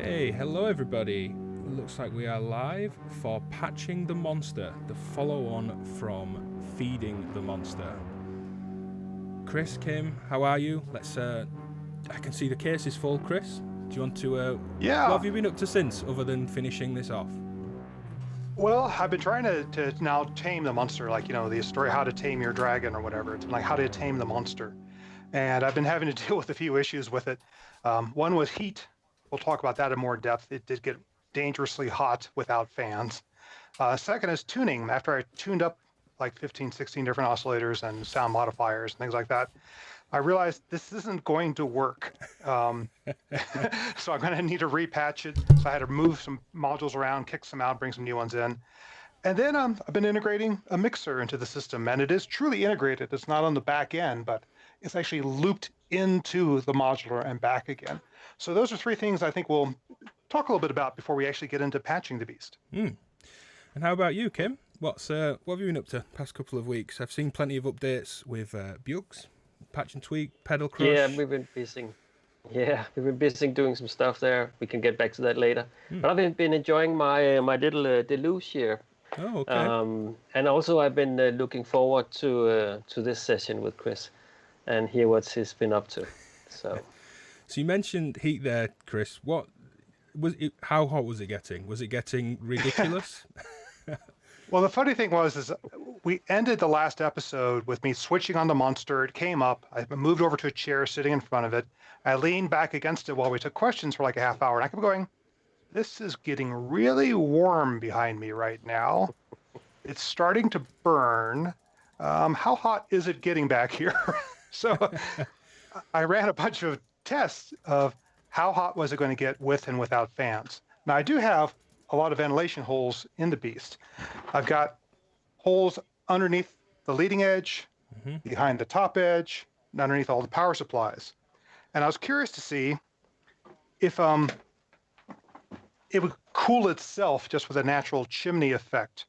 Okay, hello everybody. Looks like we are live for Patching the Monster, the follow-on from Feeding the Monster. Chris, Kim, how are you? I can see the case is full, Chris. Do you want to, Yeah. what have you been up to since, other than finishing this off? Well, I've been trying to now tame the monster, the story, how to tame your dragon or whatever. It's like how to tame the monster. And I've been having to deal with a few issues with it. One was heat. We'll talk about that in more depth. It did get dangerously hot without fans. Second is tuning. After I tuned up like 15, 16 different oscillators and sound modifiers and things like that, I realized this isn't going to work. So I'm going to need to repatch it. So I had to move some modules around, kick some out, bring some new ones in. And then I've been integrating a mixer into the system, and it is truly integrated. It's not on the back end, but it's actually looped into the modular and back again. So those are three things I think we'll talk a little bit about before we actually get into patching the beast. And how about you, Kim? What have you been up to past couple of weeks? I've seen plenty of updates with Bjorn, patch and tweak, pedal crush. Yeah, we've been busy doing some stuff there. We can get back to that later. But I've been enjoying my little deluge here. Oh, okay. And also I've been looking forward to this session with Chris and hear what he's been up to. So you mentioned heat there, Chris. What was it? How hot was it getting? Was it getting ridiculous? Well, the funny thing is we ended the last episode with me switching on the monster. It came up. I moved over to a chair sitting in front of it. I leaned back against it while we took questions for like a half hour. And I kept going, this is getting really warm behind me right now. It's starting to burn. How hot is it getting back here? So I ran a bunch of tests of how hot was it going to get with and without fans. Now, I do have a lot of ventilation holes in the beast. I've got holes underneath the leading edge, behind the top edge, and underneath all the power supplies. And I was curious to see if it would cool itself just with a natural chimney effect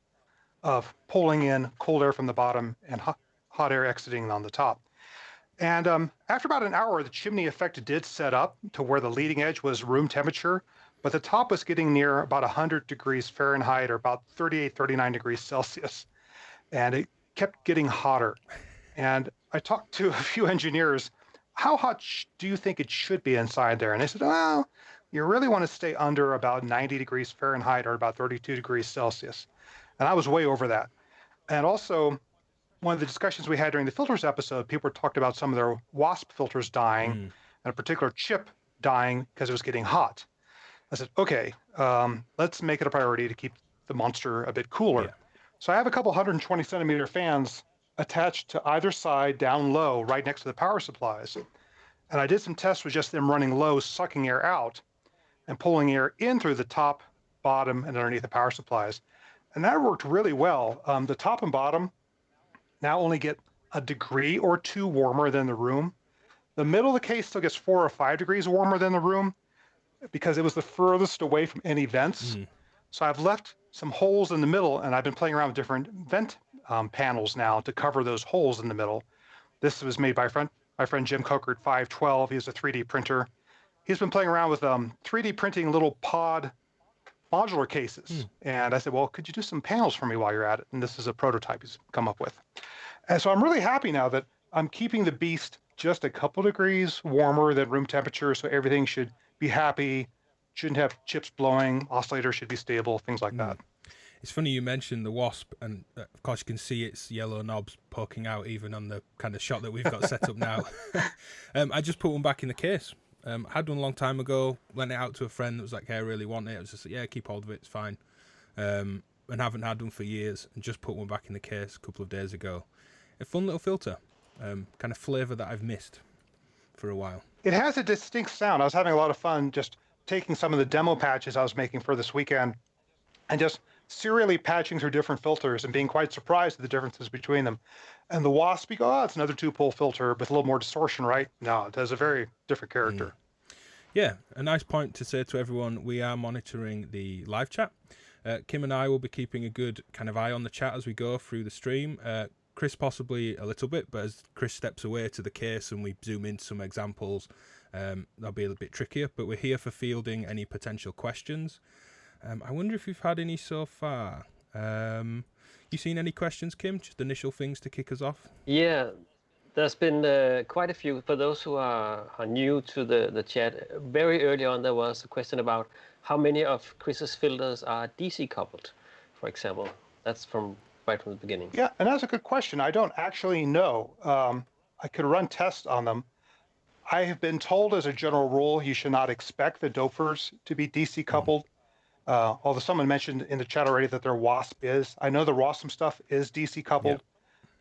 of pulling in cold air from the bottom and hot air exiting on the top. And after about an hour, the chimney effect did set up to where the leading edge was room temperature, but the top was getting near about 100 degrees Fahrenheit or about 38, 39 degrees Celsius. And it kept getting hotter. And I talked to a few engineers, how hot do you think it should be inside there? And they said, well, you really want to stay under about 90 degrees Fahrenheit or about 32 degrees Celsius. And I was way over that. And also, one of the discussions we had during the filters episode, people talked about some of their wasp filters dying and a particular chip dying because it was getting hot. I said, okay, let's make it a priority to keep the monster a bit cooler. Yeah. So I have a couple 120 centimeter fans attached to either side down low right next to the power supplies. And I did some tests with just them running low, sucking air out and pulling air in through the top, bottom, and underneath the power supplies. And that worked really well. The top and bottom now only get a degree or two warmer than the room. The middle of the case still gets 4 or 5 degrees warmer than the room because it was the furthest away from any vents. So I've left some holes in the middle, and I've been playing around with different vent panels now to cover those holes in the middle. This was made by my friend Jim Coker at 512. He has a 3D printer. He's been playing around with 3D printing little pod modular cases. And I said, well, could you do some panels for me while you're at it? And this is a prototype he's come up with. And so I'm really happy now that I'm keeping the beast just a couple degrees warmer than room temperature, so everything should be happy, shouldn't have chips blowing, oscillator should be stable, things like that. It's funny you mentioned the wasp, and of course you can see its yellow knobs poking out even on the kind of shot that we've got set up now. I just put one back in the case. Had one a long time ago, lent it out to a friend that was like, hey, I really want it. I was just like, yeah, keep hold of it, it's fine. And haven't had one for years, and just put one back in the case a couple of days ago. A fun little filter, kind of flavour that I've missed for a while. It has a distinct sound. I was having a lot of fun just taking some of the demo patches I was making for this weekend and just serially patching through different filters and being quite surprised at the differences between them. And the wasp, you go, oh, it's another 2-pole filter with a little more distortion, right? No, it has a very different character. Yeah, a nice point to say to everyone, we are monitoring the live chat. Kim and I will be keeping a good kind of eye on the chat as we go through the stream. Chris possibly a little bit, but as Chris steps away to the case and we zoom into some examples, That'll be a little bit trickier, but we're here for fielding any potential questions. I wonder if we've had any so far. You seen any questions, Kim? Just initial things to kick us off? Yeah, there's been quite a few. For those who are new to the chat, very early on there was a question about how many of Chris's filters are DC coupled, for example. That's right from the beginning. Yeah, and that's a good question. I don't actually know. I could run tests on them. I have been told as a general rule, you should not expect the dopers to be DC coupled. Although someone mentioned in the chat already that their WASP is. I know the ROSM stuff is DC coupled.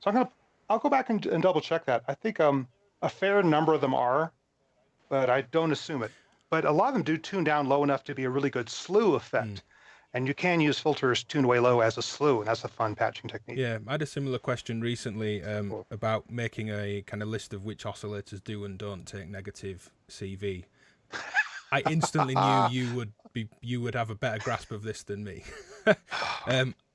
Yeah. So I'll go back and double check that. I think a fair number of them are, but I don't assume it. But a lot of them do tune down low enough to be a really good slew effect. And you can use filters tuned way low as a slew, and that's a fun patching technique. Yeah, I had a similar question recently about making a kind of list of which oscillators do and don't take negative CV. I instantly knew you would have a better grasp of this than me.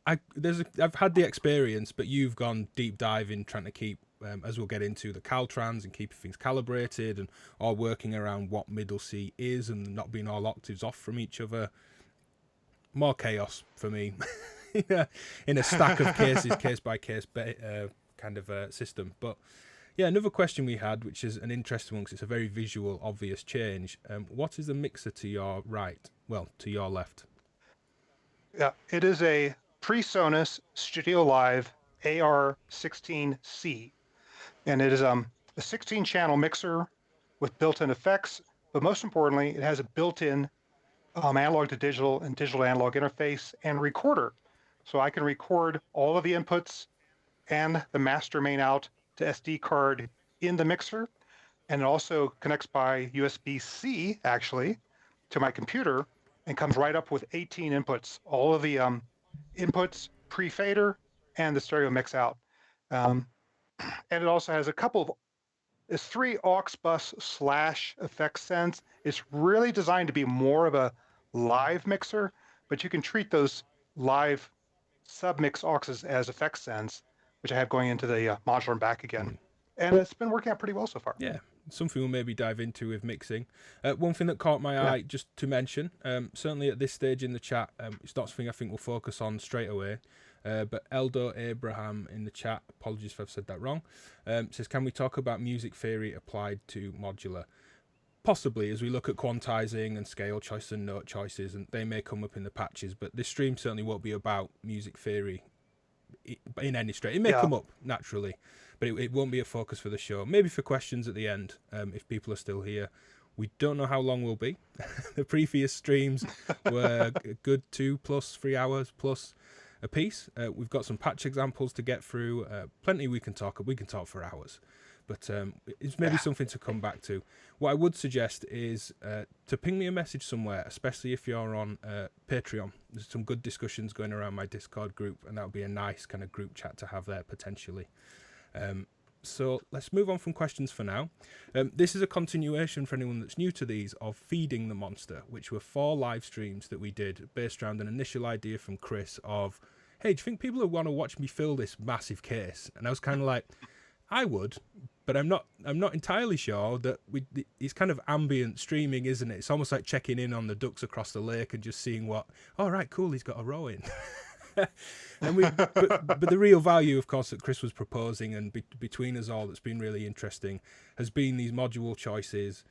I've had the experience, but you've gone deep dive in trying to keep, as we'll get into, the Caltrans and keeping things calibrated and all working around what middle C is and not being all octaves off from each other. More chaos for me in a stack of cases, case by case kind of system. But yeah, another question we had, which is an interesting one because it's a very visual, obvious change. What is the mixer to your right? Well, to your left. Yeah, it is a PreSonus Studio Live AR16C, and it is a 16-channel mixer with built-in effects. But most importantly, it has a built-in analog to digital and digital to analog interface and recorder. So I can record all of the inputs and the master main out to SD card in the mixer. And it also connects by USB-C, actually, to my computer and comes right up with 18 inputs, all of the inputs, pre-fader, and the stereo mix out. And it also has it's 3 aux bus / effects sends. It's really designed to be more of a live mixer, but you can treat those live submix auxes as effects sends, which I have going into the modular and back again. And it's been working out pretty well so far. Yeah, something we'll maybe dive into with mixing. One thing that caught my eye, just to mention, certainly at this stage in the chat, it's not something I think we'll focus on straight away, but Eldo Abraham in the chat, apologies if I've said that wrong, says, can we talk about music theory applied to modular? Possibly, as we look at quantizing and scale choice and note choices, and they may come up in the patches, but this stream certainly won't be about music theory in any stretch. It may come up naturally, but it won't be a focus for the show. Maybe for questions at the end, if people are still here. We don't know how long we'll be. The previous streams were a good 2 plus 3 hours plus a piece. We've got some patch examples to get through. Plenty we can talk for hours. But it's maybe something to come back to. What I would suggest is to ping me a message somewhere, especially if you're on Patreon. There's some good discussions going around my Discord group, and that would be a nice kind of group chat to have there potentially. So let's move on from questions for now. This is a continuation for anyone that's new to these of Feeding the Monster, which were 4 live streams that we did based around an initial idea from Chris of, hey, do you think people would want to watch me fill this massive case? And I was kind of like, I would, but I'm not entirely sure that it's kind of ambient streaming, isn't it? It's almost like checking in on the ducks across the lake and just seeing all right, cool, he's got a row in. And but the real value, of course, that Chris was proposing and between us all that's been really interesting has been these module choices,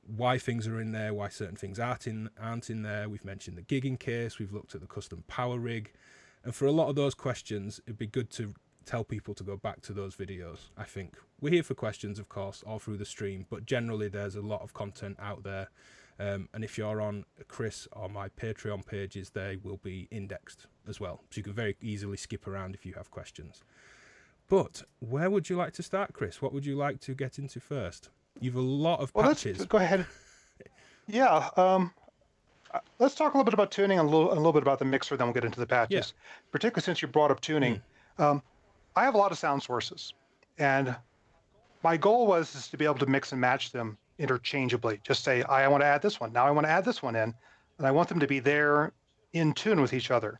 why things are in there, why certain things aren't in there. We've mentioned the gigging case, we've looked at the custom power rig, and for a lot of those questions, it'd be good to tell people to go back to those videos. I think we're here for questions, of course, all through the stream, but generally there's a lot of content out there, and if you're on Chris or my Patreon pages, they will be indexed as well, so you can very easily skip around if you have questions. But where would you like to start, Chris? What would you like to get into first? You've a lot of patches. Let's go ahead. Yeah, let's talk a little bit about tuning and a little bit about the mixer, then we'll get into the patches. Particularly since you brought up tuning. I have a lot of sound sources, and my goal is to be able to mix and match them interchangeably. Just say, I want to add this one. Now I want to add this one in, and I want them to be there in tune with each other.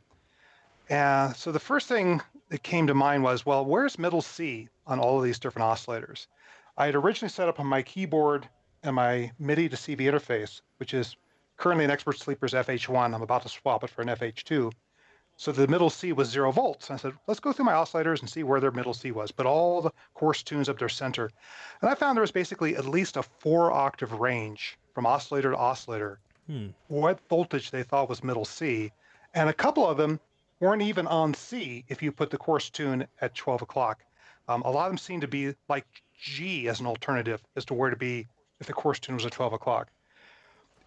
And so the first thing that came to mind was, well, where's middle C on all of these different oscillators? I had originally set up on my keyboard and my MIDI to CV interface, which is currently an Expert Sleeper's FH1. I'm about to swap it for an FH2. So the middle C was 0 volts. I said, let's go through my oscillators and see where their middle C was. Put all the coarse tunes up their center. And I found there was basically at least a 4-octave range from oscillator to oscillator, what voltage they thought was middle C. And a couple of them weren't even on C if you put the coarse tune at 12 o'clock. A lot of them seemed to be like G as an alternative as to where to be if the coarse tune was at 12 o'clock.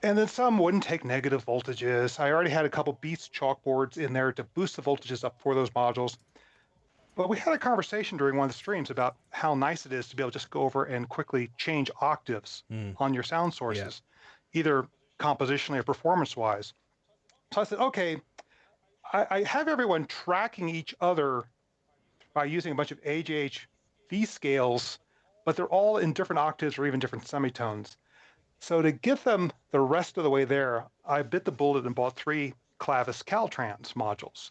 And then some wouldn't take negative voltages. I already had a couple Beats chalkboards in there to boost the voltages up for those modules. But we had a conversation during one of the streams about how nice it is to be able to just go over and quickly change octaves on your sound sources, either compositionally or performance-wise. So I said, okay, I have everyone tracking each other by using a bunch of AJH V scales, but they're all in different octaves or even different semitones. So to get them the rest of the way there, I bit the bullet and bought 3 Clavis Caltrans modules.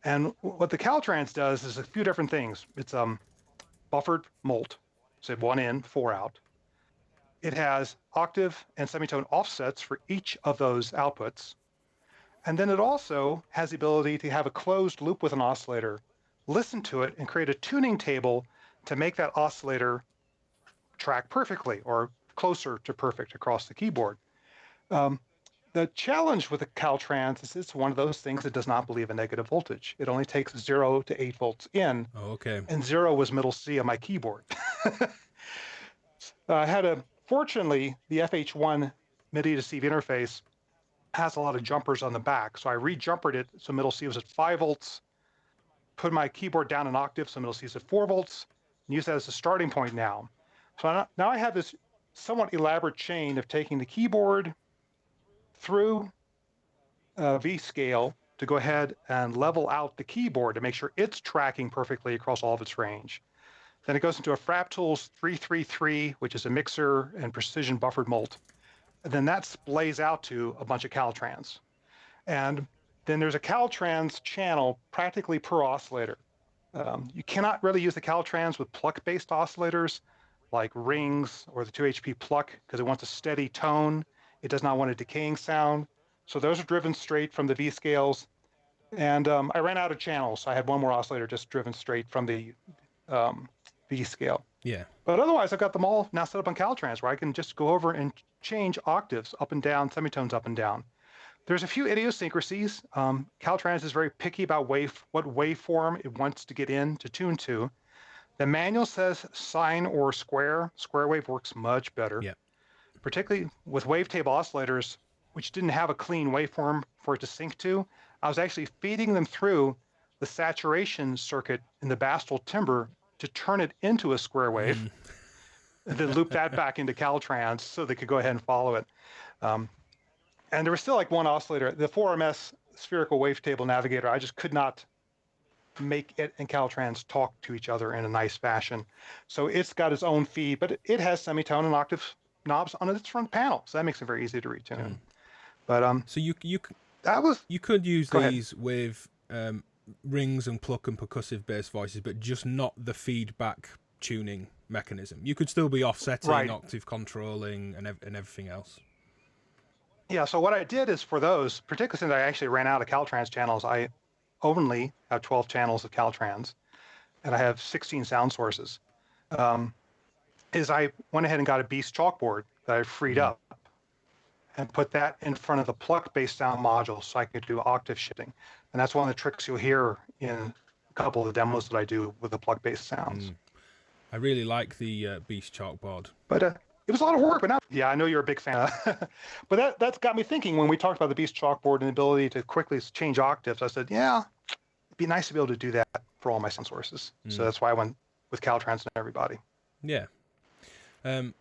And what the Caltrans does is a few different things. It's buffered mult, so 1 in, 4 out. It has octave and semitone offsets for each of those outputs. And then it also has the ability to have a closed loop with an oscillator, listen to it, and create a tuning table to make that oscillator track perfectly or closer to perfect across the keyboard. The challenge with the Caltrans is it's one of those things that does not believe in negative voltage. It only takes 0 to 8 volts in, and 0 was middle C on my keyboard. I had fortunately, the FH1 MIDI to CV interface has a lot of jumpers on the back, so I re-jumpered it so middle C was at 5 volts, put my keyboard down an octave so middle C is at 4 volts, and use that as a starting point now. So now I have this somewhat elaborate chain of taking the keyboard through V scale to go ahead and level out the keyboard to make sure it's tracking perfectly across all of its range. Then it goes into a Frap Tools 333, which is a mixer and precision buffered mult. And then that splays out to a bunch of Caltrans. And then there's a Caltrans channel practically per oscillator. You cannot really use the Caltrans with pluck-based oscillators like rings or the 2HP pluck because it wants a steady tone. It does not want a decaying sound. So those are driven straight from the V scales. And I ran out of channels. So I had one more oscillator just driven straight from the V scale. Yeah. But otherwise, I've got them all now set up on Caltrans where I can just go over and change octaves up and down, semitones up and down. There's a few idiosyncrasies. Caltrans is very picky about what waveform it wants to get in to tune to. The manual says sine or square. Square wave works much better. Yeah. Particularly with wavetable oscillators, which didn't have a clean waveform for it to sync to. I was actually feeding them through the saturation circuit in the Bastel timbre to turn it into a square wave, and then loop that back into Caltrans so they could go ahead and follow it. And there was still like one oscillator, the 4MS spherical wavetable navigator. I just could not make it and Caltrans talk to each other in a nice fashion. So it's got its own feed, but it has semitone and octave knobs on its front panel, so that makes it very easy to retune. But so you could use these with rings and pluck and percussive bass voices, but just not the feedback tuning mechanism. You could still be offsetting, octave controlling, and everything else. Yeah, so what I did is for those, particularly since I actually ran out of Caltrans channels, I only have 12 channels of Caltrans, and I have 16 sound sources. Is I went ahead and got a Beast chalkboard that I freed up and put that in front of the pluck-based sound module so I could do octave shifting. And that's one of the tricks you'll hear in a couple of the demos that I do with the pluck-based sounds. I really like the Beast chalkboard. But it was a lot of work, but yeah, I know you're a big fan. But that's got me thinking when we talked about the Beast chalkboard and the ability to quickly change octaves. I said, yeah, it'd be nice to be able to do that for all my sound sources. So that's why I went with Caltrans and everybody. Yeah. I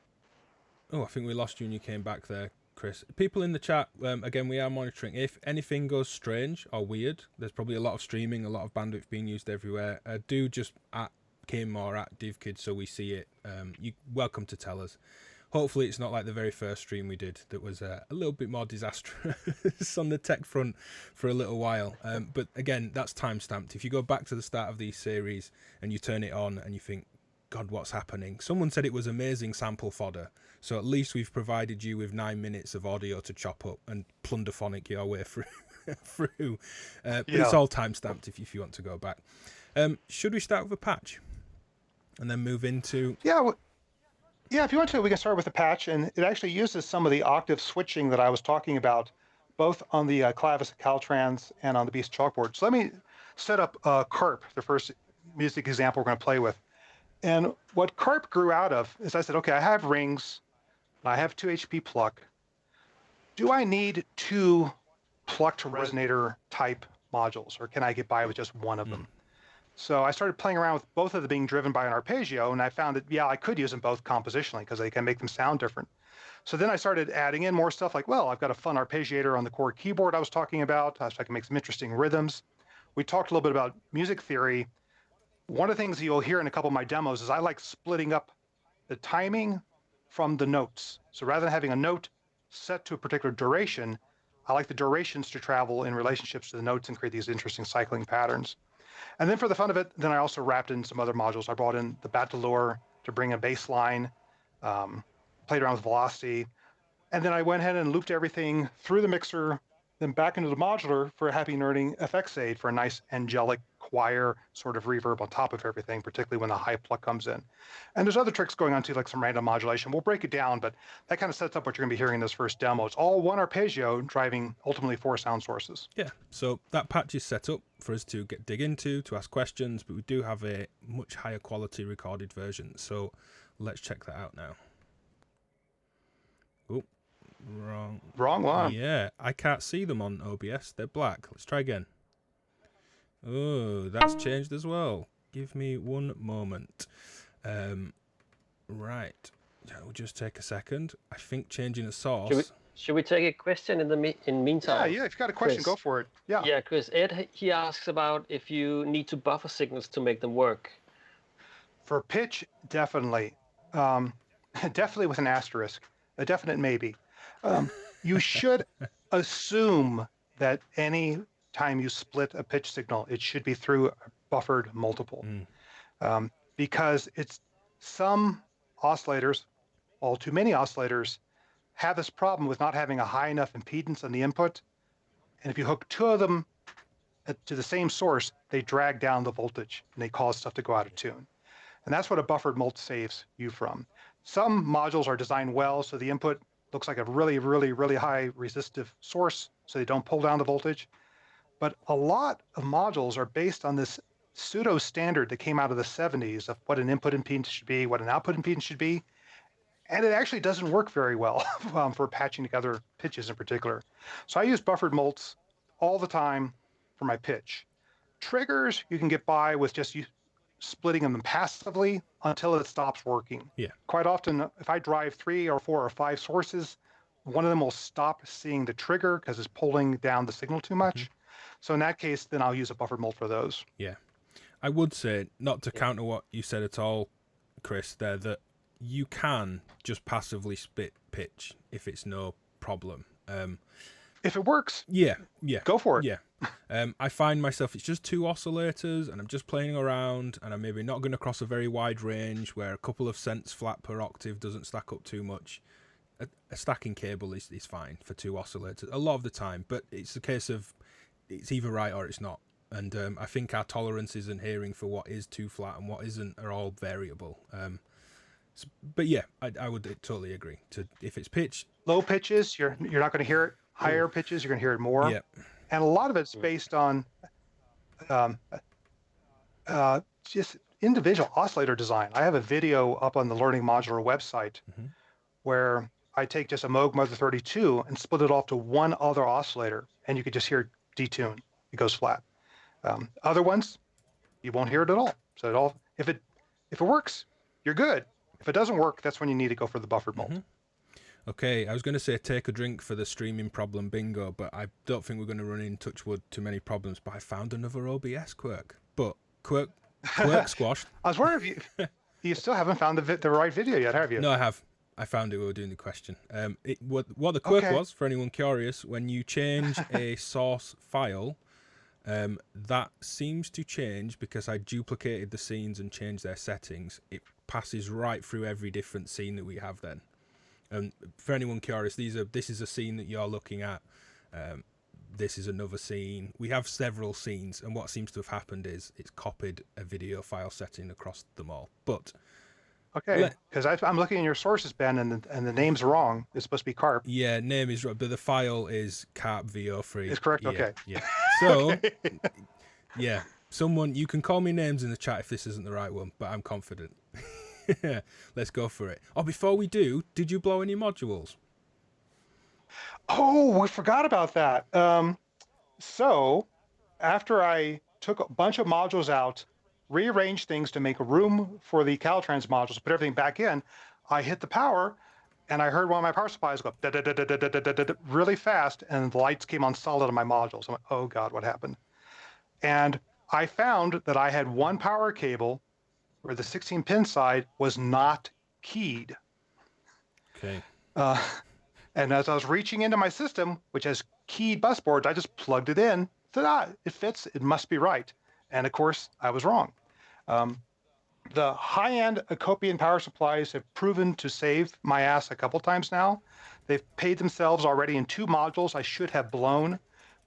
think we lost you when you came back there, Chris. People in the chat, again, we are monitoring. If anything goes strange or weird, there's probably a lot of streaming, a lot of bandwidth being used everywhere. Do just at Kim or at DivKid so we see it. You're welcome to tell us. Hopefully it's not like the very first stream we did that was a little bit more disastrous on the tech front for a little while. But again, that's time-stamped. If you go back to the start of these series and you turn it on and you think, God, what's happening? Someone said it was amazing sample fodder. So at least we've provided you with 9 minutes of audio to chop up and plunderphonic your way through. But it's all time-stamped if you want to go back. Should we start with a patch? And then move into... Yeah, if you want to, we can start with the patch. And it actually uses some of the octave switching that I was talking about, both on the Clavis Caltrans and on the Beast chalkboard. So let me set up Carp, the first music example we're going to play with. And what Carp grew out of is I said, okay, I have rings, I have 2 HP pluck. Do I need 2 plucked resonator type modules, or can I get by with just one of them? So I started playing around with both of them being driven by an arpeggio, and I found that, yeah, I could use them both compositionally because they can make them sound different. So then I started adding in more stuff like, well, I've got a fun arpeggiator on the core keyboard I was talking about, so I can make some interesting rhythms. We talked a little bit about music theory. One of the things you'll hear in a couple of my demos is I like splitting up the timing from the notes. So rather than having a note set to a particular duration, I like the durations to travel in relationships to the notes and create these interesting cycling patterns. And then for the fun of it, then I also wrapped in some other modules. I brought in the Batalure to bring a bass line, played around with velocity, and then I went ahead and looped everything through the mixer, then back into the modular for a happy nerding FX aid for a nice angelic choir sort of reverb on top of everything, particularly when the high pluck comes in. And there's other tricks going on too, like some random modulation. We'll break it down, but that kind of sets up what you're going to be hearing in this first demo. It's all one arpeggio driving ultimately 4 sound sources. Yeah, so that patch is set up for us to dig into, to ask questions, but we do have a much higher quality recorded version. So let's check that out now. Oh, Wrong one. Yeah, I can't see them on OBS. They're black. Let's try again. Oh, that's changed as well. Give me one moment. Right. We'll just take a second. I think changing the source... Should we take a question in the meantime? Yeah. If you've got a question, Chris? Go for it. Yeah. Yeah, Chris. Ed, he asks about if you need to buffer signals to make them work. For pitch, definitely. Definitely with an asterisk. A definite maybe. You should assume that any time you split a pitch signal, it should be through a buffered multiple. Because it's some oscillators, all too many oscillators, have this problem with not having a high enough impedance on the input. And if you hook 2 of them to the same source, they drag down the voltage and they cause stuff to go out of tune. And that's what a buffered mult saves you from. Some modules are designed well, so the input looks like a really, really, really high resistive source, so they don't pull down the voltage. But a lot of modules are based on this pseudo standard that came out of the 70s of what an input impedance should be, what an output impedance should be. And it actually doesn't work very well for patching together pitches in particular. So I use buffered mults all the time for my pitch. Triggers, you can get by with just splitting them passively until it stops working. Yeah. Quite often, if I drive 3 or 4 or 5 sources, one of them will stop seeing the trigger because it's pulling down the signal too much. So in that case, then I'll use a buffered mult for those. Yeah. I would say, not to counter what you said at all, Chris, there, that you can just passively split pitch if it's no problem. If it works, yeah, go for it. Yeah. I find myself, it's just 2 oscillators and I'm just playing around and I'm maybe not going to cross a very wide range where a couple of cents flat per octave doesn't stack up too much. A stacking cable is fine for 2 oscillators a lot of the time, but it's a case of it's either right or it's not. And I think our tolerances and hearing for what is too flat and what isn't are all variable. But yeah, I would totally agree. If it's pitch, low pitches, you're not going to hear it. Higher pitches, you're going to hear it more. Yep. And a lot of it's based on just individual oscillator design. I have a video up on the Learning Modular website where I take just a Moog Mother 32 and split it off to one other oscillator, and you could just hear it detune. It goes flat. Other ones, you won't hear it at all. So if it works, you're good. If it doesn't work, that's when you need to go for the buffered mult. Okay, I was going to say take a drink for the streaming problem bingo, but I don't think we're going to run in Touchwood too many problems. But I found another OBS quirk. But quirk squashed. I was wondering if you still haven't found the right video yet, have you? No, I have. I found it while we were doing the question. What the quirk was, for anyone curious, when you change a source file, that seems to change because I duplicated the scenes and changed their settings. It passes right through every different scene that we have then. And for anyone curious, this is a scene that you're looking at. This is another scene. We have several scenes, and what seems to have happened is it's copied a video file setting across them all. But okay, because I'm looking in your sources, Ben, and the name's wrong. It's supposed to be carp. Yeah, name is right, but the file is carp vo3. It's correct. Yeah, Okay. Yeah. So, Okay. yeah, someone, you can call me names in the chat if this isn't the right one, but I'm confident. Let's go for it. Oh, before we do, did you blow any modules? Oh, we forgot about that. So after I took a bunch of modules out, rearranged things to make room for the Caltrans modules, put everything back in, I hit the power, and I heard one of my power supplies go da, da, da, da, da, da, da, da, da, really fast, and the lights came on solid on my modules. I went, oh God, what happened? And I found that I had one power cable where the 16-pin side was not keyed. Okay. And as I was reaching into my system, which has keyed bus boards, I just plugged it in. Said, it fits. It must be right. And of course, I was wrong. The high-end Acopian power supplies have proven to save my ass a couple times now. They've paid themselves already in 2 modules I should have blown,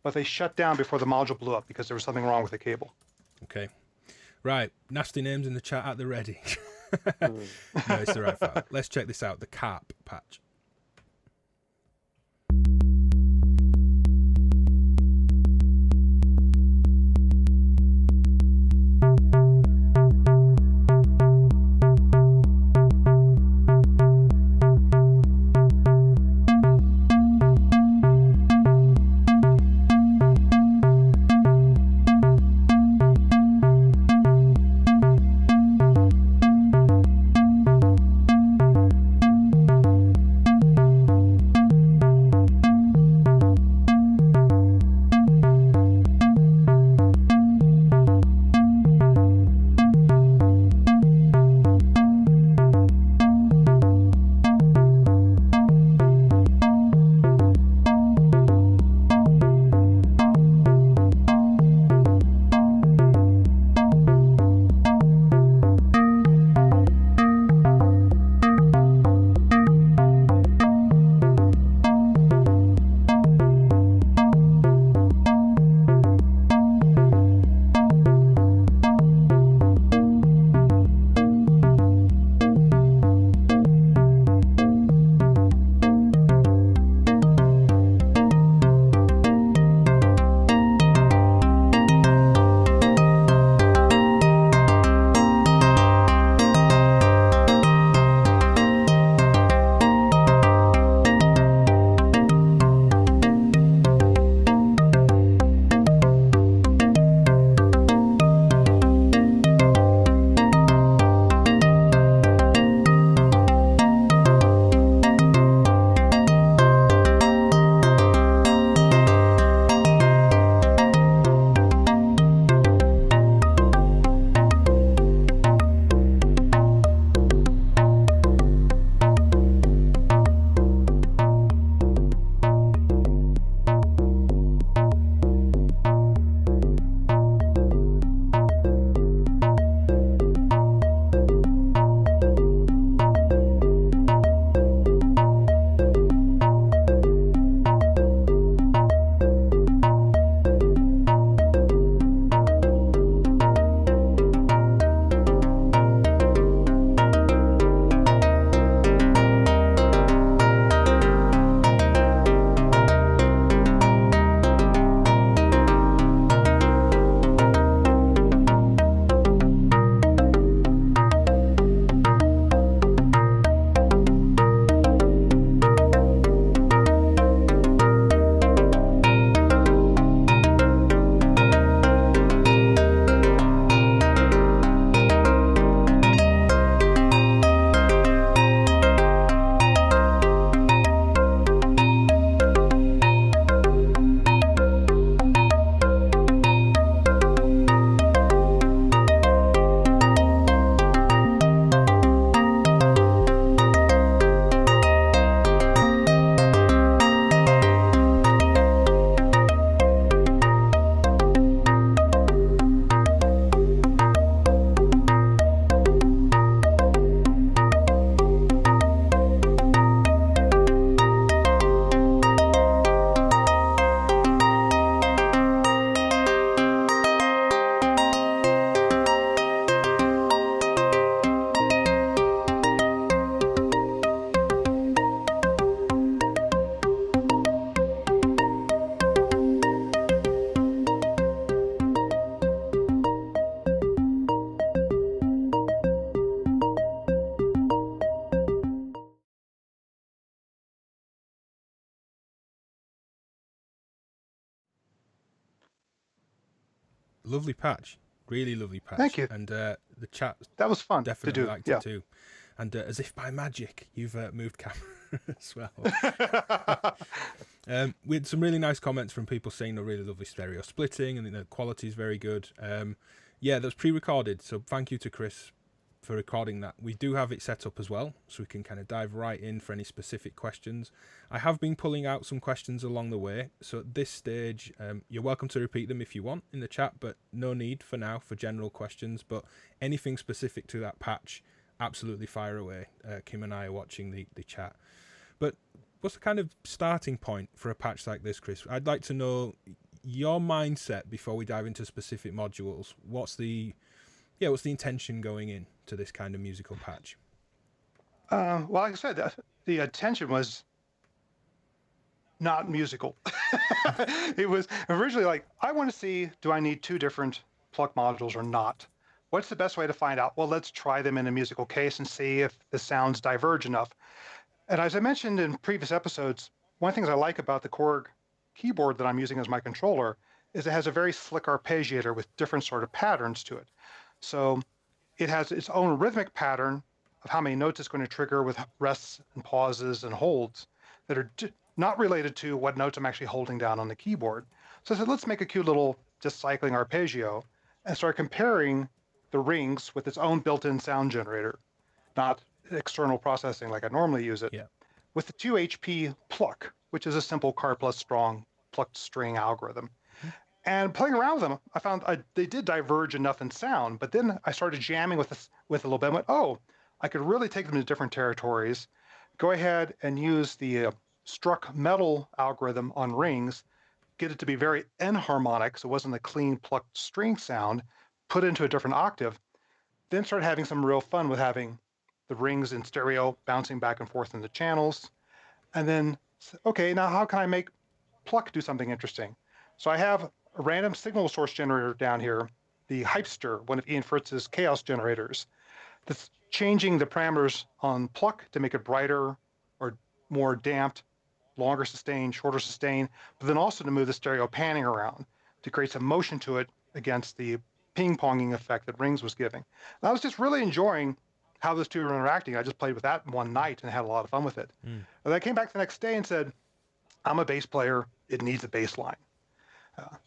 but they shut down before the module blew up because there was something wrong with the cable. Okay. Right. Nasty names in the chat at the ready. No, it's the right file. Let's check this out. The carp patch. lovely patch. Really lovely patch. Thank you. And the chat That was fun definitely to do. liked it too. And as if by magic, you've moved camera as well. We had some really nice comments from people saying the really lovely stereo splitting and the quality is very good. Yeah, that was pre-recorded, so thank you to Chris for recording that. We do have it set up as well, so we can kind of dive right in for any specific questions. I have been pulling out some questions along the way, so at this stage, you're welcome to repeat them if you want in the chat, but no need for now for general questions. But anything specific to that patch, absolutely fire away. Kim and I are watching the chat. But what's the kind of starting point for a patch like this, Chris? I'd like to know your mindset before we dive into specific modules. What's the intention going in to this kind of musical patch? Well, like I said, the attention was not musical. It was originally like, I want to see, do I need two different pluck modules or not? What's the best way to find out? Well, let's try them in a musical case and see if the sounds diverge enough. And as I mentioned in previous episodes, one of the things I like about the Korg keyboard that I'm using as my controller is it has a very slick arpeggiator with different sort of patterns to it. So it has its own rhythmic pattern of how many notes it's going to trigger with rests and pauses and holds that are not related to what notes I'm actually holding down on the keyboard. So I said, let's make a cute little just cycling arpeggio and start comparing the rings with its own built-in sound generator, not external processing like I normally use it, with the 2 HP pluck, which is a simple card plus strong plucked string algorithm. And playing around with them, I found they did diverge enough in sound, but then I started jamming with a little bit and went, oh, I could really take them to different territories, go ahead and use the struck metal algorithm on rings, get it to be very enharmonic, so it wasn't a clean plucked string sound, put it into a different octave, then started having some real fun with having the rings in stereo bouncing back and forth in the channels. And then, okay, now how can I make pluck do something interesting? So I have a random signal source generator down here, the Hypester, one of Ian Fritz's chaos generators, that's changing the parameters on pluck to make it brighter or more damped, longer sustain, shorter sustain, but then also to move the stereo panning around to create some motion to it against the ping-ponging effect that Rings was giving. And I was just really enjoying how those two were interacting. I just played with that one night and had a lot of fun with it. And I came back the next day and said, I'm a bass player. It needs a bass line.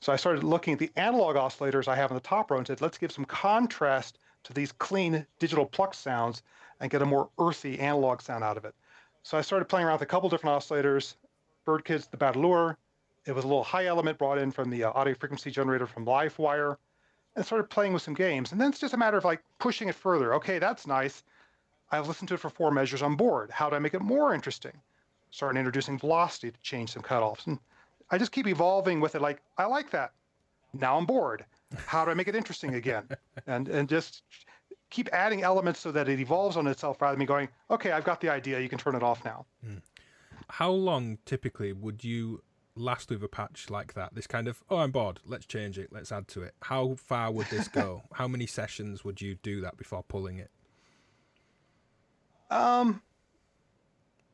So I started looking at the analog oscillators I have in the top row and said, let's give some contrast to these clean digital pluck sounds and get a more earthy analog sound out of it. So I started playing around with a couple different oscillators, Birdkid's the Battledore. It was a little high element brought in from the audio frequency generator from Livewire, and started playing with some games. And then it's just a matter of like pushing it further. Okay, that's nice. I've listened to it for 4 measures on board. How do I make it more interesting? Started introducing velocity to change some cutoffs. And I just keep evolving with it. Like, I like that. Now I'm bored. How do I make it interesting again? And just keep adding elements so that it evolves on itself rather than me going, okay, I've got the idea. You can turn it off now. How long typically would you last with a patch like that? This kind of, oh, I'm bored. Let's change it. Let's add to it. How far would this go? How many sessions would you do that before pulling it?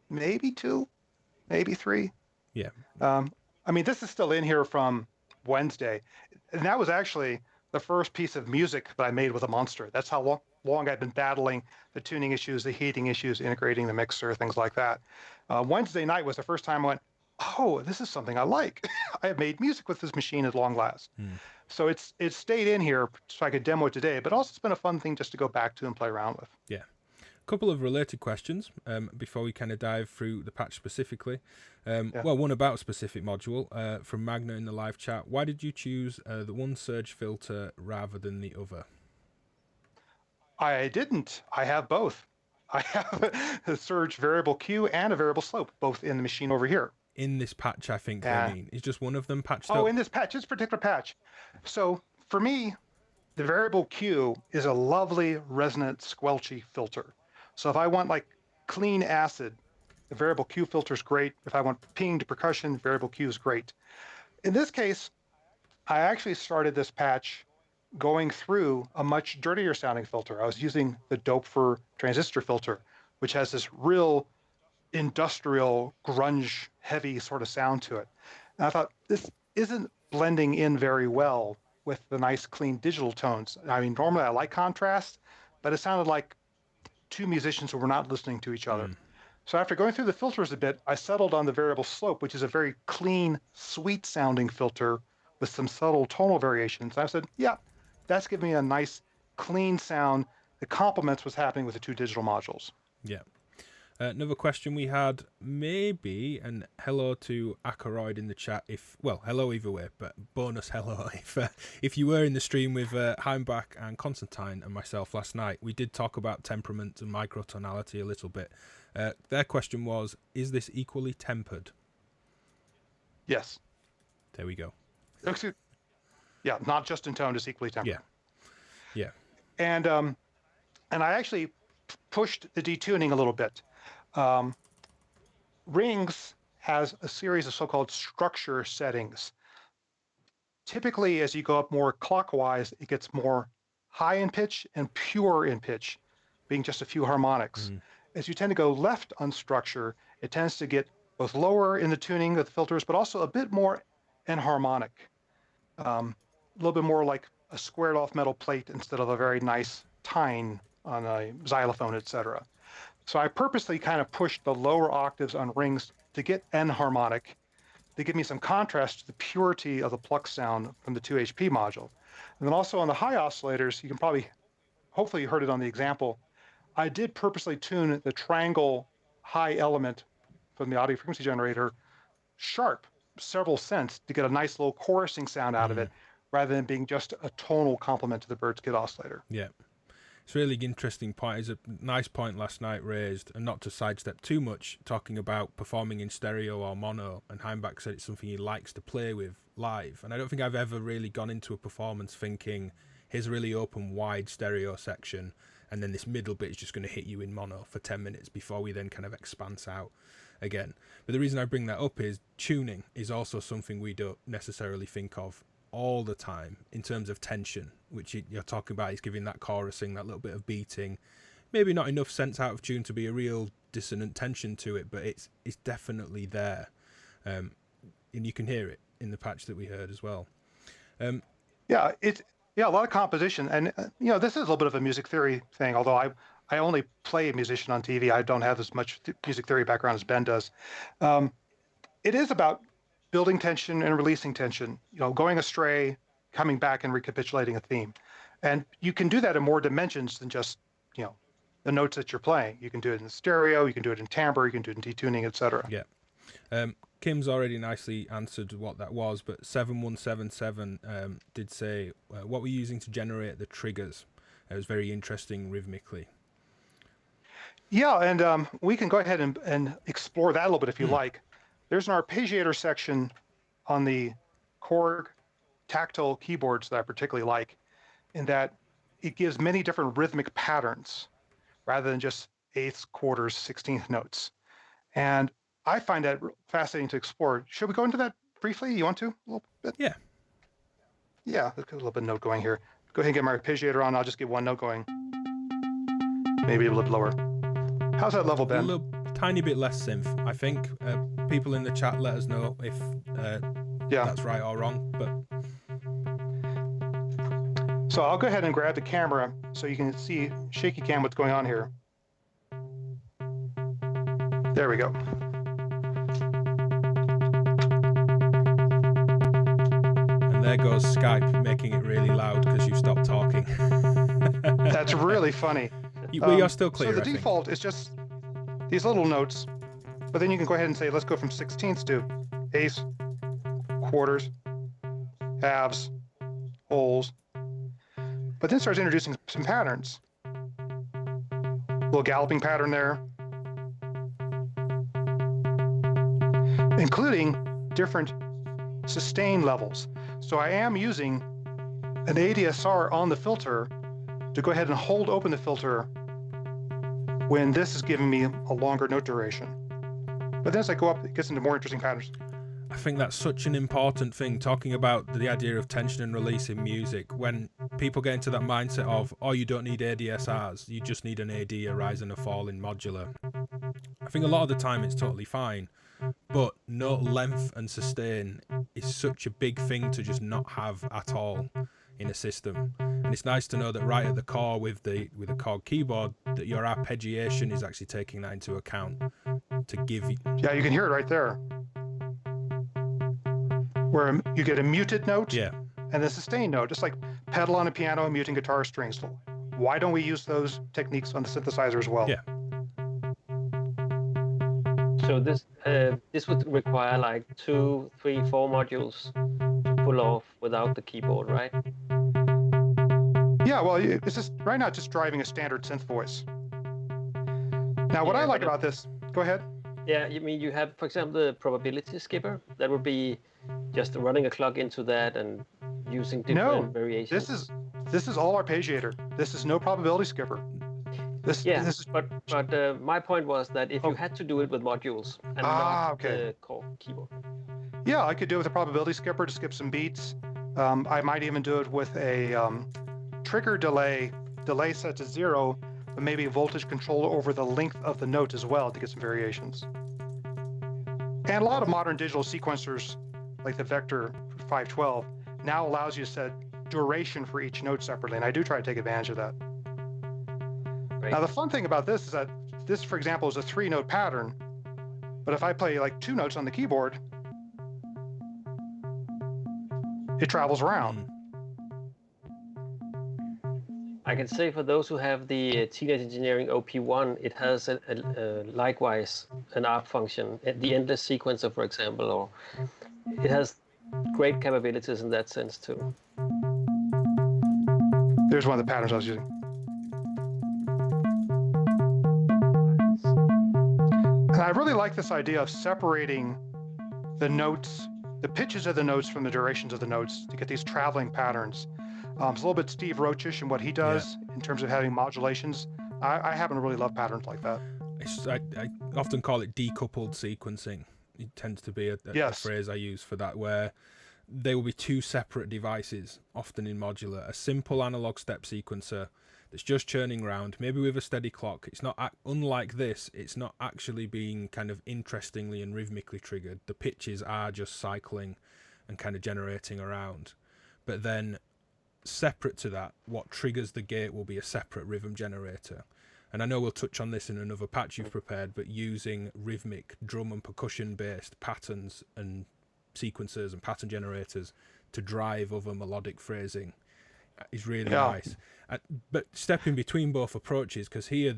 Maybe 2, maybe 3. Yeah. I mean, this is still in here from Wednesday. And that was actually the first piece of music that I made with a Monster. That's how long I've been battling the tuning issues, the heating issues, integrating the mixer, things like that. Wednesday night was the first time I went, oh, this is something I like. I have made music with this machine at long last. So it's stayed in here so I could demo it today, but also it's been a fun thing just to go back to and play around with. Yeah. A couple of related questions before we kind of dive through the patch specifically. Well, one about a specific module from Magna in the live chat. Why did you choose the one surge filter rather than the other? I didn't. I have both. I have a surge variable Q and a variable slope, both in the machine over here. In this patch, I think, I mean, is just one of them patched up? Oh, in this particular patch. So for me, the variable Q is a lovely resonant squelchy filter. So if I want like clean acid, the variable Q filter is great. If I want pinged percussion, variable Q is great. In this case, I actually started this patch going through a much dirtier sounding filter. I was using the Dope transistor filter, which has this real industrial grunge heavy sort of sound to it. And I thought this isn't blending in very well with the nice clean digital tones. I mean, normally I like contrast, but it sounded like two musicians who were not listening to each other. So after going through the filters a bit, I settled on the variable slope, which is a very clean, sweet sounding filter with some subtle tonal variations. I said, yeah, that's giving me a nice, clean sound that complements what's happening with the two digital modules. Yeah. Another question we had, maybe, and hello to Ackroyd in the chat. Hello either way, but bonus hello. If you were in the stream with Heimbach and Constantine and myself last night, we did talk about temperament and microtonality a little bit. Their question was, is this equally tempered? Yes. There we go. Yeah, not just in tone, just equally tempered. Yeah. And I actually pushed the detuning a little bit. Rings has a series of so-called structure settings. Typically, as you go up more clockwise, it gets more high in pitch and pure in pitch, being just a few harmonics. As you tend to go left on structure, it tends to get both lower in the tuning of the filters, but also a bit more enharmonic. A little bit more like a squared off metal plate instead of a very nice tine on a xylophone, etc. So I purposely kind of pushed the lower octaves on rings to get enharmonic, to give me some contrast to the purity of the pluck sound from the 2 HP module. And then also on the high oscillators, you can hopefully you heard it on the example, I did purposely tune the triangle high element from the audio frequency generator sharp several cents to get a nice little chorusing sound out of it, rather than being just a tonal complement to the Bird's Kid oscillator. Yeah. It's a really interesting point. It's a nice point last night raised, and not to sidestep too much, talking about performing in stereo or mono, and Heimbach said it's something he likes to play with live. And I don't think I've ever really gone into a performance thinking, here's a really open, wide stereo section, and then this middle bit is just going to hit you in mono for 10 minutes before we then kind of expanse out again. But the reason I bring that up is tuning is also something we don't necessarily think of all the time in terms of tension, which you're talking about is giving that chorusing, that little bit of beating, maybe not enough sense out of tune to be a real dissonant tension to it, but it's definitely there, and you can hear it in the patch that we heard as well. A lot of composition, and this is a little bit of a music theory thing, although I only play a musician on TV. I don't have as much music theory background as Ben does. It is about building tension and releasing tension, going astray, coming back and recapitulating a theme. And you can do that in more dimensions than just, the notes that you're playing. You can do it in stereo, you can do it in timbre, you can do it in detuning, etc. Yeah. Kim's already nicely answered what that was, but 7177 did say, what we're using to generate the triggers. It was very interesting rhythmically. Yeah, and we can go ahead and explore that a little bit if you like. There's an arpeggiator section on the Korg tactile keyboards that I particularly like, in that it gives many different rhythmic patterns rather than just eighths, quarters, 16th notes. And I find that fascinating to explore. Should we go into that briefly? You want to? A little bit? Yeah. Yeah, let's get a little bit of note going here. Go ahead and get my arpeggiator on. I'll just get one note going. Maybe a little bit lower. How's that level, Ben? A little tiny bit less synth, I think. People in the chat let us know if that's right or wrong. But so I'll go ahead and grab the camera so you can see shaky cam what's going on here. There we go. And there goes Skype making it really loud because you've stopped talking. That's really funny. You're still clear. So the default is just these little notes, but then you can go ahead and say, let's go from 16ths to eighths, quarters, halves, wholes, but then starts introducing some patterns. A little galloping pattern there, including different sustain levels. So I am using an ADSR on the filter to go ahead and hold open the filter when this is giving me a longer note duration. But then as I go up, it gets into more interesting patterns. I think that's such an important thing, talking about the idea of tension and release in music. When people get into that mindset of, you don't need ADSRs, you just need an AD, a rise and a fall in modular. I think a lot of the time it's totally fine, but note length and sustain is such a big thing to just not have at all. in a system. And it's nice to know that right at the core with the Korg keyboard, that your arpeggiation is actually taking that into account to give you... Yeah, you can hear it right there. Where you get a muted note and a sustained note, just like pedal on a piano, muting guitar strings. Why don't we use those techniques on the synthesizer as well? Yeah. So this would require like 2, 3, 4 modules to pull off without the keyboard, right? Yeah, well, it's just right now just driving a standard synth voice. Now, what I like about this, go ahead. Yeah, you mean you have, for example, the probability skipper. That would be just running a clock into that and using different variations. This is all arpeggiator. This is no probability skipper. But my point was that if you had to do it with modules and not the core keyboard. Yeah, I could do it with a probability skipper to skip some beats. I might even do it with a trigger delay set to 0, but maybe a voltage controller over the length of the note as well to get some variations. And a lot of modern digital sequencers, like the Vector 512, now allows you to set duration for each note separately, and I do try to take advantage of that. Right. Now, the fun thing about this is that this, for example, is a 3-note pattern, but if I play like 2 notes on the keyboard, it travels around. I can say for those who have the Teenage Engineering OP1, it has likewise an ARP function, the endless sequencer, for example, or it has great capabilities in that sense too. There's one of the patterns I was using. And I really like this idea of separating the notes, the pitches of the notes from the durations of the notes to get these traveling patterns. It's a little bit Steve Roachish in what he does in terms of having modulations. I happen to really love patterns like that. I often call it decoupled sequencing. It tends to be a phrase I use for that, where they will be 2 separate devices, often in modular. A simple analog step sequencer that's just churning around, maybe with a steady clock. It's not, unlike this, it's not actually being kind of interestingly and rhythmically triggered. The pitches are just cycling and kind of generating around. But then separate to that, what triggers the gate will be a separate rhythm generator. And I know we'll touch on this in another patch you've prepared, but using rhythmic drum and percussion based patterns and sequencers and pattern generators to drive other melodic phrasing is really nice. But stepping between both approaches, because here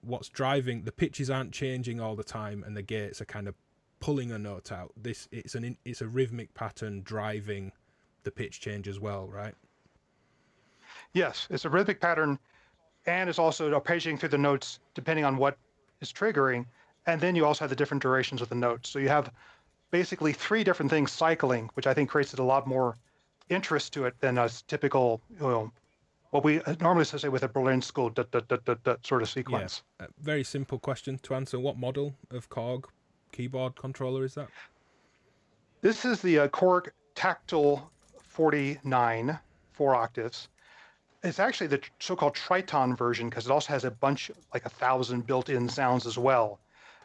what's driving, the pitches aren't changing all the time and the gates are kind of pulling a note out. It's a rhythmic pattern driving the pitch change as well, right? Yes, it's a rhythmic pattern, and it's also arpeggiating through the notes depending on what is triggering, and then you also have the different durations of the notes. So you have basically 3 different things cycling, which I think creates a lot more interest to it than a typical, what we normally associate with a Berlin School sort of sequence. Yeah. Very simple question to answer. What model of Korg keyboard controller is that? This is the Korg Tactile 49, 4 octaves. It's actually the so-called Triton version because it also has a bunch, like 1,000 built-in sounds as well.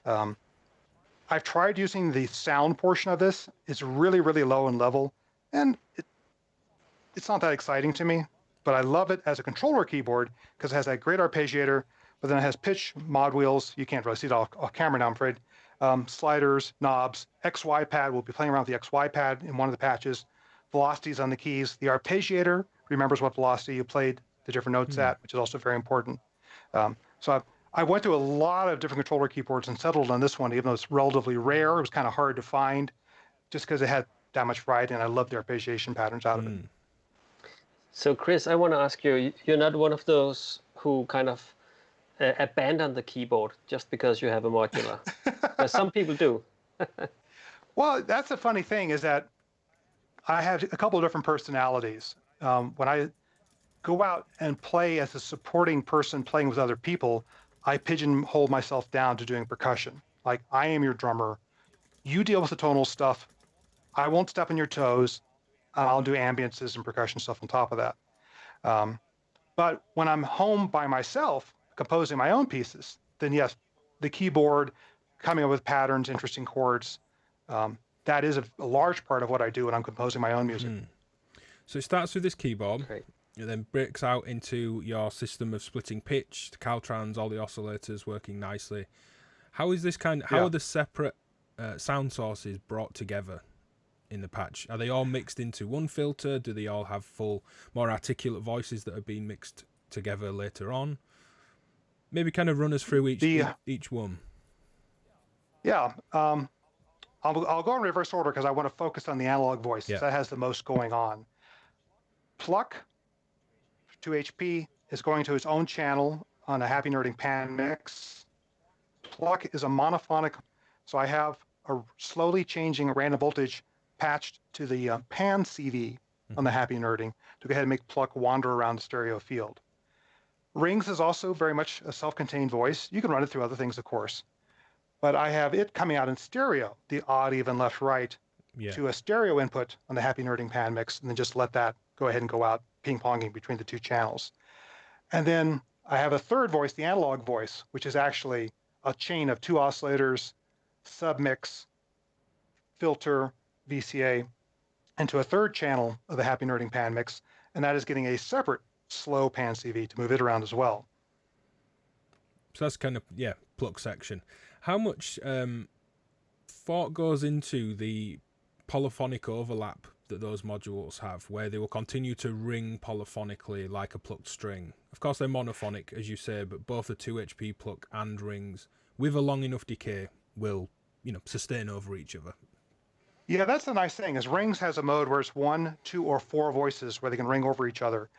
I've tried using the sound portion of this. It's really, really low in level, and it's not that exciting to me, but I love it as a controller keyboard because it has that great arpeggiator, but then it has pitch mod wheels. You can't really see it off camera now, I'm afraid. Sliders, knobs, XY pad. We'll be playing around with the XY pad in one of the patches. Velocities on the keys. The arpeggiator remembers what velocity you played the different notes at, which is also very important. So I went through a lot of different controller keyboards and settled on this one, even though it's relatively rare. It was kind of hard to find just because it had that much variety, and I love the arpeggiation patterns out of it. So Chris, I want to ask you, you're not one of those who kind of abandon the keyboard just because you have a modular. But some people do. Well, that's the funny thing is that I have a couple of different personalities. When I go out and play as a supporting person playing with other people, I pigeonhole myself down to doing percussion. Like, I am your drummer. You deal with the tonal stuff. I won't step on your toes. I'll do ambiances and percussion stuff on top of that. But when I'm home by myself, composing my own pieces, then yes, the keyboard, coming up with patterns, interesting chords, that is a large part of what I do when I'm composing my own music. So it starts with this keyboard. Great. It then breaks out into your system of splitting pitch, the Caltrans, all the oscillators working nicely. How is this how are the separate sound sources brought together in the patch? Are they all mixed into one filter? Do they all have full, more articulate voices that are being mixed together later on? Maybe kind of run us through each one. Yeah. I'll go in reverse order because I want to focus on the analog voice. Yeah. That has the most going on. Pluck 2HP is going to its own channel on a Happy Nerding pan mix. Pluck is a monophonic, so I have a slowly changing random voltage patched to the pan CV on the Happy Nerding to go ahead and make Pluck wander around the stereo field. Rings is also very much a self-contained voice. You can run it through other things, of course. But I have it coming out in stereo, the odd, even, left, right, to a stereo input on the Happy Nerding pan mix, and then just let that go ahead and go out ping-ponging between the two channels. And then I have a third voice, the analog voice, which is actually a chain of two oscillators, submix, filter, VCA, into a third channel of the Happy Nerding pan mix, and that is getting a separate slow pan CV to move it around as well. So that's kind of, Pluck section. How much thought goes into the polyphonic overlap that those modules have, where they will continue to ring polyphonically like a plucked string? Of course, they're monophonic, as you say, but both the 2HP pluck and rings, with a long enough decay, will, sustain over each other. Yeah, that's the nice thing, is rings has a mode where it's 1, 2, or 4 voices where they can ring over each other.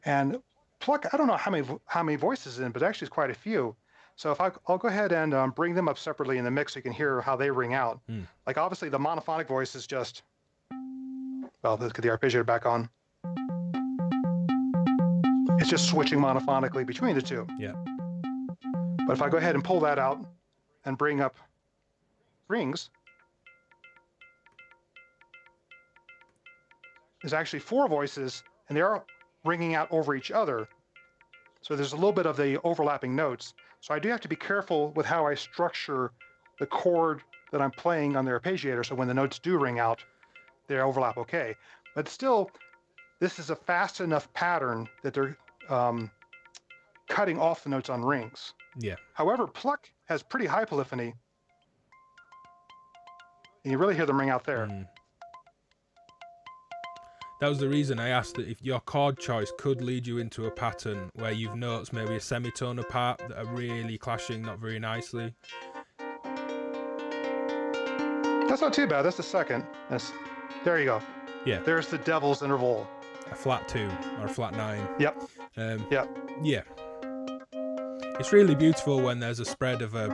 And pluck, I don't know how many voices in, but actually it's quite a few. So if I'll go ahead and bring them up separately in the mix so you can hear how they ring out. Like obviously the monophonic voice is just, well, let's get the arpeggiator back on. It's just switching monophonically between the two. Yeah. But if I go ahead and pull that out and bring up rings, there's actually 4 voices and they are ringing out over each other. So there's a little bit of the overlapping notes. So I do have to be careful with how I structure the chord that I'm playing on the arpeggiator, so when the notes do ring out, they overlap okay. But still, this is a fast enough pattern that they're cutting off the notes on rings. Yeah. However, pluck has pretty high polyphony, and you really hear them ring out there. That was the reason I asked that if your chord choice could lead you into a pattern where you've notes maybe a semitone apart that are really clashing not very nicely. That's not too bad. That's the second. There you go. Yeah. There's the devil's interval. A flat 2 or a flat 9. Yep. Yeah. It's really beautiful when there's a spread of a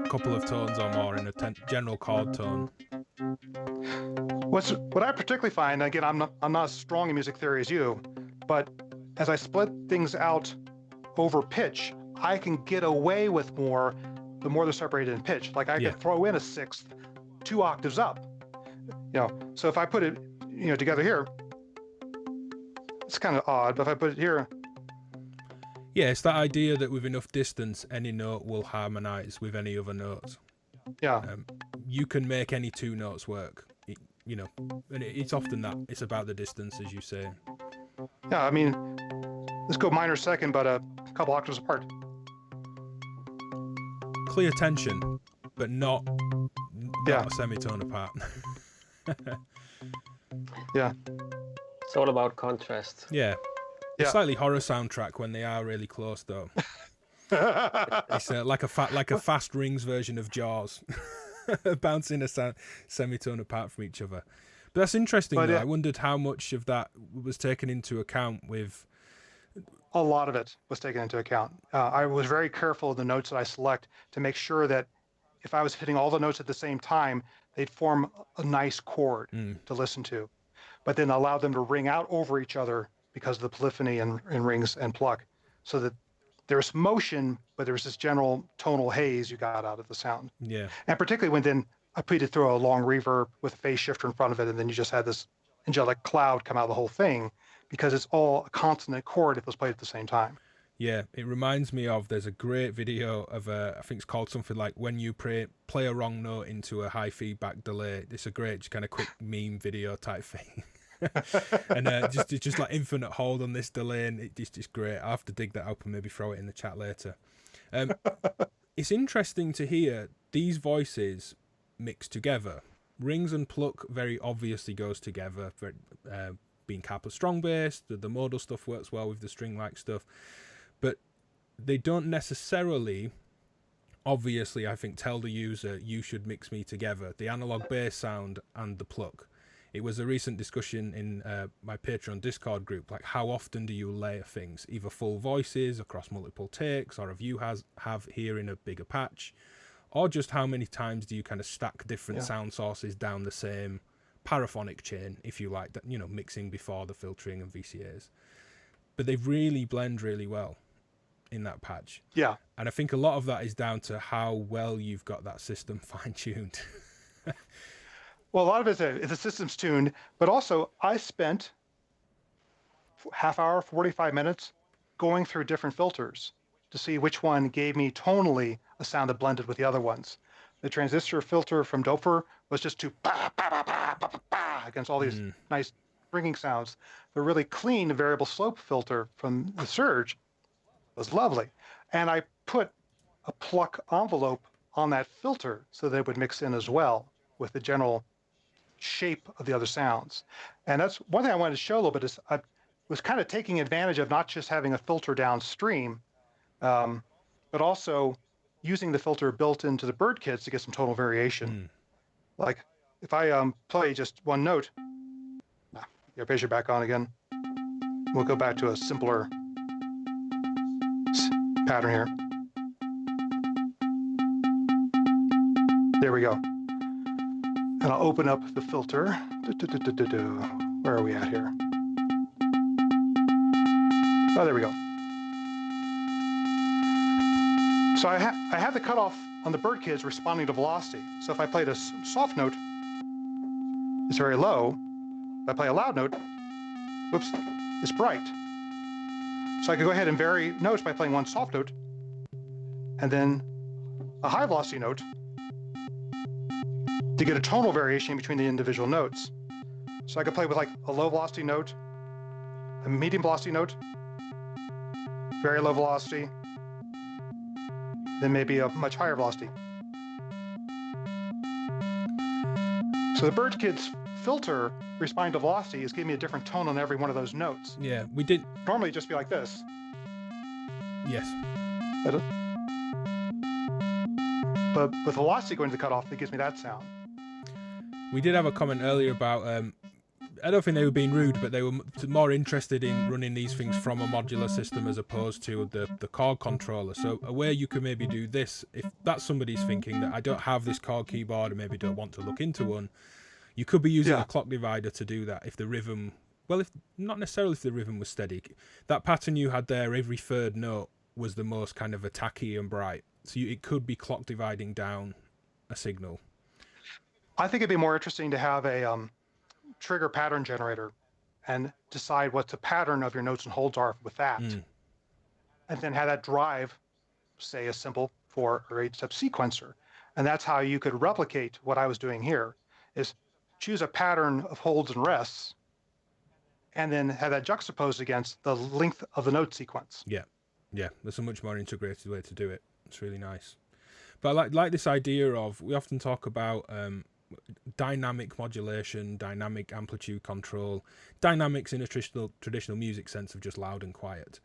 couple of tones or more in a general chord tone. What I particularly find, again, I'm not as strong in music theory as you, but as I split things out over pitch, I can get away with more the more they're separated in pitch. Like I could throw in a sixth 2 octaves up. So if I put it together here, it's kind of odd, but if I put it here. Yeah, it's that idea that with enough distance, any note will harmonize with any other notes. Yeah. You can make any 2 notes work. And it's often that it's about the distance, as you say. Yeah, I mean, let's go minor second, but a couple octaves apart. Clear tension, but not a semitone apart. Yeah. It's all about contrast. Yeah. It's slightly horror soundtrack when they are really close, though. It's like a fast rings version of Jaws. Bouncing a semitone apart from each other. But that's interesting, though. I wondered how much of that was taken into account with... A lot of it was taken into account. I was very careful of the notes that I select to make sure that if I was hitting all the notes at the same time, they'd form a nice chord to listen to. But then allow them to ring out over each other because of the polyphony and rings and pluck, so that there's motion, but there's this general tonal haze you got out of the sound. Yeah. And particularly when then I put it through a long reverb with a phase shifter in front of it, and then you just had this angelic cloud come out of the whole thing, because it's all a consonant chord if it was played at the same time. Yeah, it reminds me of, there's a great video of I think it's called something like when you play a wrong note into a high feedback delay. It's a great just kind of quick meme video type thing. And just like infinite hold on this delay, and it's just great. I'll have to dig that up and maybe throw it in the chat later. It's interesting to hear these voices mixed together. Rings and pluck very obviously goes together. Being capital strong bass, the modal stuff works well with the string-like stuff, but they don't necessarily, obviously, I think, tell the user you should mix me together, the analog bass sound and the pluck. It was a recent discussion in my Patreon Discord group, like how often do you layer things, either full voices across multiple takes, or if you have here in a bigger patch, or just how many times do you kind of stack different sound sources down the same paraphonic chain, if you like, that, you know, mixing before the filtering and VCAs. But they really blend really well in that patch. Yeah. And I think a lot of that is down to how well you've got that system fine-tuned. Well, a lot of it is the system's tuned, but also I spent half hour, 45 minutes going through different filters to see which one gave me tonally a sound that blended with the other ones. The transistor filter from Doper was just to ba, ba, ba, ba, ba, ba, ba, against all these nice ringing sounds. The really clean variable slope filter from the Surge was lovely. And I put a pluck envelope on that filter so that it would mix in as well with the general shape of the other sounds. And that's one thing I wanted to show a little bit is I was kind of taking advantage of not just having a filter downstream, but also using the filter built into the bird kits to get some tonal variation. Like if I play just one note, your bass back on again. We'll go back to a simpler pattern here. There we go. And I'll open up the filter. Where are we at here? Oh, there we go. So I have the cutoff on the bird kids responding to velocity. So if I played a soft note, it's very low. If I play a loud note, whoops, it's bright. So I could go ahead and vary notes by playing one soft note and then a high velocity note to get a tonal variation between the individual notes. So I could play with like a low velocity note, a medium velocity note, very low velocity, then maybe a much higher velocity. So the bird kid's filter responding to velocity is giving me a different tone on every one of those notes. Yeah, we did. Normally it'd just be like this. Yes. But with velocity going to the cutoff, it gives me that sound. We did have a comment earlier about, I don't think they were being rude, but they were more interested in running these things from a modular system as opposed to the chord controller. So a way you could maybe do this, if that's somebody's thinking that I don't have this chord keyboard and maybe don't want to look into one, you could be using a clock divider to do that if the rhythm, well, if not necessarily if the rhythm was steady. That pattern you had there, every third note was the most kind of attacky and bright. So it could be clock dividing down a signal. I think it'd be more interesting to have a trigger pattern generator and decide what the pattern of your notes and holds are with that. And then have that drive, say, a simple 4 or 8-step sequencer. And that's how you could replicate what I was doing here, is choose a pattern of holds and rests, and then have that juxtaposed against the length of the note sequence. Yeah, there's a much more integrated way to do it. It's really nice. But I like this idea of, we often talk about dynamic modulation, dynamic amplitude control, dynamics in a traditional music sense of just loud and quiet.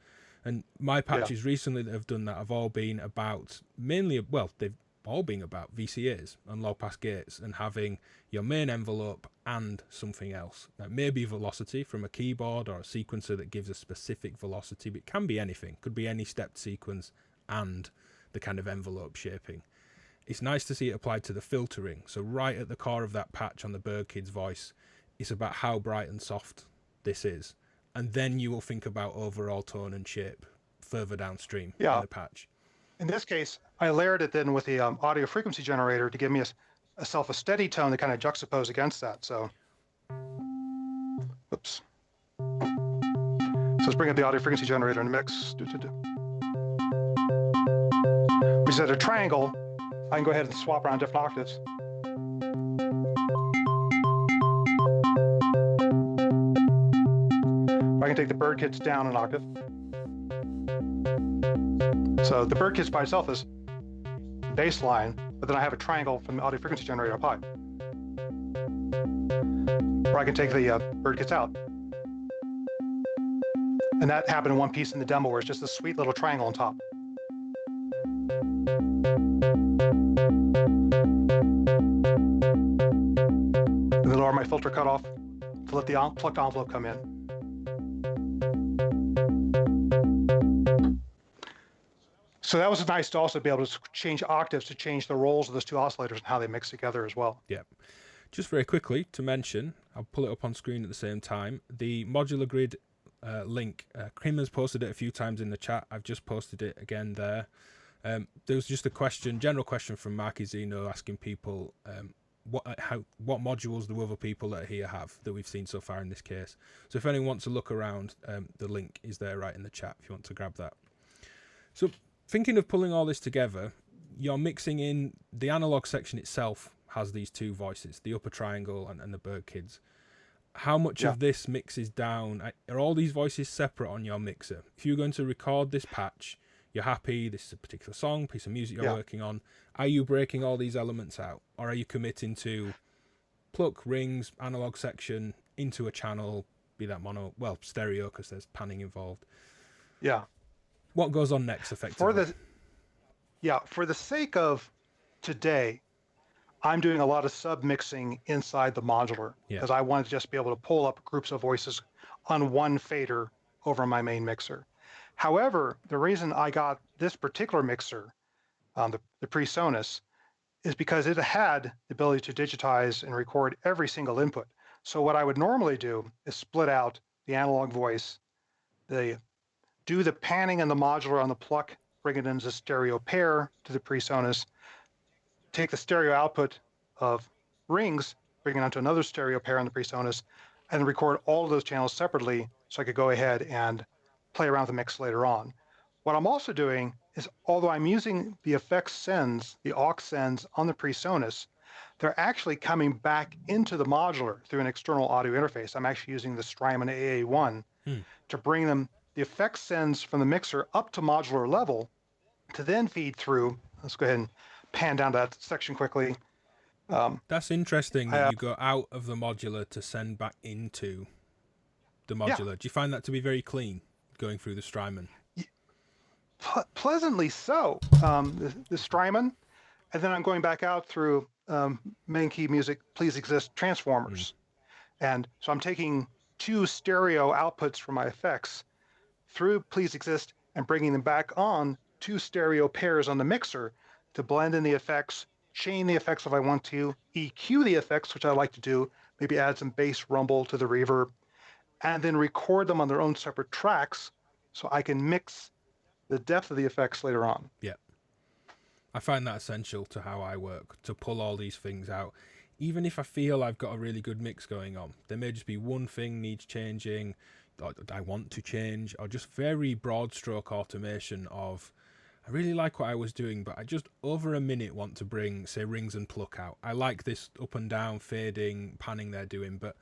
And my patches recently that have done that have all been about they've all been about VCAs and low pass gates and having your main envelope and something else. That may be velocity from a keyboard or a sequencer that gives a specific velocity, but it can be anything. Could be any stepped sequence and the kind of envelope shaping. It's nice to see it applied to the filtering. So right at the core of that patch on the bird kid's voice, it's about how bright and soft this is. And then you will think about overall tone and shape further downstream in the patch. In this case, I layered it then with the audio frequency generator to give me a steady tone that kind of juxtapose against that. So, whoops. So let's bring up the audio frequency generator in the mix. We set a triangle. I can go ahead and swap around different octaves. can take the bird kits down an octave. So the bird kits by itself is baseline, but then I have a triangle from the audio frequency generator up high, where I can take the bird kits out. And that happened in one piece in the demo where it's just a sweet little triangle on top. And then lower my filter cutoff to let the plucked envelope come in. So that was nice to also be able to change octaves to change the roles of those two oscillators and how they mix together as well. Yeah. Just very quickly to mention, I'll pull it up on screen at the same time, the modular grid link. Kim has posted it a few times in the chat. I've just posted it again there. There was just a question, general question from Marky Zeno asking people what modules do other people that are here have that we've seen so far in this case. So if anyone wants to look around, the link is there right in the chat if you want to grab that. So thinking of pulling all this together, you're mixing in the analog section itself has these two voices, the upper triangle and the bird kids. How much of this mixes down? Are all these voices separate on your mixer? If you're going to record this patch, you're happy, this is a particular song, piece of music you're working on, are you breaking all these elements out? Or are you committing to pluck, rings, analog section into a channel, be that mono, well, stereo because there's panning involved? Yeah. What goes on next, effectively? For the sake of today, I'm doing a lot of sub-mixing inside the modular because I wanted to just be able to pull up groups of voices on one fader over my main mixer. However, the reason I got this particular mixer, the PreSonus, is because it had the ability to digitize and record every single input. So what I would normally do is split out the analog voice, do the panning and the modular on the pluck, bring it in as a stereo pair to the PreSonus, take the stereo output of rings, bring it onto another stereo pair on the PreSonus, and record all of those channels separately so I could go ahead and play around with the mix later on. What I'm also doing is, although I'm using the effects sends, the aux sends on the PreSonus, they're actually coming back into the modular through an external audio interface. I'm actually using the Strymon AA1 to bring them, the effects sends from the mixer up to modular level to then feed through. Let's go ahead and pan down that section quickly. That's interesting that you go out of the modular to send back into the modular. Do you find that to be very clean going through the Strymon? Pleasantly so. The Strymon, and then I'm going back out through main key music, please exist transformers. And so I'm taking two stereo outputs from my effects through please exist and bringing them back on two stereo pairs on the mixer to blend in the effects, chain the effects if I want to, EQ the effects, which I like to do, maybe add some bass rumble to the reverb, and then record them on their own separate tracks so I can mix the depth of the effects later on. Yeah. I find that essential to how I work, to pull all these things out. Even if I feel I've got a really good mix going on, there may just be one thing needs changing, or I want to change, or just very broad stroke automation of, I really like what I was doing, but I just over a minute want to bring, say, rings and pluck out. I like this up and down, fading, panning they're doing, but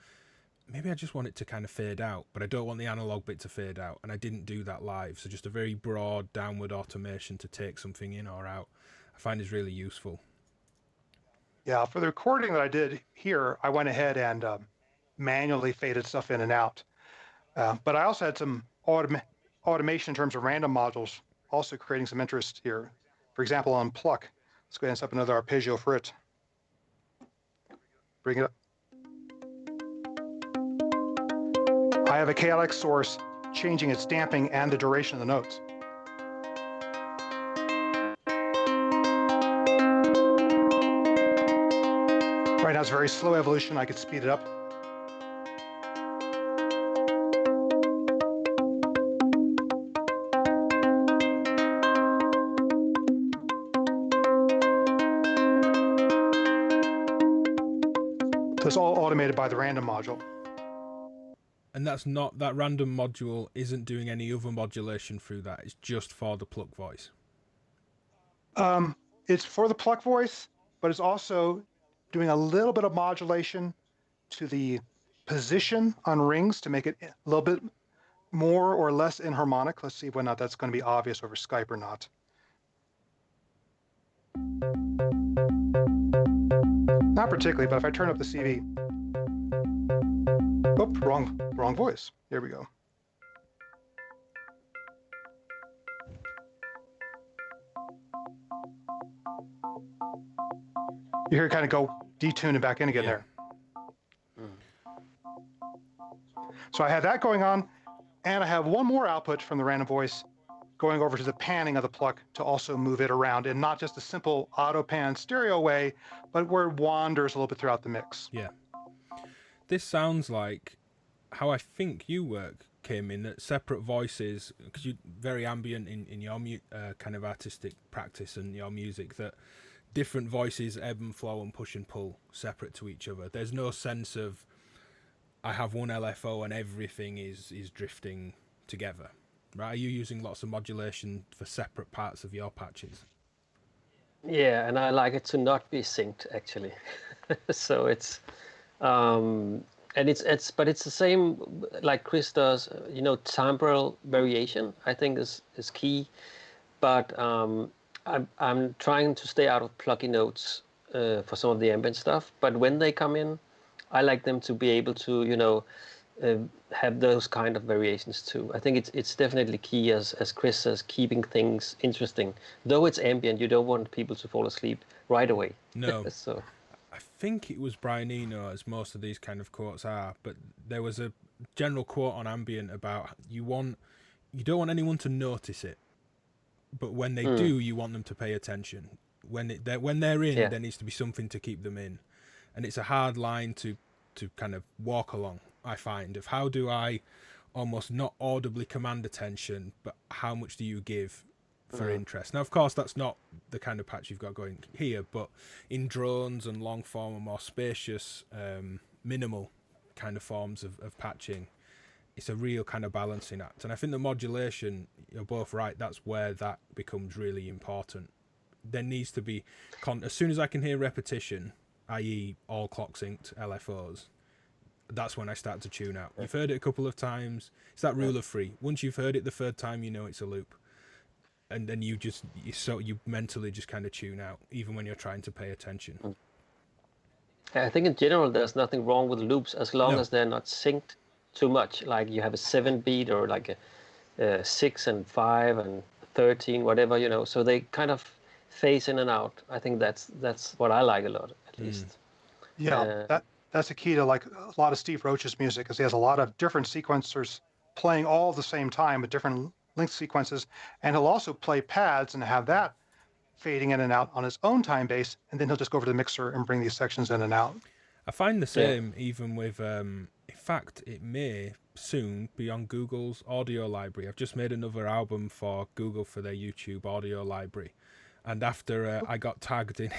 maybe I just want it to kind of fade out, but I don't want the analog bit to fade out, and I didn't do that live. So just a very broad downward automation to take something in or out, I find is really useful. Yeah, for the recording that I did here, I went ahead and manually faded stuff in and out. But I also had some automation in terms of random modules, also creating some interest here. For example, on pluck, let's go ahead and set up another arpeggio for it. Bring it up. I have a chaotic source changing its damping and the duration of the notes. Right now it's very slow evolution. I could speed it up. So it's all automated by the random module. And that's not, that random module isn't doing any other modulation through that. It's just for the pluck voice. It's for the pluck voice, but it's also doing a little bit of modulation to the position on rings to make it a little bit more or less inharmonic. Let's see whether or not that's going to be obvious over Skype or not. Not particularly, but if I turn up the CV, oops, wrong voice. Here we go. You hear it kind of go detune and back in again there. So I have that going on, and I have one more output from the random voice going over to the panning of the pluck to also move it around, and not just a simple auto pan stereo way, but where it wanders a little bit throughout the mix. Yeah. This sounds like how I think you work, Kim, in that separate voices, because you're very ambient in your kind of artistic practice and your music, that different voices ebb and flow and push and pull separate to each other. There's no sense of I have one LFO and everything is drifting together, right? Are you using lots of modulation for separate parts of your patches? Yeah, and I like it to not be synced actually. So it's and but it's the same like Chris does. Timbral variation I think is key, but I'm trying to stay out of plucky notes for some of the ambient stuff. But when they come in, I like them to be able to have those kind of variations too. I think it's definitely key, as Chris says, keeping things interesting. Though it's ambient, you don't want people to fall asleep right away. No. So I think it was Brian Eno, as most of these kind of quotes are, but there was a general quote on ambient about you don't want anyone to notice it, but when they do, you want them to pay attention. When they're in, there needs to be something to keep them in, and it's a hard line to kind of walk along, I find, of how do I almost not audibly command attention, but how much do you give for interest? Now, of course, that's not the kind of patch you've got going here, but in drones and long form and more spacious, minimal kind of forms of patching, it's a real kind of balancing act. And I think the modulation, you're both right, that's where that becomes really important. There needs to be, as soon as I can hear repetition, i.e. all clock synced LFOs, that's when I start to tune out. You've heard it a couple of times. It's that rule of three. Once you've heard it the third time, you know it's a loop. And then you mentally just kind of tune out, even when you're trying to pay attention. I think in general, there's nothing wrong with loops as long as they're not synced too much. Like you have a 7-beat or like a 6 and 5 and 13, whatever, so they kind of phase in and out. I think that's what I like a lot, at least. Yeah, that's a key to like a lot of Steve Roach's music, because he has a lot of different sequencers playing all at the same time with different length sequences, and he'll also play pads and have that fading in and out on his own time base, and then he'll just go over to the mixer and bring these sections in and out. I find the same even with, in fact, it may soon be on Google's audio library. I've just made another album for Google for their YouTube audio library. And after I got tagged in,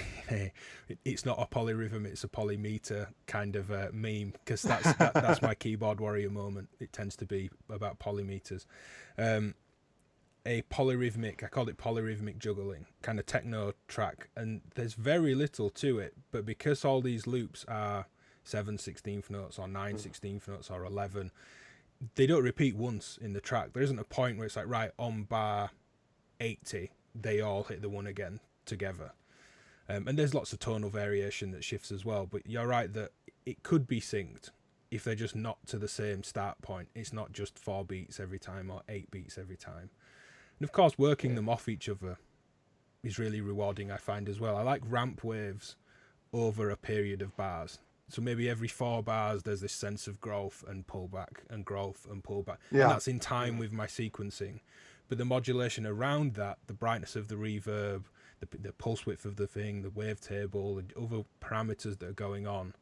it's not a polyrhythm, it's a polymeter kind of meme, because that's my keyboard warrior moment. It tends to be about polymeters. A polyrhythmic, I called it polyrhythmic juggling, kind of techno track. And there's very little to it, but because all these loops are 7/16 notes or 9/16 notes or 11, they don't repeat once in the track. There isn't a point where it's like, right, on bar 80, they all hit the one again together. And there's lots of tonal variation that shifts as well, but you're right that it could be synced if they're just not to the same start point. It's not just 4 beats every time or 8 beats every time. And of course, working them off each other is really rewarding, I find, as well. I like ramp waves over a period of bars. So maybe every 4 bars, there's this sense of growth and pullback and growth and pullback. Yeah. And that's in time with my sequencing. But the modulation around that, the brightness of the reverb, the pulse width of the thing, the wavetable, and other parameters that are going on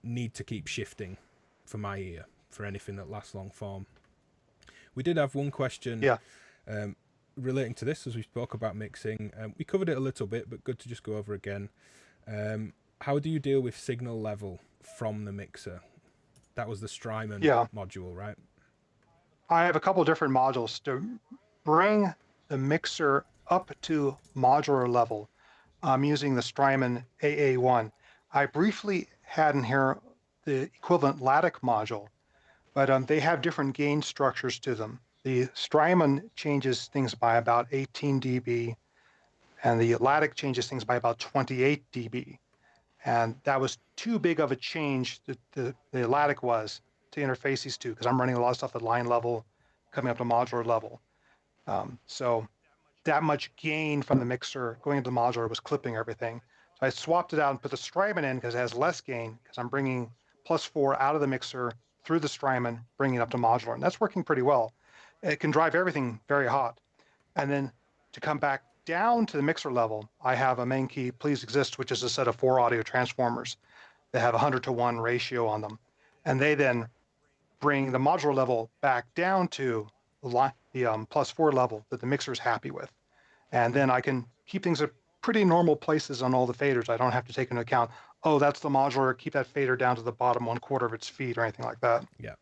need to keep shifting for my ear for anything that lasts long form. We did have one question relating to this as we spoke about mixing. We covered it a little bit, but good to just go over again. How do you deal with signal level from the mixer? That was the Strymon module, right? I have a couple different modules to bring the mixer up to modular level. I'm using the Strymon AA1. I briefly had in here the equivalent ADDAC module, but they have different gain structures to them. The Strymon changes things by about 18 dB, and the ADDAC changes things by about 28 dB. And that was too big of a change that the ADDAC was to interface these two, because I'm running a lot of stuff at line level, coming up to modular level. So that much gain from the mixer going into the modular was clipping everything. So I swapped it out and put the Strymon in because it has less gain, because I'm bringing +4 out of the mixer through the Strymon, bringing it up to modular. And that's working pretty well. It can drive everything very hot. And then to come back down to the mixer level, I have a main key please exist, which is a set of 4 audio transformers that have a 100-to-1 ratio on them. And they then bring the modular level back down to the +4 level that the mixer is happy with. And then I can keep things at pretty normal places on all the faders. I don't have to take into account, oh, that's the modular, keep that fader down to the bottom 1/4 of its feet or anything like that. Yeah.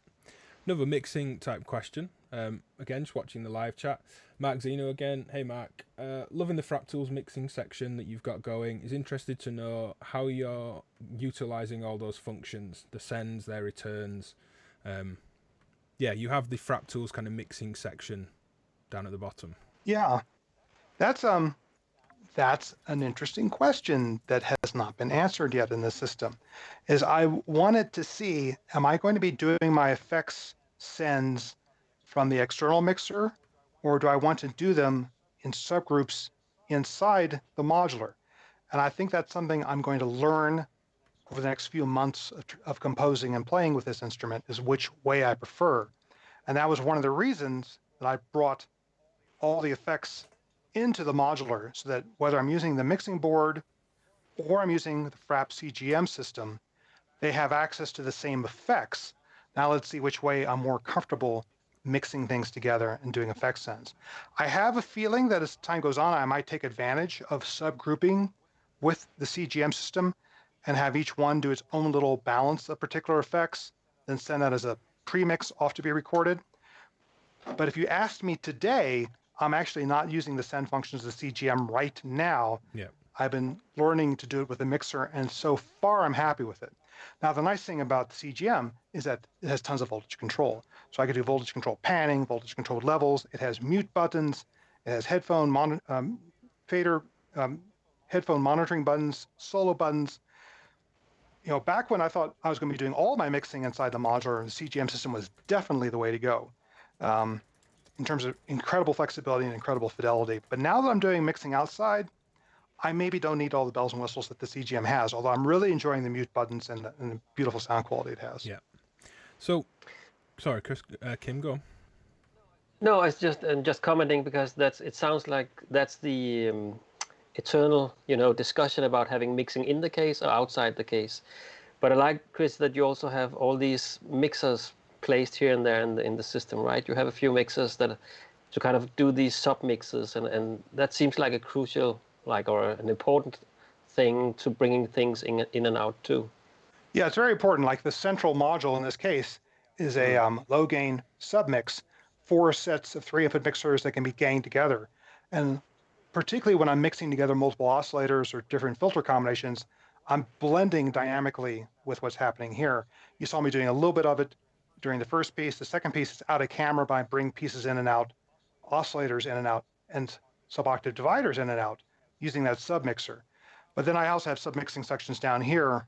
Another mixing type question. Again, just watching the live chat. Mark Zeno again. Hey, Mark. Loving the Fractals mixing section that you've got going. Is interested to know how you're utilizing all those functions, the sends, their returns. Yeah, you have the Fractals kind of mixing section down at the bottom. Yeah, that's an interesting question that has not been answered yet in the system. Is I wanted to see, am I going to be doing my effects sends from the external mixer, or do I want to do them in subgroups inside the modular? And I think that's something I'm going to learn over the next few months of composing and playing with this instrument, is which way I prefer. And that was one of the reasons that I brought all the effects into the modular, so that whether I'm using the mixing board or I'm using the Frap CGM system, they have access to the same effects. Now let's see which way I'm more comfortable mixing things together and doing effect sends. I have a feeling that as time goes on, I might take advantage of subgrouping with the CGM system and have each one do its own little balance of particular effects, then send that as a premix off to be recorded. But if you asked me today, I'm actually not using the send functions of the CGM right now. Yeah. I've been learning to do it with the mixer, and so far I'm happy with it. Now, the nice thing about the CGM is that it has tons of voltage control. So I can do voltage control panning, voltage controlled levels. It has mute buttons. It has headphone monitoring buttons, solo buttons. You know, back when I thought I was going to be doing all my mixing inside the modular, the CGM system was definitely the way to go. In terms of incredible flexibility and incredible fidelity. But now that I'm doing mixing outside, I maybe don't need all the bells and whistles that the CGM has, although I'm really enjoying the mute buttons and the beautiful sound quality it has. Yeah. So, sorry, Chris, Kim, go on. No, it's just commenting because it sounds like that's the eternal, discussion about having mixing in the case or outside the case. But I like, Chris, that you also have all these mixers placed here and there in the system, right? You have a few mixers that to kind of do these sub mixes, and that seems like a crucial, or an important thing to bringing things in and out too. Yeah, it's very important. Like the central module in this case is a low gain submix, 4 sets of 3-input mixers that can be gained together. And particularly when I'm mixing together multiple oscillators or different filter combinations, I'm blending dynamically with what's happening here. You saw me doing a little bit of it during the first piece. The second piece is out of camera by bringing pieces in and out, oscillators in and out, and suboctave dividers in and out using that submixer. But then I also have submixing sections down here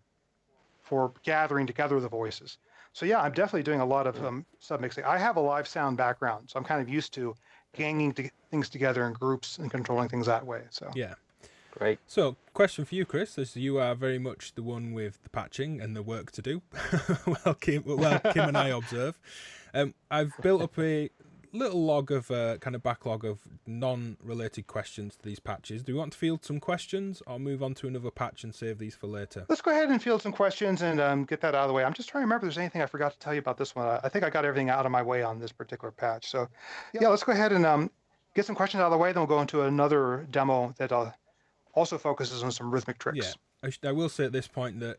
for gathering together the voices. So yeah, I'm definitely doing a lot of submixing. I have a live sound background, so I'm kind of used to ganging things together in groups and controlling things that way. So yeah. Great. So, question for you, Chris, as you are very much the one with the patching and the work to do. Kim and I observe. I've built up a little log of kind of backlog of non-related questions to these patches. Do you want to field some questions or move on to another patch and save these for later? Let's go ahead and field some questions and get that out of the way. I'm just trying to remember if there's anything I forgot to tell you about this one. I think I got everything out of my way on this particular patch. So yeah, let's go ahead and get some questions out of the way. Then we'll go into another demo that also focuses on some rhythmic tricks. Yeah, I will say at this point that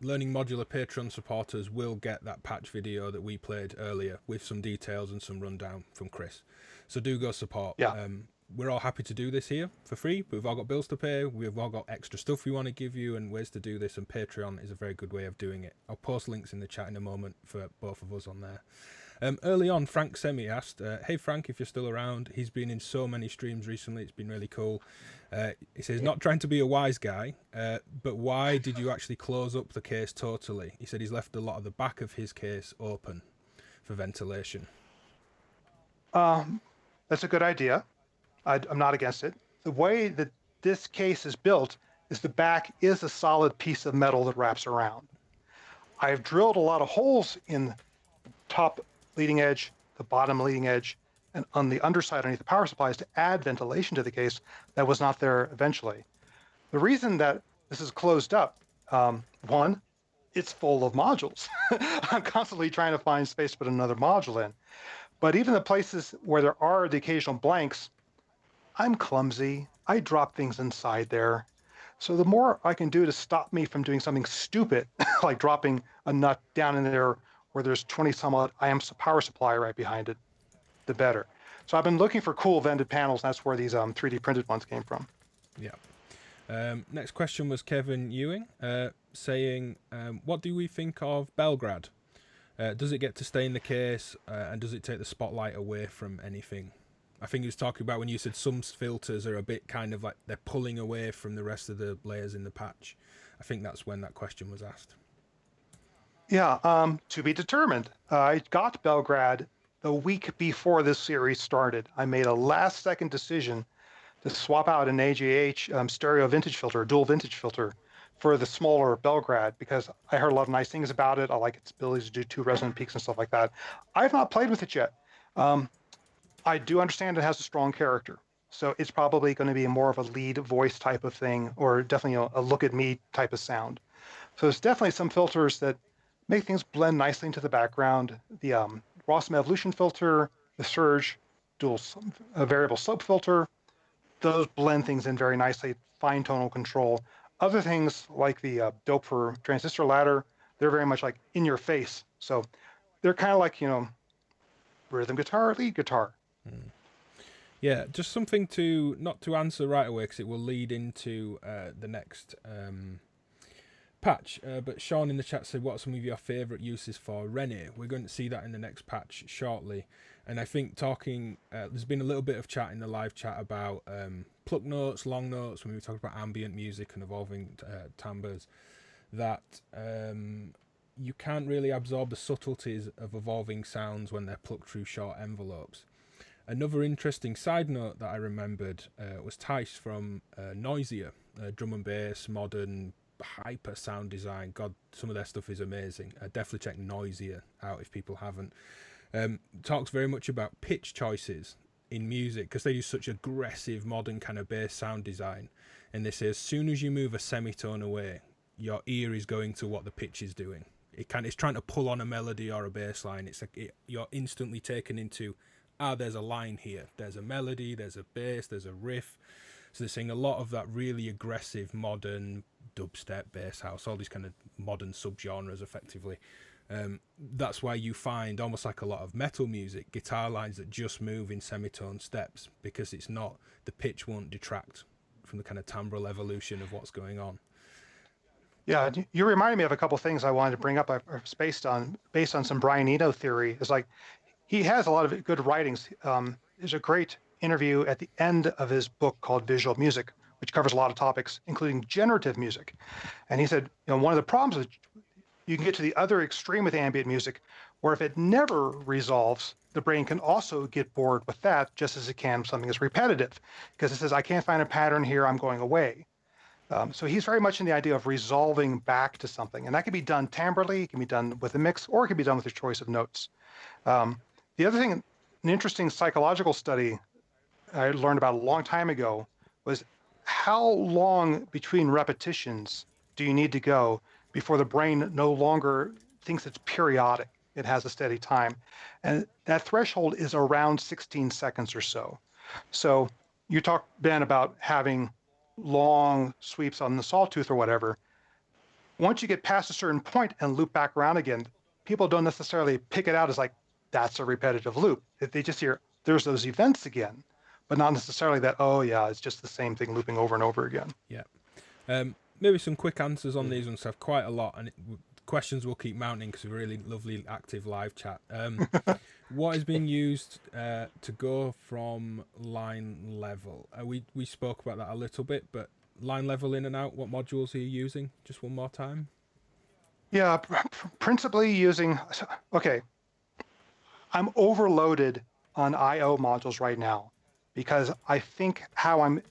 Learning Modular Patreon supporters will get that patch video that we played earlier with some details and some rundown from Chris. So do go support. Yeah. we're all happy to do this here for free, but we've all got bills to pay, we've all got extra stuff we want to give you and ways to do this, and Patreon is a very good way of doing it. I'll post links in the chat in a moment for both of us on there. Early on, Frank Semi asked, hey Frank, if you're still around, he's been in so many streams recently, it's been really cool. He says, not trying to be a wise guy, but why did you actually close up the case totally? He said he's left a lot of the back of his case open for ventilation. That's a good idea. I'm not against it. The way that this case is built is the back is a solid piece of metal that wraps around. I've drilled a lot of holes in top leading edge, the bottom leading edge, and on the underside underneath the power supplies to add ventilation to the case that was not there eventually. The reason that this is closed up, one, it's full of modules. I'm constantly trying to find space to put another module in. But even the places where there are the occasional blanks, I'm clumsy. I drop things inside there. So the more I can do to stop me from doing something stupid, like dropping a nut down in there where there's 20 some odd amps of power supply right behind it, the better. So I've been looking for cool vented panels, and that's where these 3D printed ones came from. Yeah. Next question was Kevin Ewing saying, what do we think of Belgrade? Does it get to stay in the case, and does it take the spotlight away from anything? I think he was talking about when you said some filters are a bit kind of like they're pulling away from the rest of the layers in the patch. I think that's when that question was asked. Yeah, to be determined. I got Belgrade the week before this series started. I made a last-second decision to swap out an AGH stereo vintage filter, dual vintage filter, for the smaller Belgrade because I heard a lot of nice things about it. I like its ability to do 2 resonant peaks and stuff like that. I've not played with it yet. I do understand it has a strong character, so it's probably going to be more of a lead voice type of thing, or definitely a look at me type of sound. So there's definitely some filters that make things blend nicely into the background. The Rossum Evolution filter, the Surge dual variable sub filter, those blend things in very nicely, fine tonal control. Other things like the Dope transistor ladder, they're very much like in your face. So they're kind of like, rhythm guitar, lead guitar. Yeah, just something to not to answer right away because it will lead into the next patch. But Sean in the chat said, what are some of your favourite uses for Rene? We're going to see that in the next patch shortly. And I think there's been a little bit of chat in the live chat about pluck notes, long notes, when we were talking about ambient music and evolving timbres, that you can't really absorb the subtleties of evolving sounds when they're plucked through short envelopes. Another interesting side note that I remembered was Tice from Noisier, drum and bass, modern, hyper sound design. God, some of their stuff is amazing. Definitely check Noisier out if people haven't. Talks very much about pitch choices in music because they use such aggressive modern kind of bass sound design, and they say as soon as you move a semitone away, your ear is going to what the pitch is doing. It's trying to pull on a melody or a bass line. You're instantly taken into, there's a line here, there's a melody, there's a bass, there's a riff. So they're saying a lot of that really aggressive modern dubstep, bass house, all these kind of modern subgenres effectively. That's why you find almost like a lot of metal music, guitar lines that just move in semitone steps because it's not, the pitch won't detract from the kind of timbral evolution of what's going on. Yeah, you reminded me of a couple of things I wanted to bring up based on some Brian Eno theory. It's like he has a lot of good writings. There's a great interview at the end of his book called Visual Music, which covers a lot of topics, including generative music. And he said, one of the problems is you can get to the other extreme with ambient music, where if it never resolves, the brain can also get bored with that just as it can with something that's repetitive, because it says, I can't find a pattern here, I'm going away. So he's very much in the idea of resolving back to something. And that can be done timbrally, it can be done with a mix, or it can be done with your choice of notes. The other thing, an interesting psychological study I learned about a long time ago was how long between repetitions do you need to go before the brain no longer thinks it's periodic, it has a steady time. And that threshold is around 16 seconds or so. So you talked, Ben, about having long sweeps on the sawtooth or whatever. Once you get past a certain point and loop back around again, people don't necessarily pick it out as like, that's a repetitive loop. They just hear, there's those events again. but not necessarily that, oh yeah, it's just the same thing looping over and over again. Yeah. Maybe some quick answers on these ones. I have quite a lot, and questions will keep mounting because of a really lovely active live chat. What is being used to go from line level? We spoke about that a little bit, but line level in and out, what modules are you using? Just one more time. Yeah, principally using, okay, I'm overloaded on I/O modules right now because I think how I'm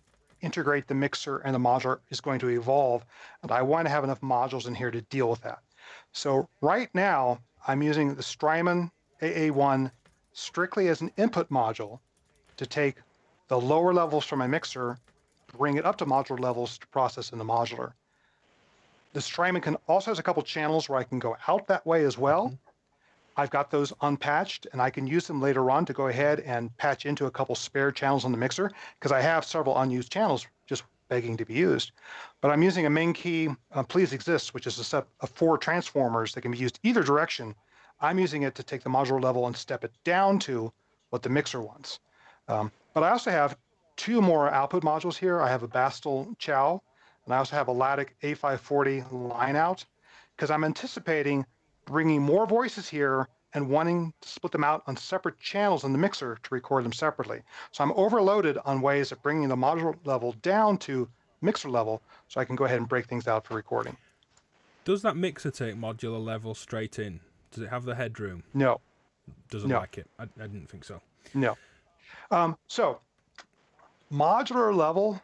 integrate the mixer and the modular is going to evolve, and I want to have enough modules in here to deal with that. So right now, I'm using the Strymon AA1 strictly as an input module to take the lower levels from my mixer, bring it up to modular levels to process in the modular. The Strymon also has a couple channels where I can go out that way as well. Mm-hmm. I've got those unpatched, and I can use them later on to go ahead and patch into a couple spare channels on the mixer, because I have several unused channels just begging to be used. But I'm using a main key, please exist, which is a set of 4 transformers that can be used either direction. I'm using it to take the modular level and step it down to what the mixer wants. But I also have 2 more output modules here. I have a Bastel Chow, and I also have a ADDAC A540 line out, because I'm anticipating bringing more voices here and wanting to split them out on separate channels in the mixer to record them separately. So I'm overloaded on ways of bringing the modular level down to mixer level so I can go ahead and break things out for recording. Does that mixer take modular level straight in? Does it have the headroom? No. Doesn't No. like it. I didn't think so. No. So modular level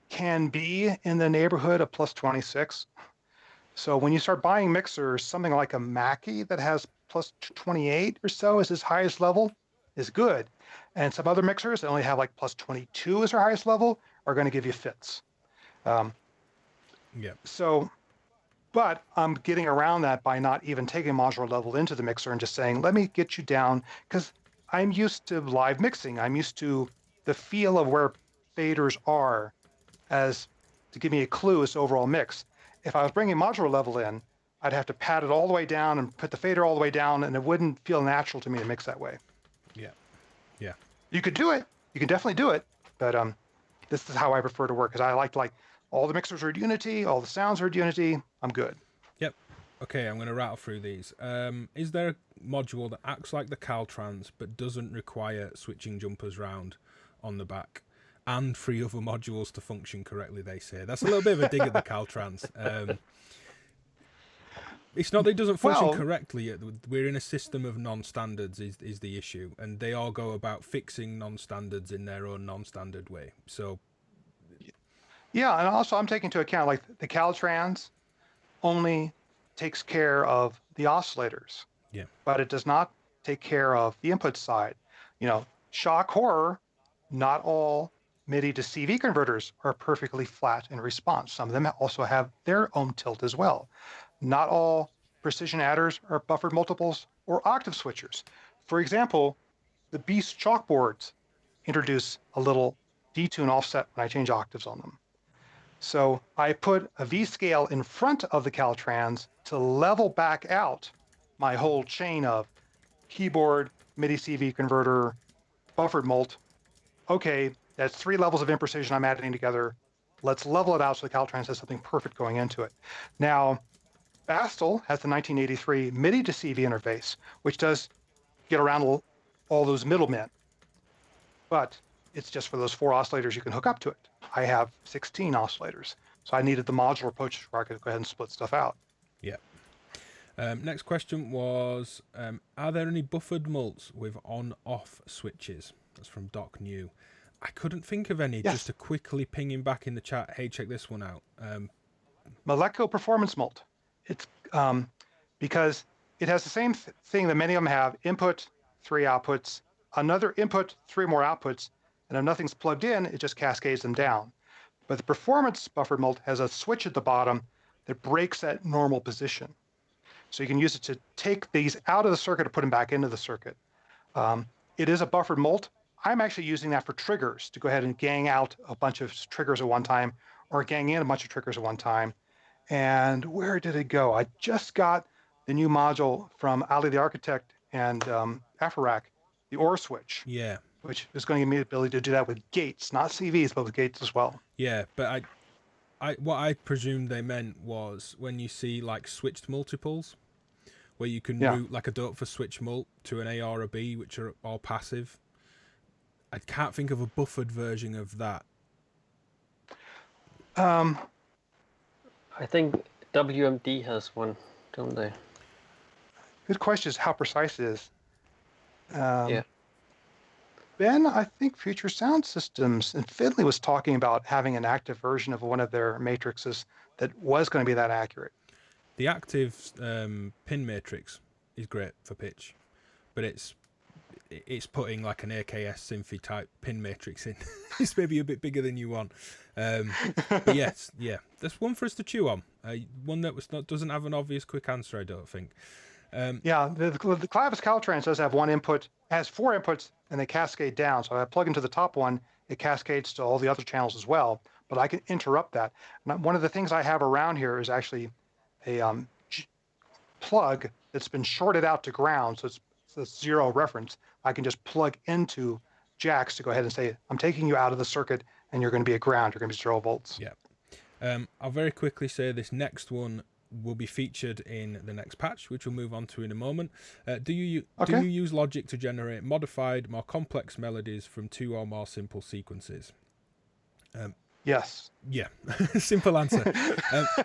can be in the neighborhood of plus 26. So when you start buying mixers, something like a Mackie that has plus 28 or so as his highest level is good. And some other mixers that only have like plus 22 as their highest level are going to give you fits. Yeah. So, but I'm getting around that by not even taking modular level into the mixer and just saying, let me get you down, because I'm used to live mixing. I'm used to the feel of where faders are as to give me a clue as to overall mix. If I was bringing modular level in, I'd have to pat it all the way down and put the fader all the way down, and it wouldn't feel natural to me to mix that way. Yeah. Yeah. You could do it. You can definitely do it. But this is how I prefer to work, because I like all the mixers are at unity, all the sounds are at unity. I'm good. Yep. Okay, I'm going to rattle through these. Is there a module that acts like the Caltrans but doesn't require switching jumpers round on the back? And 3 other modules to function correctly, they say. That's a little bit of a dig at the Caltrans. It's not that it doesn't function correctly yet. We're in a system of non-standards is the issue. And they all go about fixing non-standards in their own non-standard way. So, yeah, and also I'm taking into account, like, the Caltrans only takes care of the oscillators. Yeah. But it does not take care of the input side. Shock horror, not all MIDI to CV converters are perfectly flat in response. Some of them also have their own tilt as well. Not all precision adders are buffered multiples or octave switchers. For example, the Beast chalkboards introduce a little detune offset when I change octaves on them. So I put a V-scale in front of the Caltrans to level back out my whole chain of keyboard, MIDI CV converter, buffered mult. Okay, that's 3 levels of imprecision I'm adding together. Let's level it out so the Caltrans has something perfect going into it. Now, Bastel has the 1983 MIDI to CV interface, which does get around all those middlemen. But it's just for those 4 oscillators you can hook up to it. I have 16 oscillators, so I needed the modular approach where I could go ahead and split stuff out. Yeah. Next question was, are there any buffered mults with on-off switches? That's from Doc New. I couldn't think of any. Yes. Just to quickly ping him back in the chat. Hey, check this one out. Molecular performance mult. It's because it has the same thing that many of them have: input, 3 outputs, another input, 3 more outputs, and if nothing's plugged in, it just cascades them down. But the performance buffered mult has a switch at the bottom that breaks that normal position. So you can use it to take these out of the circuit or put them back into the circuit. It is a buffered mult. I'm actually using that for triggers, to go ahead and gang out a bunch of triggers at one time, or gang in a bunch of triggers at one time. And where did it go? I just got the new module from Ali the Architect and ADDAC, the OR switch. Yeah. which is going to give me the ability to do that with gates, not CVs, but with gates as well. Yeah, but what I presumed they meant was when you see like switched multiples, where you can route like a dope for switch mult to an A or a B, which are all passive. I can't think of a buffered version of that. I think WMD has one, don't they? Good question is how precise it is. Yeah. Ben, I think Future Sound Systems, and Finley was talking about having an active version of one of their matrices that was going to be that accurate. The active pin matrix is great for pitch, but it's putting like an AKS Symphony type pin matrix in. It's maybe a bit bigger than you want. But yes, yeah, there's one for us to chew on. One that doesn't have an obvious quick answer, I don't think. The Clavis Caltrans does have one input, has 4 inputs, and they cascade down. So if I plug into the top one, it cascades to all the other channels as well. But I can interrupt that. And one of the things I have around here is actually a plug that's been shorted out to ground, so it's zero reference. I can just plug into jacks to go ahead and say, I'm taking you out of the circuit, and you're going to be at ground. You're going to be 0 volts. Yeah. I'll very quickly say this next one will be featured in the next patch, which we'll move on to in a moment. Do you use logic to generate modified, more complex melodies from 2 or more simple sequences? Yes. Yeah, simple answer.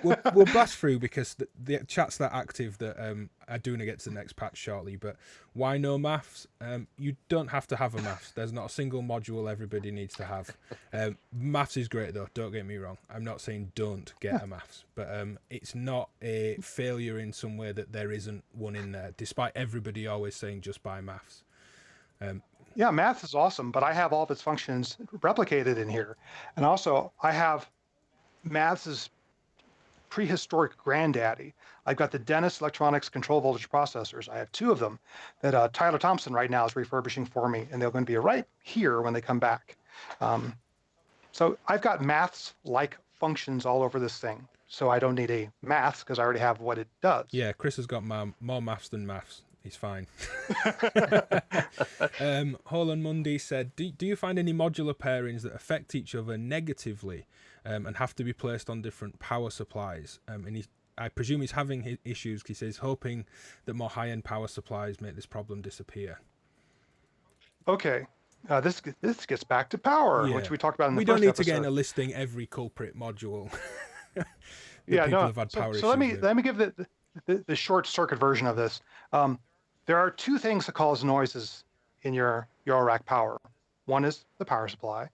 We'll blast through because the chat's that active that I'm doing to get to the next patch shortly. But why no maths? You don't have to have a maths. There's not a single module everybody needs to have. Maths is great though. Don't get me wrong. I'm not saying don't get a maths, but it's not a failure in some way that there isn't one in there. Despite everybody always saying just buy maths. Yeah, math is awesome, but I have all of its functions replicated in here. And also, I have math's prehistoric granddaddy. I've got the Dennis Electronics control voltage processors. I have 2 of them that Tyler Thompson right now is refurbishing for me, and they're going to be right here when they come back. So I've got maths-like functions all over this thing. So I don't need a maths because I already have what it does. Yeah, Chris has got more maths than maths. He's fine. Holland Mundy said, do you find any modular pairings that affect each other negatively and have to be placed on different power supplies? And I presume he's having issues because he says hoping that more high-end power supplies make this problem disappear. Okay. This gets back to power, which we talked about in the first episode. We don't need to get into listing every culprit module. Have had power issues let me give the short circuit version of this. There are 2 things that cause noises in your rack power. One is the power supply,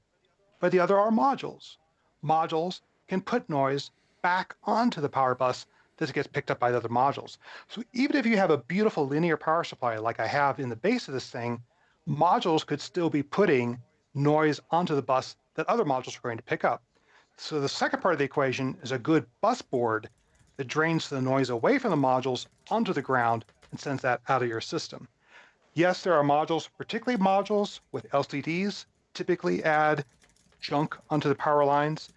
but the other are modules. Modules can put noise back onto the power bus that gets picked up by the other modules. So even if you have a beautiful linear power supply like I have in the base of this thing, modules could still be putting noise onto the bus that other modules are going to pick up. So the second part of the equation is a good bus board that drains the noise away from the modules onto the ground and sends that out of your system. Yes, there are modules, particularly modules with LCDs, typically add junk onto the power lines.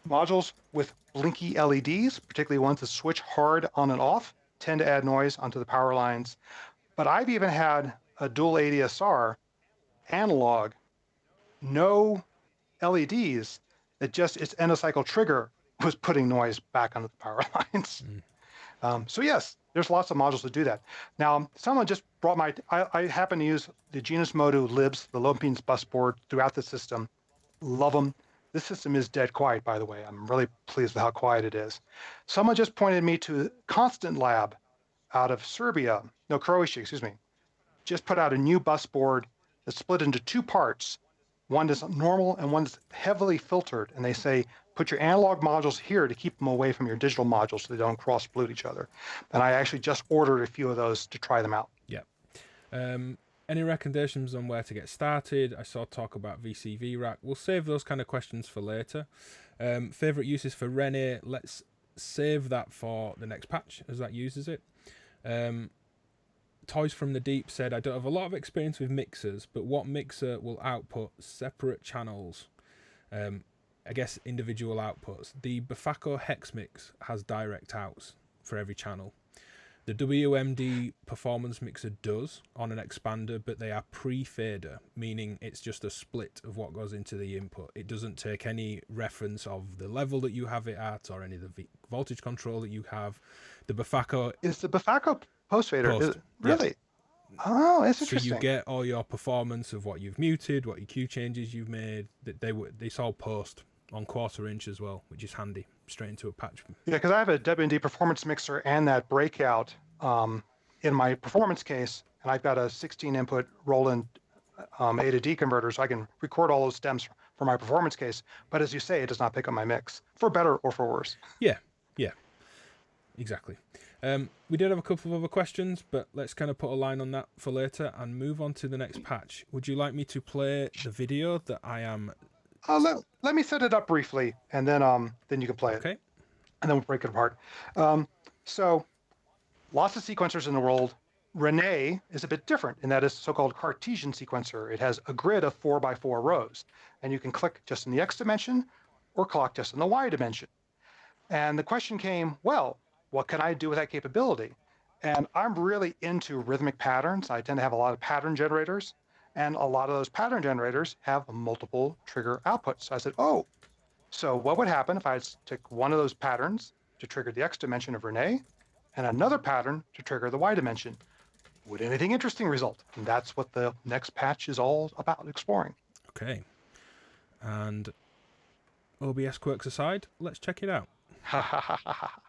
Modules with blinky LEDs, particularly ones that switch hard on and off, tend to add noise onto the power lines. But I've even had a dual ADSR analog, no LEDs, that just its endocycle trigger was putting noise back onto the power lines. So yes, there's lots of modules that do that. Now, someone just brought I happen to use the Genus Modu libs, the low impedance bus board throughout the system. Love them. This system is dead quiet, by the way. I'm really pleased with how quiet it is. Someone just pointed me to Constant Lab out of Croatia, excuse me. Just put out a new bus board that's split into 2 parts. One is normal and one is heavily filtered. And they say, put your analog modules here to keep them away from your digital modules so they don't cross-blute each other. And I actually just ordered a few of those to try them out. Yeah. Any recommendations on where to get started? I saw talk about VCV rack. We'll save those kind of questions for later. Favorite uses for Rene? Let's save that for the next patch as that uses it. Toys from the Deep said, I don't have a lot of experience with mixers, but what mixer will output separate channels? I guess individual outputs. The Bafaco Hex Mix has direct outs for every channel. The WMD performance mixer does on an expander, but they are pre-fader, meaning it's just a split of what goes into the input. It doesn't take any reference of the level that you have it at or any of the voltage control that you have. The Bafako Is the Bafako post fader? Post, Really? Oh, that's so interesting. you get all your performance of what you've muted, what your cue changes you've made. It's all post on 1/4 inch as well, which is handy, straight into a patch. Yeah, because I have a WD performance mixer and that breakout in my performance case, and I've got a 16 input Roland A to D converter, so I can record all those stems for my performance case. But as you say, it does not pick up my mix, for better or for worse. Yeah, exactly. We did have a couple of other questions, but let's kind of put a line on that for later and move on to the next patch. Would you like me to play the video that I am... Let me set it up briefly, and then you can play it. Okay. And then we'll break it apart. So lots of sequencers in the world. Rene is a bit different in that it's a so-called Cartesian sequencer. It has a grid of 4x4 rows, and you can click just in the X dimension or clock just in the Y dimension. And the question came, well, what can I do with that capability? And I'm really into rhythmic patterns. I tend to have a lot of pattern generators, and a lot of those pattern generators have multiple trigger outputs. So I said, oh, so what would happen if I took one of those patterns to trigger the X dimension of Rene and another pattern to trigger the Y dimension? Would anything interesting result? And that's what the next patch is all about exploring. Okay. And OBS quirks aside, let's check it out. Ha ha ha ha ha.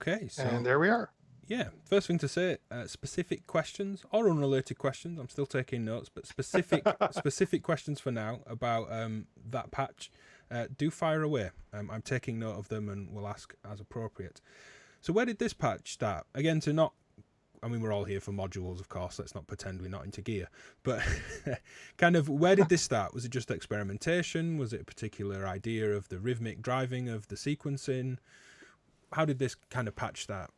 Okay, so And there we are. yeah, first thing to say, specific questions or unrelated questions. I'm still taking notes, but specific questions for now about that patch. Do fire away. I'm taking note of them and will ask as appropriate. So where did this patch start? Again, I mean, we're all here for modules, of course. Let's not pretend we're not into gear. But kind of, where did this start? Was it just experimentation? Was it a particular idea of the rhythmic driving of the sequencing? How did this kind of patch start?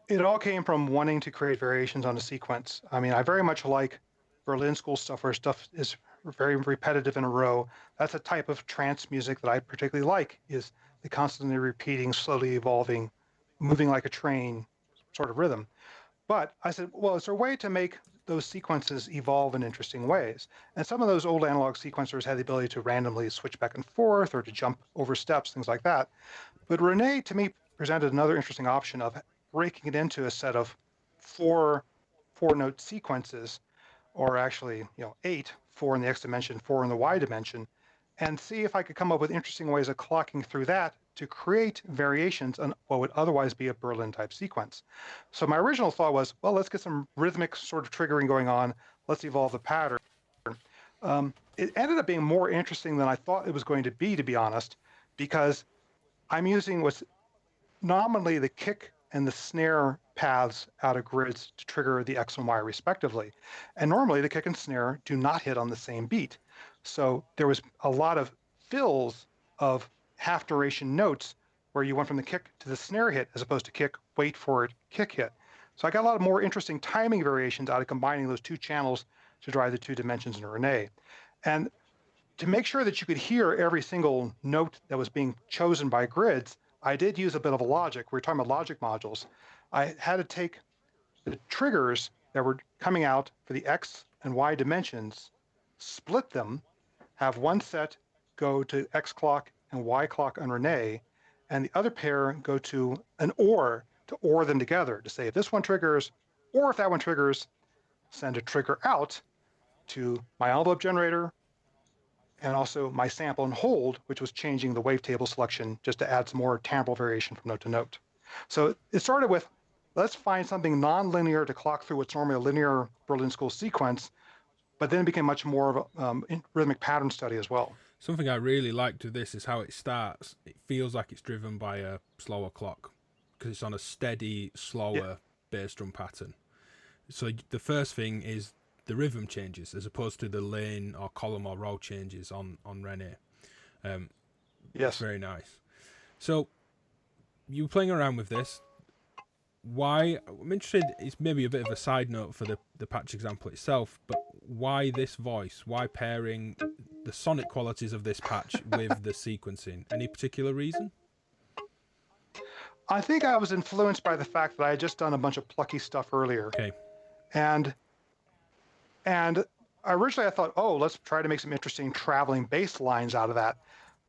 It all came from wanting to create variations on a sequence. I mean, I very much like Berlin School stuff where stuff is very repetitive in a row. That's a type of trance music that I particularly like, is the constantly repeating, slowly evolving, moving like a train sort of rhythm. But I said, well, is there a way to make those sequences evolve in interesting ways? And some of those old analog sequencers had the ability to randomly switch back and forth or to jump over steps, things like that. But Rene, to me, presented another interesting option of breaking it into a set of four-note sequences, or actually, eight, four in the X dimension, four in the Y dimension, and see if I could come up with interesting ways of clocking through that to create variations on what would otherwise be a Berlin type sequence. So my original thought was, well, let's get some rhythmic sort of triggering going on. Let's evolve the pattern. It ended up being more interesting than I thought it was going to be honest, because I'm using what's nominally the kick and the snare paths out of grids to trigger the X and Y respectively. And normally the kick and snare do not hit on the same beat. So there was a lot of fills of half duration notes where you went from the kick to the snare hit as opposed to kick, wait for it, kick hit. So I got a lot of more interesting timing variations out of combining those two channels to drive the two dimensions in Rene. And to make sure that you could hear every single note that was being chosen by grids, I did use a bit of a logic. We were talking about logic modules. I had to take the triggers that were coming out for the X and Y dimensions, split them, have one set go to X clock and Y clock on Rene, and the other pair go to an OR to OR them together to say if this one triggers, or if that one triggers, send a trigger out to my envelope generator, and also my sample and hold, which was changing the wavetable selection just to add some more timbral variation from note to note. So it started with, let's find something nonlinear to clock through what's normally a linear Berlin School sequence, but then it became much more of a rhythmic pattern study as well. Something I really liked with this is how it starts. It feels like it's driven by a slower clock because it's on a steady, slower bass drum pattern. So the first thing is the rhythm changes as opposed to the lane or column or row changes on Rene. Yes. Very nice. So you were playing around with this. Why? I'm interested, it's maybe a bit of a side note for the patch example itself, but why this voice? Why pairing the sonic qualities of this patch with the sequencing? Any particular reason? I think I was influenced by the fact that I had just done a bunch of plucky stuff earlier. Okay. And originally I thought, oh, let's try to make some interesting traveling bass lines out of that.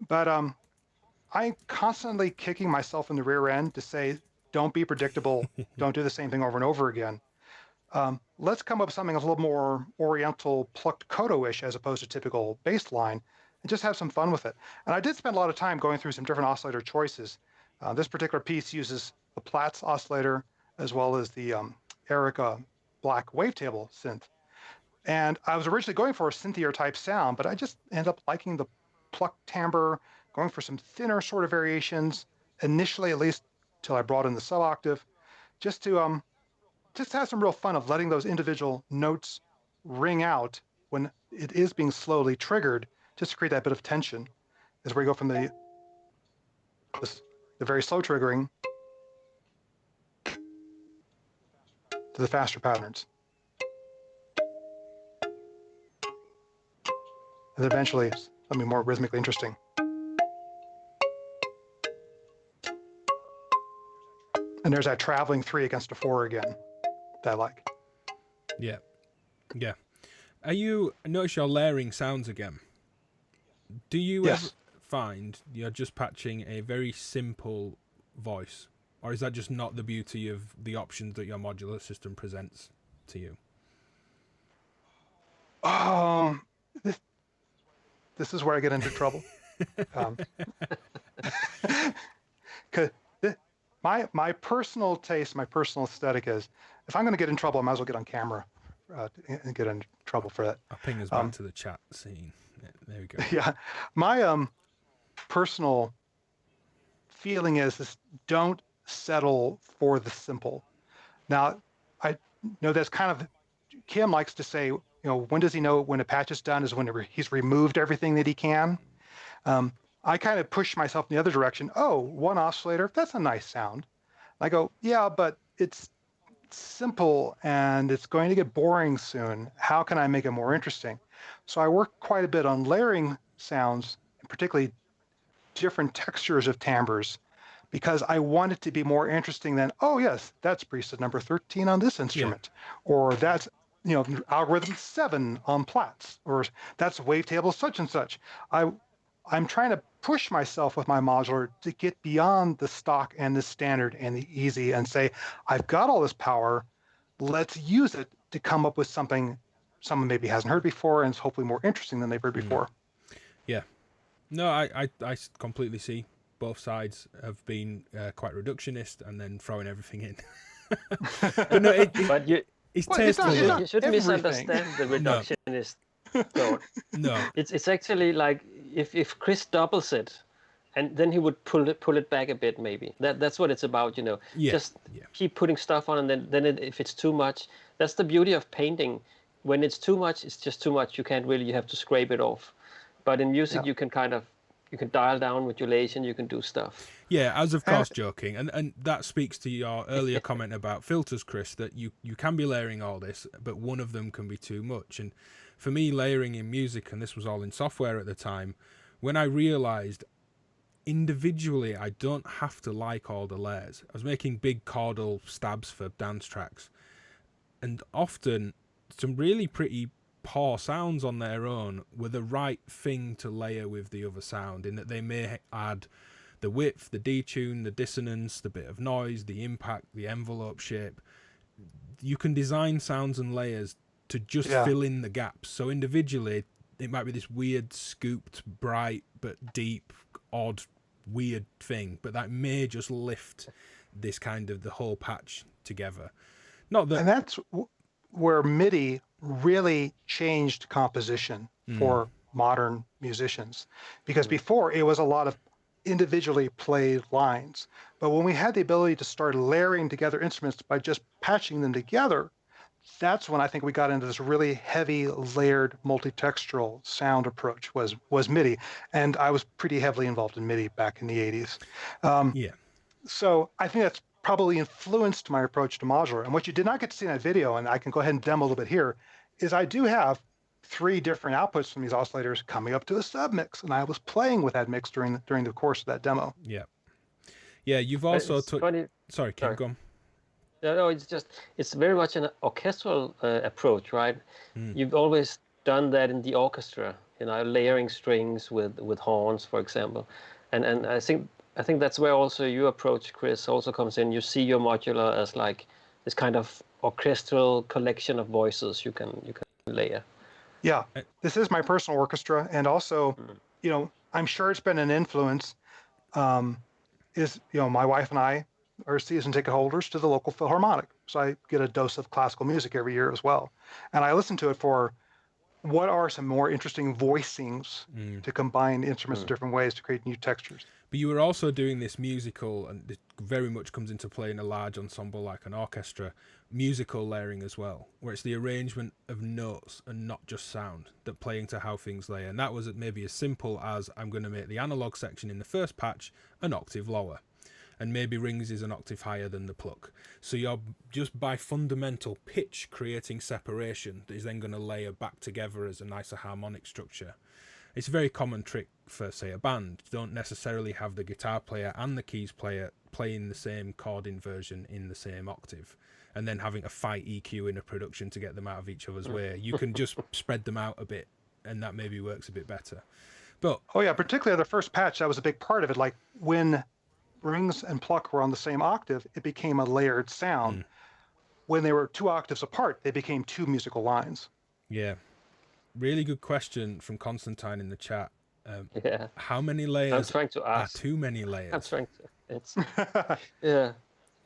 But I'm constantly kicking myself in the rear end to say, don't be predictable. Don't do the same thing over and over again. Let's come up with something a little more oriental, plucked koto-ish as opposed to typical bass line, and just have some fun with it. And I did spend a lot of time going through some different oscillator choices. This particular piece uses the Platts oscillator as well as the Erica Black wavetable synth. And I was originally going for a synthier type sound, but I just ended up liking the plucked timbre, going for some thinner sort of variations, initially at least till I brought in the sub-octave, just to have some real fun of letting those individual notes ring out when it is being slowly triggered, just to create that bit of tension as we go from the very slow triggering to the faster patterns. And eventually something more rhythmically interesting. And there's that traveling 3 against a 4 again that I like. Yeah. Yeah. I notice you're layering sounds again. Do you ever find you're just patching a very simple voice? Or is that just not the beauty of the options that your modular system presents to you? This is where I get into trouble. my personal taste, my personal aesthetic is, if I'm going to get in trouble, I might as well get on camera and get in trouble for that. I'll ping us back to the chat scene. Yeah, there we go. Yeah, my personal feeling is this: don't settle for the simple. Now, I know that's kind of, Kim likes to say, when does he know when a patch is done? Is when he's removed everything that he can. I kind of push myself in the other direction. Oh, one oscillator, that's a nice sound. I go, yeah, but it's simple and it's going to get boring soon. How can I make it more interesting? So I work quite a bit on layering sounds, and particularly different textures of timbres, because I want it to be more interesting than, oh yes, that's preset number 13 on this instrument, or that's algorithm 7 on Platts, or that's wavetable such and such. I'm trying to push myself with my modular to get beyond the stock and the standard and the easy and say, I've got all this power, let's use it to come up with something someone maybe hasn't heard before and it's hopefully more interesting than they've heard before. Yeah. No, I completely see both sides have been quite reductionist and then throwing everything in. But no, it's tasteful. You shouldn't misunderstand the reductionist thought. No. It's actually like if Chris doubles it, and then he would pull it back a bit, maybe. That's what it's about, Just keep putting stuff on, and then if it's too much, that's the beauty of painting. When it's too much, it's just too much. You have to scrape it off. But in music, you can you can dial down modulation, you can do stuff. Yeah, as of course joking, and that speaks to your earlier comment about filters, Chris, that you can be layering all this, but one of them can be too much. And for me, layering in music, and this was all in software at the time, when I realized individually I don't have to like all the layers. I was making big chordal stabs for dance tracks, and often some really pretty poor sounds on their own were the right thing to layer with the other sound, in that they may add the width, the detune, the dissonance, the bit of noise, the impact, the envelope shape. You can design sounds and layers to just fill in the gaps. So individually, it might be this weird, scooped, bright, but deep, odd, weird thing, but that may just lift this kind of the whole patch together. Not that, and that's where MIDI really changed composition for modern musicians, because before it was a lot of individually played lines, but when we had the ability to start layering together instruments by just patching them together, that's when I think we got into this really heavy layered multi-textural sound approach was MIDI, and I was pretty heavily involved in MIDI back in the 80s. So I think that's probably influenced my approach to modular. And what you did not get to see in that video, and I can go ahead and demo a little bit here, is I do have 3 different outputs from these oscillators coming up to a submix, and I was playing with that mix during the course of that demo. Yeah, you've also Sorry, Kim, go on. No, it's very much an orchestral approach, right? You've always done that in the orchestra, layering strings with horns, for example, and I think that's where also your approach, Chris, also comes in. You see your modular as like this kind of orchestral collection of voices you can layer. Yeah, this is my personal orchestra, and also, I'm sure it's been an influence. My wife and I are season ticket holders to the local Philharmonic, so I get a dose of classical music every year as well, and I listen to it for what are some more interesting voicings to combine instruments in different ways to create new textures. But you were also doing this musical, and it very much comes into play in a large ensemble like an orchestra, musical layering as well, where it's the arrangement of notes and not just sound that play into how things layer. And that was maybe as simple as, I'm going to make the analog section in the first patch an octave lower, and maybe rings is an octave higher than the pluck. So you're just by fundamental pitch creating separation that is then going to layer back together as a nicer harmonic structure. It's a very common trick for, say, a band. You don't necessarily have the guitar player and the keys player playing the same chord inversion in the same octave, and then having a fight EQ in a production to get them out of each other's way. You can just spread them out a bit, and that maybe works a bit better. But particularly the first patch, that was a big part of it. Like when rings and pluck were on the same octave, it became a layered sound. When they were 2 octaves apart, they became 2 musical lines. Yeah. Really good question from Constantine in the chat. How many layers I'm trying to ask. are too many layers? I'm trying It's yeah.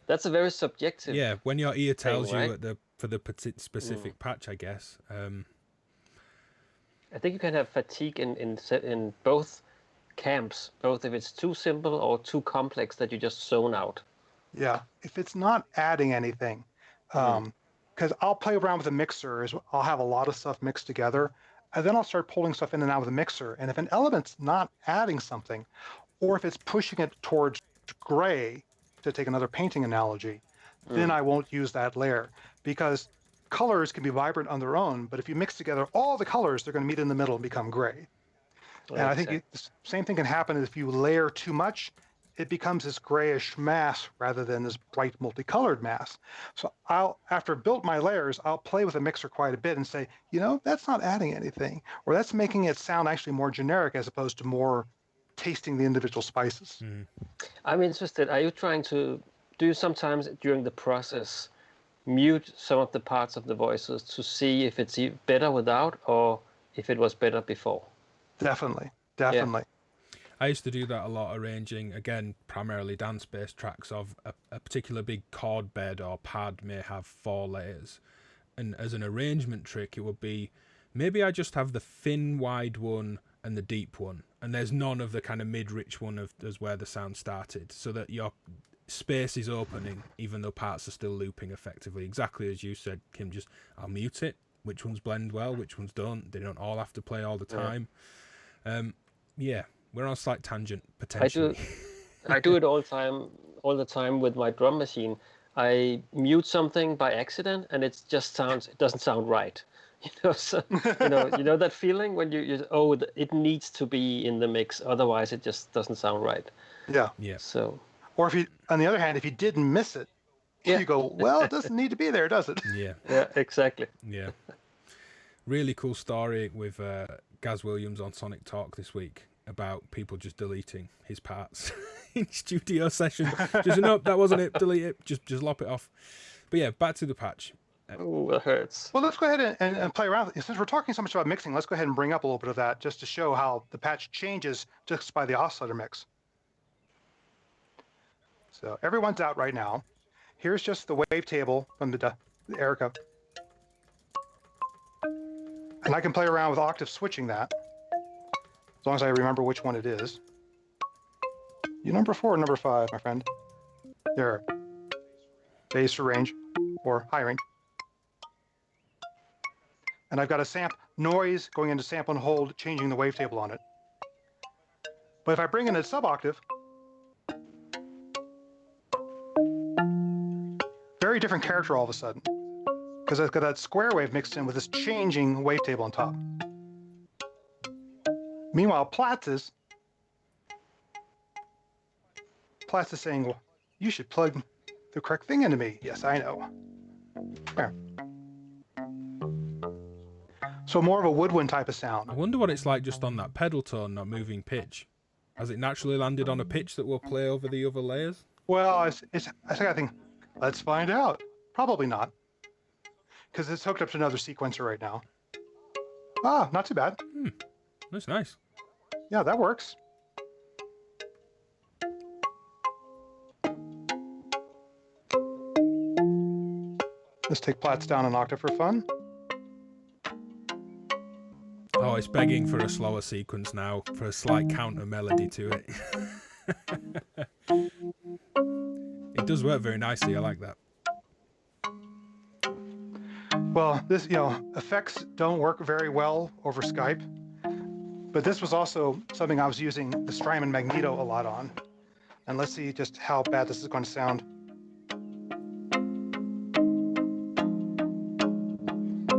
That's a very subjective. Yeah, when your ear tells thing, you right? for the specific patch, I guess. I think you can have fatigue in both camps, both if it's too simple or too complex that you just zone out. Yeah, if it's not adding anything, because I'll play around with the mixer, I'll have a lot of stuff mixed together, and then I'll start pulling stuff in and out of the mixer. And if an element's not adding something, or if it's pushing it towards gray, to take another painting analogy, then I won't use that layer, because colors can be vibrant on their own, but if you mix together all the colors, they're going to meet in the middle and become gray. And I think the same thing can happen if you layer too much. It becomes this grayish mass rather than this bright multicolored mass. So after I've built my layers, I'll play with the mixer quite a bit and say, that's not adding anything, or that's making it sound actually more generic as opposed to more tasting the individual spices. I'm interested. Are you trying to do you sometimes during the process mute some of the parts of the voices to see if it's better without or if it was better before? Definitely. Yeah. I used to do that a lot, arranging, again, primarily dance-based tracks of a particular big chord bed or pad may have 4 layers. And as an arrangement trick, it would be, maybe I just have the thin, wide one and the deep one, and there's none of the kind of mid-rich one as where the sound started, so that your space is opening, even though parts are still looping effectively. Exactly as you said, Kim, just, I'll mute it. Which ones blend well, which ones don't. They don't all have to play all the time. Yeah. We're on a slight tangent, potentially. I do it all the time with my drum machine. I mute something by accident, and it doesn't sound right. So, you know that feeling when it needs to be in the mix, otherwise it just doesn't sound right. Yeah. So. Or on the other hand, if you didn't miss it, you go, well, it doesn't need to be there, does it? Yeah. Yeah, exactly. Yeah. Really cool story with Gaz Williams on Sonic Talk this week about people just deleting his parts in studio sessions. Just, nope, that wasn't it, delete it, just lop it off. But yeah, back to the patch. Oh, that hurts. Well, let's go ahead and play around. Since we're talking so much about mixing, let's go ahead and bring up a little bit of that just to show how the patch changes just by the oscillator mix. So everyone's out right now. Here's just the wavetable from the Erica. And I can play around with octave switching that, as long as I remember which one it is. You number 4 or number 5, my friend? There. Bass or range, or high range. And I've got a noise going into sample and hold, changing the wavetable on it. But if I bring in a sub-octave, very different character all of a sudden, because I've got that square wave mixed in with this changing wavetable on top. Meanwhile, Platts is saying, well, you should plug the correct thing into me. Yes, I know. There. So more of a woodwind type of sound. I wonder what it's like just on that pedal tone, not moving pitch. Has it naturally landed on a pitch that will play over the other layers? Well, I think, let's find out. Probably not, because it's hooked up to another sequencer right now. Ah, not too bad. That's nice. Yeah, that works. Let's take Platts down an octave for fun. Oh, it's begging for a slower sequence now, for a slight counter melody to it. It does work very nicely, I like that. Well, this, effects don't work very well over Skype, but this was also something I was using the Strymon Magneto a lot on. And let's see just how bad this is going to sound.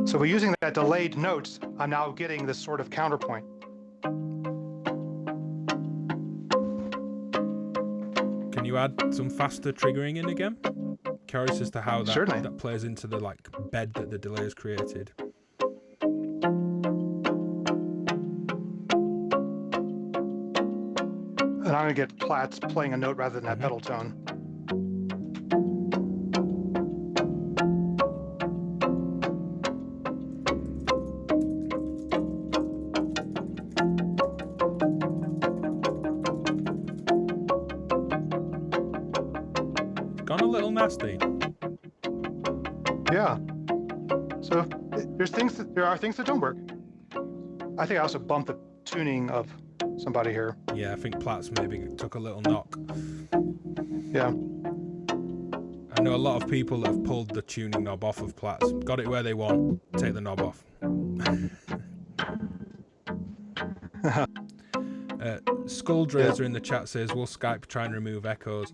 So we're using that delayed notes. I'm now getting this sort of counterpoint. Can you add some faster triggering in again? Curious as to how that plays into the bed that the delay has created. And I'm going to get Platts playing a note rather than that pedal tone. gone a little nasty. Yeah. So there are things that don't work. I think I also bumped the tuning of somebody here. Yeah, I think Platts maybe took a little knock. Yeah. I know a lot of people that have pulled the tuning knob off of Platts. Got it where they want, take the knob off. Skulldrazer in the chat says, will Skype try and remove echoes?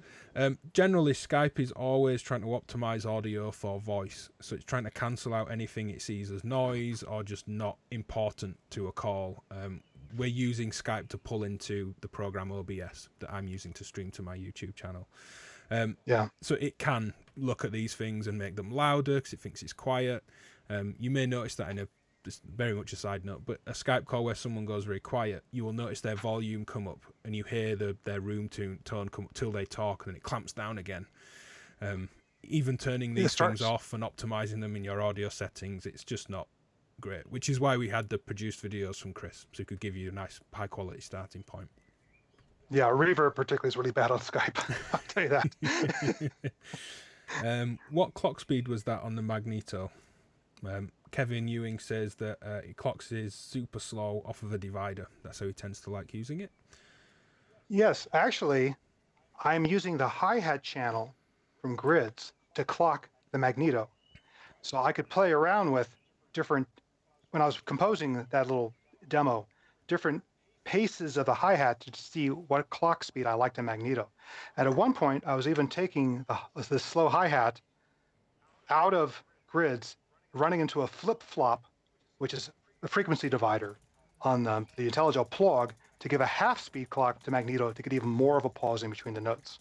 Generally, Skype is always trying to optimize audio for voice. So it's trying to cancel out anything it sees as noise or just not important to a call. We're using Skype to pull into the program OBS that I'm using to stream to my YouTube channel. So it can look at these things and make them louder because it thinks it's quiet. You may notice that this very much a side note, but a Skype call where someone goes very quiet, you will notice their volume come up and you hear their room tone come up till they talk, and then it clamps down again. Even turning these things off and optimizing them in your audio settings, it's just not great, which is why we had the produced videos from Chris, so he could give you a nice high quality starting point. Yeah, reverb particularly is really bad on Skype. I'll tell you that. What clock speed was that on the Magneto? Kevin Ewing says that it clocks is super slow off of a divider. That's how he tends to like using it. Yes, actually, I'm using the hi-hat channel from Grids to clock the Magneto. So I could play around with different, when I was composing that little demo, different paces of the hi-hat to see what clock speed I liked in Magneto. And at one point, I was even taking the slow hi-hat out of Grids, running into a flip-flop, which is a frequency divider on the IntelliGel plug, to give a half-speed clock to Magneto to get even more of a pause in between the notes.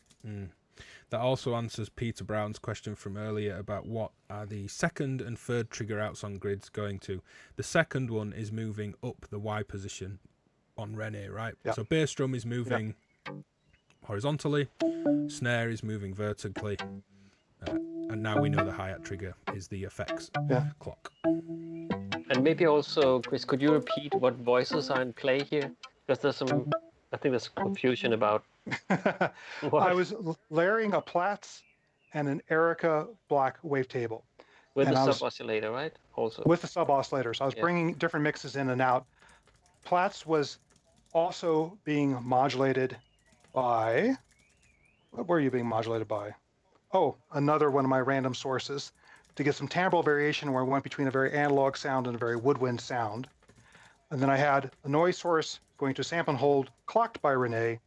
That also answers Peter Brown's question from earlier about what are the second and third trigger outs on Grids going to. The second one is moving up the Y position on René, right? Yeah. So bass drum is moving horizontally, snare is moving vertically, and now we know the hi-hat trigger is the effects clock. And maybe also, Chris, could you repeat what voices are in play here? Because I think there's confusion about what? I was layering a Platts and an Erica Black wavetable. With the sub-oscillator, right? Also. With the sub-oscillator. So I was bringing different mixes in and out. Platts was also being modulated by, what were you being modulated by? Oh, another one of my random sources to get some timbral variation where I went between a very analog sound and a very woodwind sound. And then I had a noise source going to sample and hold clocked by René,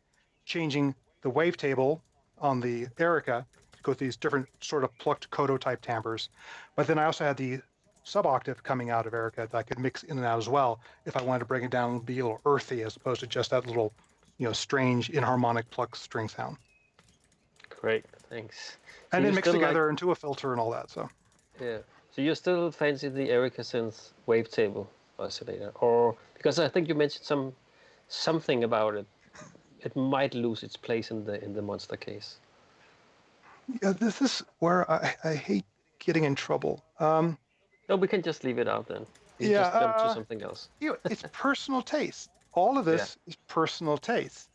changing the wavetable on the Erica to go with these different sort of plucked Kodo type timbres. But then I also had the sub-octave coming out of Erica that I could mix in and out as well if I wanted to bring it down and be a little earthy as opposed to just that little, strange inharmonic plucked string sound. Great, thanks. And then mix together into a filter and all that. So. Yeah. So you still fancy the Erica Synth wavetable oscillator, or because I think you mentioned something about it, it might lose its place in the Monster case. Yeah, this is where I hate getting in trouble. No, we can just leave it out then. We just jump to something else. It's personal taste. All of this is personal taste.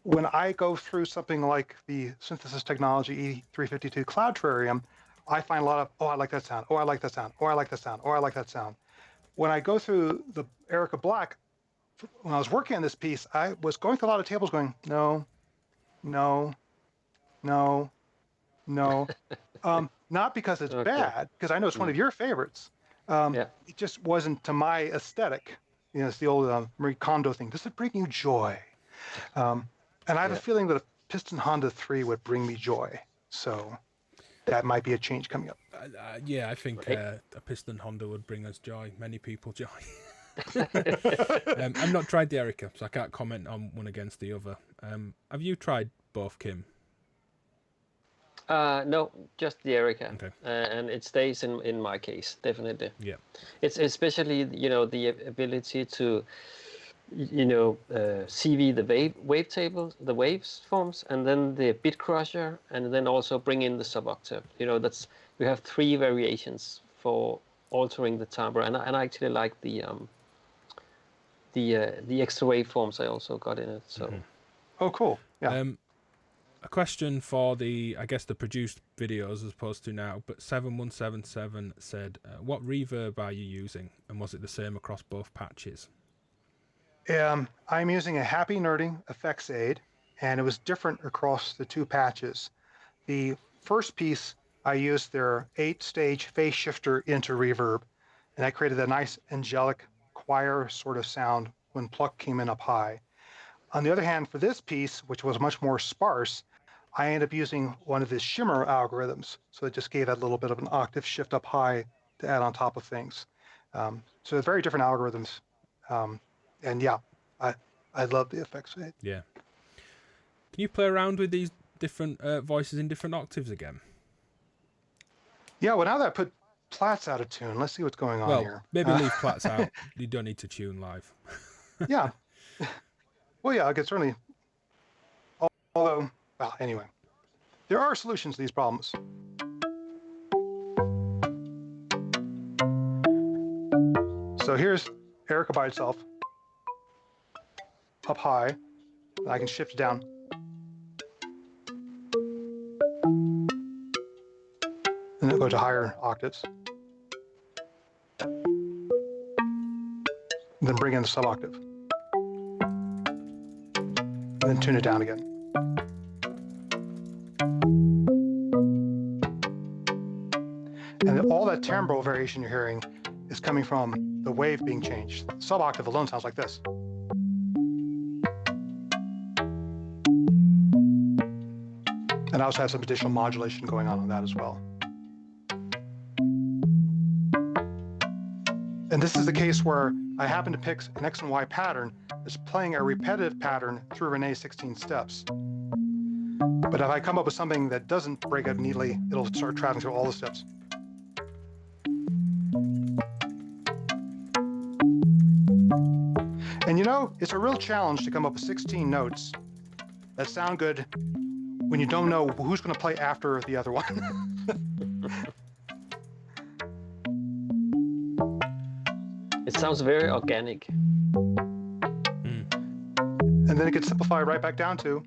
When I go through something like the synthesis technology E352 Cloudterrarium, I find a lot of, I like that sound. Oh, I like that sound. Oh, I like that sound. Oh, I like that sound. When I go through the Erica Black, when I was working on this piece, I was going through a lot of tables going, no, no, no, no. Not because it's bad, because I know it's one of your favorites. It just wasn't to my aesthetic. It's the old Marie Kondo thing. Does it bring you joy? And I have a feeling that a Piston Honda 3 would bring me joy. So that might be a change coming up. I think a Piston Honda would bring us joy. Many people joy. I've not tried the Erica, so I can't comment on one against the other. Have you tried both, Kim? No, just the Erica. Okay. And it stays in my case, definitely. Yeah. It's especially, the ability to, CV the wavetable, the waves forms, and then the bit crusher, and then also bring in the sub-octave. We have 3 variations for altering the timbre, and I actually like the extra waveforms I also got in it. So. Oh, cool. Yeah. A question for the, I guess, the produced videos as opposed to now, but 7177 said, what reverb are you using? And was it the same across both patches? I'm using a Happy Nerding effects aid, and it was different across the two patches. The first piece, I used their 8-stage phase shifter into reverb, and that created a nice angelic choir sort of sound when pluck came in up high. On the other hand, for this piece, which was much more sparse, I ended up using one of the shimmer algorithms. So it just gave that little bit of an octave shift up high to add on top of things. So they're very different algorithms. And yeah, I love the effects aid. Yeah. Can you play around with these different voices in different octaves again? Yeah, well, now that I put Platts out of tune, let's see what's going on here. Maybe leave Platts out. You don't need to tune live. Yeah. Well, yeah, I could certainly. Although, well, anyway, there are solutions to these problems. So here's Erica by itself, up high, and I can shift it down. And then go to higher octaves. And then bring in the sub-octave. And then tune it down again. And all that timbral variation you're hearing is coming from the wave being changed. The sub-octave alone sounds like this. And I also have some additional modulation going on that as well. And this is the case where I happen to pick an X and Y pattern that's playing a repetitive pattern through Renee's 16 steps. But if I come up with something that doesn't break up neatly, it'll start traveling through all the steps. And you know, it's a real challenge to come up with 16 notes that sound good when you don't know who's going to play after the other one. It sounds very organic. And then it gets simplified right back down to.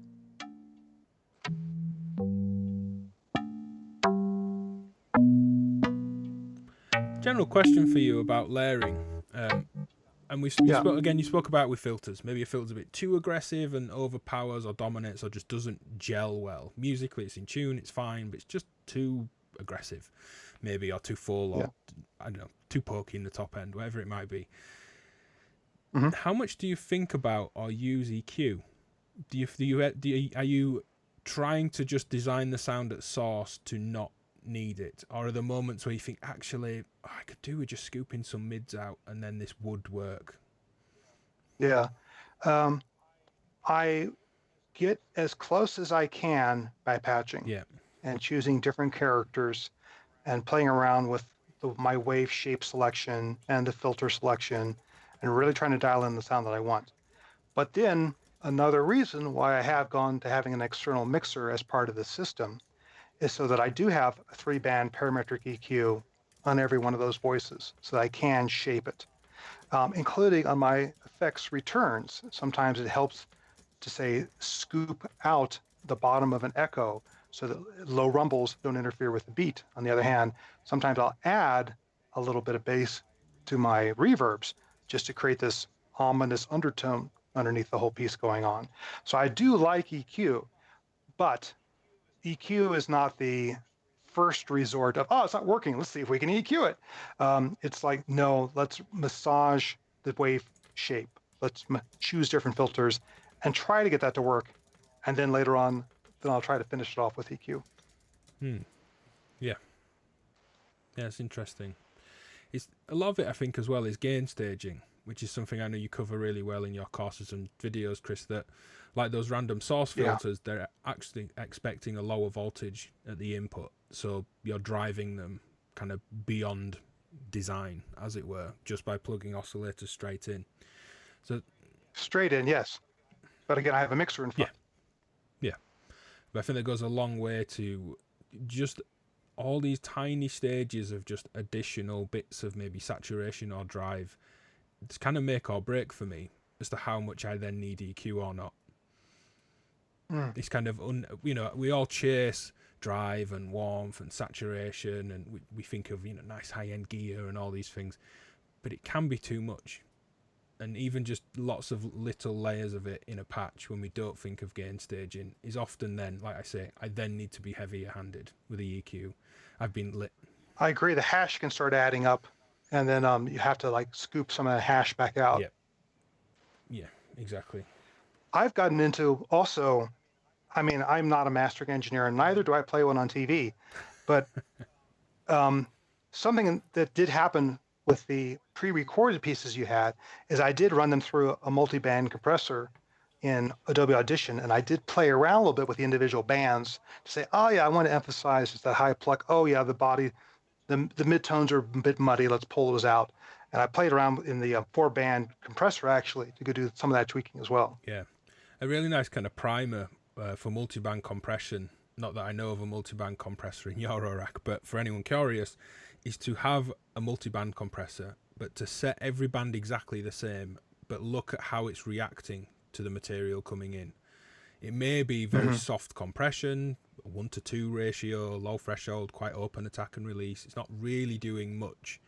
General question for you about layering. And you spoke about with filters. Maybe a filter's a bit too aggressive and overpowers or dominates or just doesn't gel well. Musically, it's in tune, it's fine, but it's just too aggressive, maybe, or too full, or I don't know, too pokey in the top end, whatever it might be. Mm-hmm. How much do you think about or use EQ? Are you trying to just design the sound at source to not need it, or are there moments where you think, actually, I could do with just scooping some mids out and then this would work? Yeah. I get as close as I can by patching and choosing different characters and playing around with my wave shape selection and the filter selection and really trying to dial in the sound that I want. But then another reason why I have gone to having an external mixer as part of the system is so that I do have a 3-band parametric EQ on every one of those voices so that I can shape it, including on my effects returns. Sometimes it helps to, say, scoop out the bottom of an echo so that low rumbles don't interfere with the beat. On the other hand, sometimes I'll add a little bit of bass to my reverbs just to create this ominous undertone underneath the whole piece going on. So I do like EQ, but EQ is not the first resort of, oh, it's not working, let's see if we can EQ it. It's like, no, let's massage the wave shape. Let's choose different filters and try to get that to work. And then later on, then I'll try to finish it off with EQ. Yeah, it's interesting. It's a lot of it, I think, as well, is gain staging, which is something I know you cover really well in your courses and videos, Chris, that like those random source filters, they're actually expecting a lower voltage at the input. So you're driving them kind of beyond design, as it were, just by plugging oscillators straight in. So straight in, yes. But again, I have a mixer in front. Yeah. But I think that goes a long way to just all these tiny stages of just additional bits of maybe saturation or drive. It's kind of make or break for me as to how much I then need EQ or not. This kind of, we all chase drive and warmth and saturation, and we think of, nice high-end gear and all these things, but it can be too much. And even just lots of little layers of it in a patch when we don't think of gain staging is often then, like I say, I then need to be heavier handed with the EQ. I've been lit. I agree. The hash can start adding up, and then you have to like scoop some of the hash back out. Yeah, exactly. I've gotten into also, I mean, I'm not a mastering engineer, and neither do I play one on TV, but something that did happen with the pre-recorded pieces you had is I did run them through a multi-band compressor in Adobe Audition, and I did play around a little bit with the individual bands to say, oh yeah, I want to emphasize that high pluck. Oh yeah, the body, the midtones are a bit muddy. Let's pull those out. And I played around in the 4-band compressor actually to go do some of that tweaking as well. Yeah, a really nice kind of primer for multi-band compression. Not that I know of a multi-band compressor in your rack, but for anyone curious, is to have a multi-band compressor, but to set every band exactly the same, but look at how it's reacting to the material coming in. It may be very soft compression, 1-to-2 ratio, low threshold, quite open attack and release. It's not really doing much,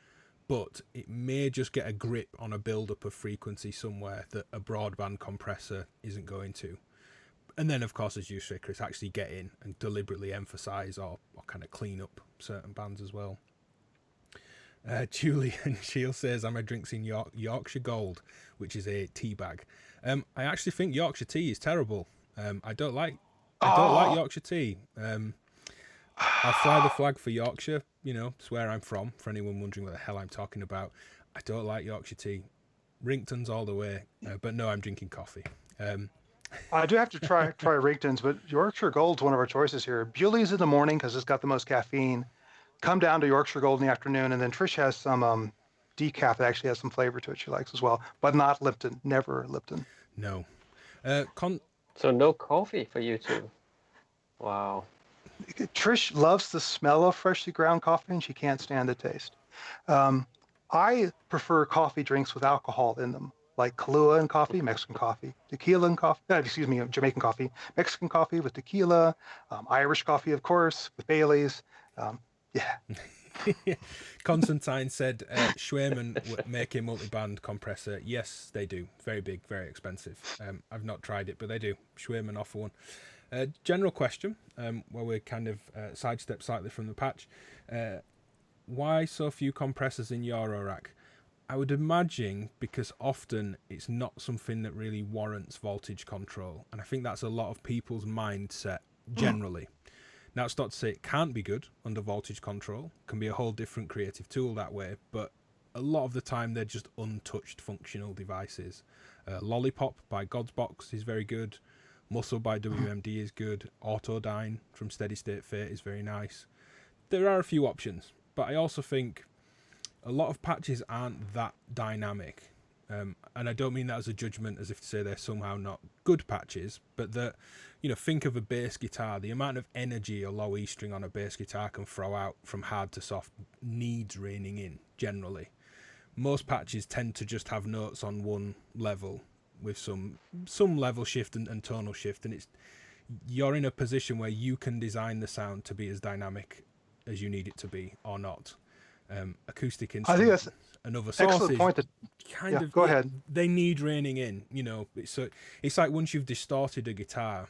but it may just get a grip on a build-up of frequency somewhere that a broadband compressor isn't going to. And then, of course, as you say, Chris, actually get in and deliberately emphasize or kind of clean up certain bands as well. Julian Shield says, I'm a drinks in Yorkshire Gold, which is a tea bag. I actually think Yorkshire tea is terrible. I don't like Yorkshire tea. I'll fly the flag for Yorkshire. It's where I'm from. For anyone wondering what the hell I'm talking about, I don't like Yorkshire tea. Ringtons all the way. But no, I'm drinking coffee. I do have to try Ringtons, but Yorkshire Gold's one of our choices here. Bewley's in the morning because it's got the most caffeine. Come down to Yorkshire Gold in the afternoon, and then Trish has some decaf that actually has some flavor to it she likes as well, but not Lipton. Never Lipton. No. So no coffee for you two. Wow. Trish loves the smell of freshly ground coffee, and she can't stand the taste. I prefer coffee drinks with alcohol in them, like Kahlua and coffee, Mexican coffee, tequila and coffee, Jamaican coffee, Mexican coffee with tequila, Irish coffee, of course, with Bailey's. Yeah. Constantine said Schwemann make a multi-band compressor. Yes, they do. Very big, very expensive. I've not tried it, but they do. Schwemann offer one. General question, where we kind of sidestep slightly from the patch. Why so few compressors in your rack? I would imagine because often it's not something that really warrants voltage control. And I think that's a lot of people's mindset generally. Now, it's not to say it can't be good under voltage control. It can be a whole different creative tool that way, but a lot of the time they're just untouched functional devices. Lollipop by Godsbox is very good. Muscle by WMD is good. Autodyne from Steady State Fate is very nice. There are a few options, but I also think a lot of patches aren't that dynamic. And I don't mean that as a judgment, as if to say they're somehow not good patches, but that, think of a bass guitar. The amount of energy a low E string on a bass guitar can throw out from hard to soft needs reining in, generally. Most patches tend to just have notes on one level with some level shift and tonal shift, and you're in a position where you can design the sound to be as dynamic as you need it to be or not. Acoustic instruments. I think that's another source. Excellent point. Go ahead. They need reining in. It's like once you've distorted a guitar,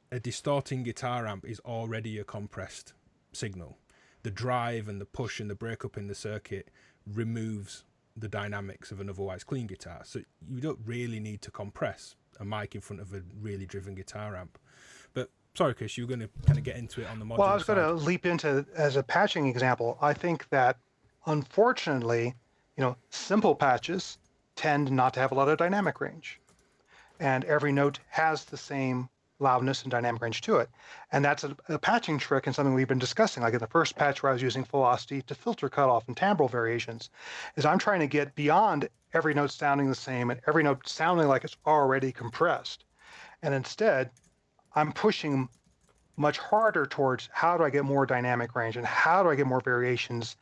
a distorting guitar amp is already a compressed signal. The drive and the push and the breakup in the circuit removes the dynamics of an otherwise clean guitar. So you don't really need to compress a mic in front of a really driven guitar amp. But sorry, Chris, you were going to kind of get into it on the modular Well, I was side. going to leap into, as a patching example, I think that unfortunately, simple patches tend not to have a lot of dynamic range. And every note has the same loudness and dynamic range to it. And that's a patching trick and something we've been discussing. Like in the first patch where I was using velocity to filter cutoff and timbral variations, is I'm trying to get beyond every note sounding the same and every note sounding like it's already compressed. And instead, I'm pushing much harder towards how do I get more dynamic range and how do I get more variations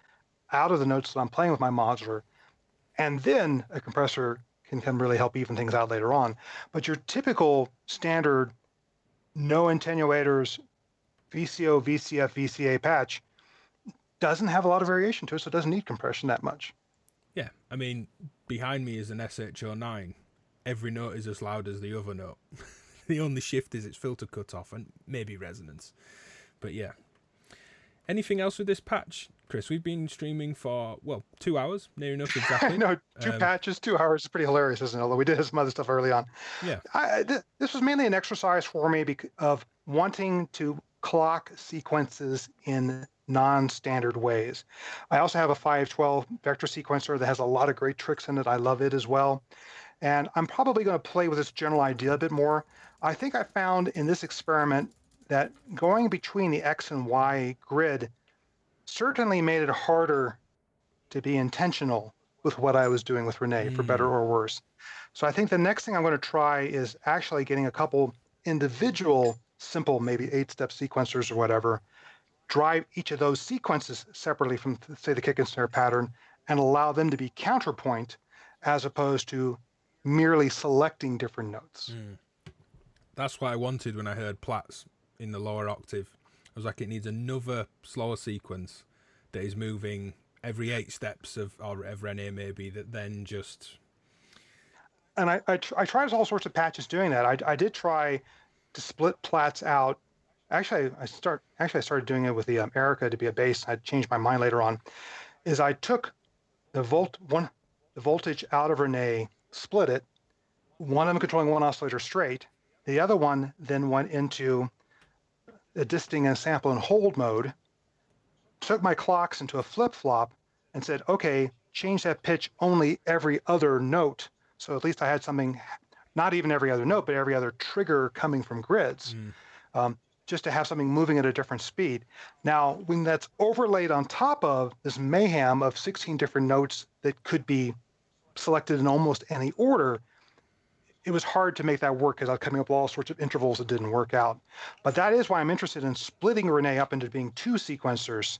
out of the notes that I'm playing with my modular. And then a compressor can really help even things out later on. But your typical standard no attenuators, VCO, VCF, VCA patch doesn't have a lot of variation to it, so it doesn't need compression that much. Yeah, I mean, behind me is an SH09. Every note is as loud as the other note. The only shift is its filter cutoff and maybe resonance. But yeah. Anything else with this patch, Chris? We've been streaming for, 2 hours, near enough exactly. I know, two patches, 2 hours is pretty hilarious, isn't it? Although we did some other stuff early on. Yeah. This was mainly an exercise for me of wanting to clock sequences in non-standard ways. I also have a 512 vector sequencer that has a lot of great tricks in it. I love it as well. And I'm probably going to play with this general idea a bit more. I think I found in this experiment that going between the X and Y grid certainly made it harder to be intentional with what I was doing with Renee, for better or worse. So I think the next thing I'm going to try is actually getting a couple individual simple, maybe 8-step sequencers or whatever, drive each of those sequences separately from, say, the kick and snare pattern, and allow them to be counterpoint as opposed to merely selecting different notes. That's what I wanted when I heard Platts in the lower octave. I was like, it needs another slower sequence that is moving every 8 steps or every NA maybe, that then just... And I tried all sorts of patches doing that. I did try to split Platts out. Actually, I started doing it with the Erica to be a bass. I changed my mind later on. Is I took the voltage out of Renee, split it, one of them controlling one oscillator straight. The other one then went into a disting and sample and hold mode, took my clocks into a flip-flop and said, okay, change that pitch only every other note. So at least I had something, not even every other note, but every other trigger coming from grids, just to have something moving at a different speed. Now, when that's overlaid on top of this mayhem of 16 different notes that could be selected in almost any order, it was hard to make that work because I was coming up with all sorts of intervals that didn't work out. But that is why I'm interested in splitting Renee up into being 2 sequencers,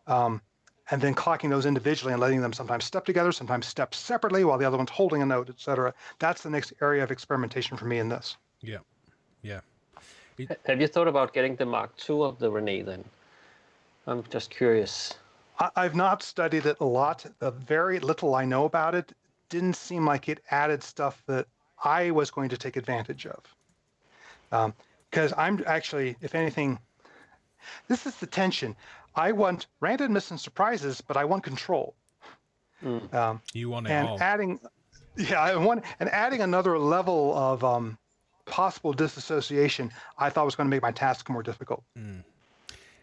and then clocking those individually and letting them sometimes step together, sometimes step separately while the other one's holding a note, etc. That's the next area of experimentation for me in this. Yeah. Have you thought about getting the Mark II of the Renee then? I'm just curious. I've not studied it a lot. The very little I know about it didn't seem like it added stuff that I was going to take advantage of. Because I'm actually, if anything, this is the tension. I want randomness and surprises, but I want control. You want it and all. Adding another level of possible disassociation, I thought was going to make my task more difficult.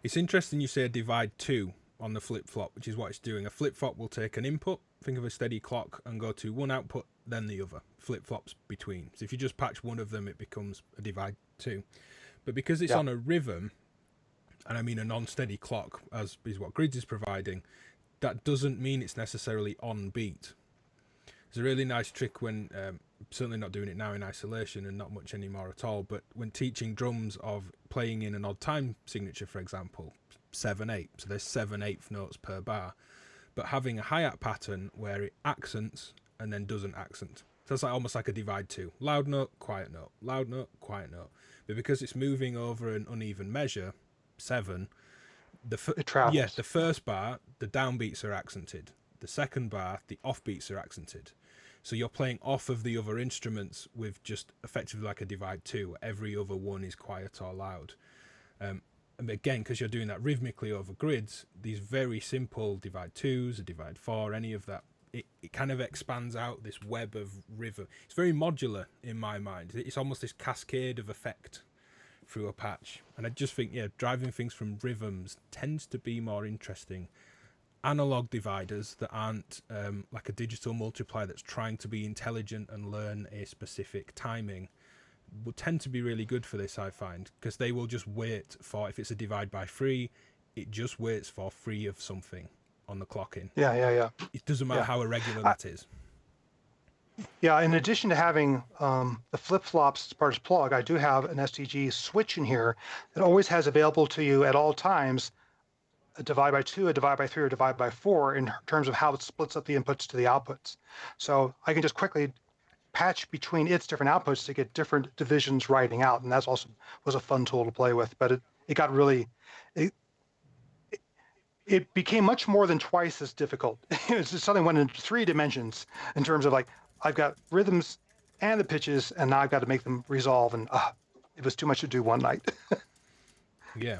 It's interesting you say a divide 2 on the flip-flop, which is what it's doing. A flip-flop will take an input, think of a steady clock, and go to one output, then the other. Flip-flops between. So if you just patch one of them, it becomes a divide 2. But because it's on a rhythm, and I mean a non-steady clock, as is what Grids is providing, that doesn't mean it's necessarily on beat. It's a really nice trick when, certainly not doing it now in isolation and not much anymore at all, but when teaching drums of playing in an odd time signature, for example, 7/8, so there's 7/8 notes per bar, but having a hi-hat pattern where it accents and then doesn't accent. So it's like almost like a divide 2. Loud note, quiet note, loud note, quiet note. But because it's moving over an uneven measure, 7, it travels. Yeah, the first bar, the downbeats are accented. The second bar, the offbeats are accented. So you're playing off of the other instruments with just effectively like a divide 2. Every other one is quiet or loud. And again, because you're doing that rhythmically over grids, these very simple divide 2s, a divide 4, any of that, it kind of expands out this web of rhythm. It's very modular in my mind. It's almost this cascade of effect through a patch. And I just think, driving things from rhythms tends to be more interesting. Analog dividers that aren't like a digital multiplier that's trying to be intelligent and learn a specific timing will tend to be really good for this, I find, because they will just wait for, if it's a divide by 3, it just waits for 3 of something on the clocking. Yeah. It doesn't matter how irregular that is. Yeah, in addition to having the flip-flops as part of plug, I do have an STG switch in here that always has available to you at all times a divide by 2, a divide by 3, or a divide by 4 in terms of how it splits up the inputs to the outputs. So I can just quickly patch between its different outputs to get different divisions writing out, and that's also was a fun tool to play with. But it got really it became much more than twice as difficult. It suddenly went into 3 dimensions in terms of like I've got rhythms and the pitches, and now I've got to make them resolve, and it was too much to do one night. Yeah.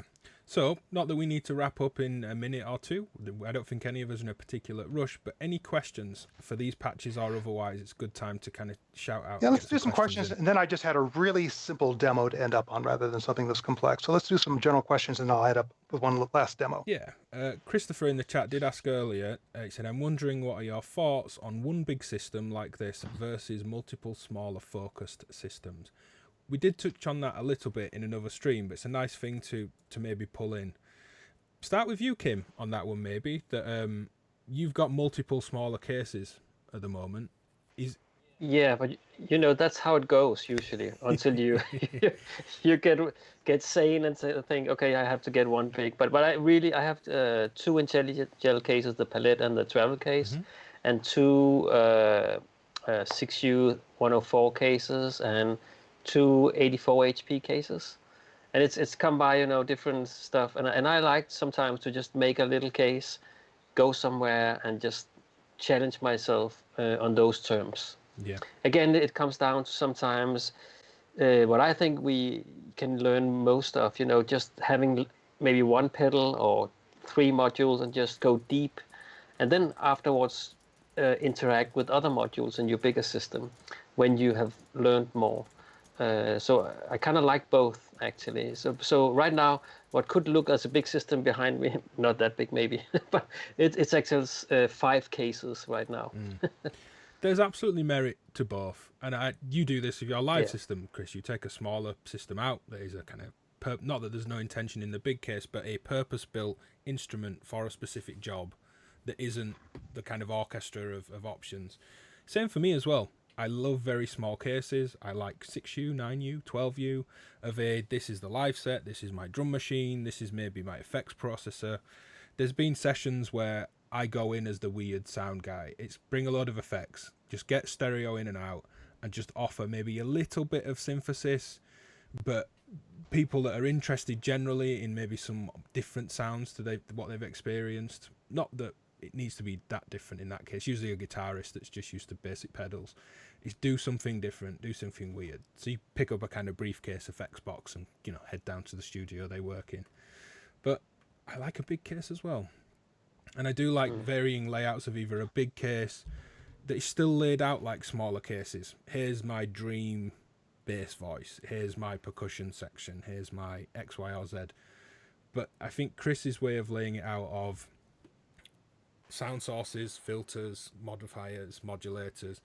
So, not that we need to wrap up in a minute or two. I don't think any of us are in a particular rush, but any questions for these patches or otherwise, it's a good time to kind of shout out. Yeah, let's do some questions. And then I just had a really simple demo to end up on rather than something that's complex. So let's do some general questions, and I'll end up with one last demo. Yeah. Christopher in the chat did ask earlier, he said, I'm wondering what are your thoughts on one big system like this versus multiple smaller focused systems? We did touch on that a little bit in another stream, but it's a nice thing to maybe pull in. Start with you, Kim, on that one maybe, that you've got multiple smaller cases at the moment. Yeah, but that's how it goes usually until you you get sane and think, okay, I have to get one big. But I have 2 IntelliGel cases, the palette and the travel case, and 2 6U104 cases and 2 84 HP cases. And it's come by different stuff, and I like sometimes to just make a little case, go somewhere and just challenge myself on those terms. Yeah. Again, it comes down to sometimes what I think we can learn most of, just having maybe 1 pedal or 3 modules and just go deep, and then afterwards interact with other modules in your bigger system when you have learned more. So I kind of like both, actually. So right now, what could look as a big system behind me, not that big maybe, but it's actually 5 cases right now. There's absolutely merit to both. And you do this with your live system, Chris. You take a smaller system out that is a kind of, not that there's no intention in the big case, but a purpose-built instrument for a specific job that isn't the kind of orchestra of options. Same for me as well. I love very small cases. I like 6U, 9U, 12U this is the live set, this is my drum machine, this is maybe my effects processor. There's been sessions where I go in as the weird sound guy. It's bring a lot of effects, just get stereo in and out, and just offer maybe a little bit of synthesis, but people that are interested generally in maybe some different sounds to what they've experienced, not that it needs to be that different in that case, usually a guitarist that's just used to basic pedals, is do something different, do something weird. So you pick up a kind of briefcase effects box and head down to the studio they work in. But I like a big case as well, and I do like varying layouts of either a big case that is still laid out like smaller cases. Here's my dream bass voice, here's my percussion section, here's my X, Y, or Z. But I think Chris's way of laying it out of sound sources, filters, modifiers, modulators,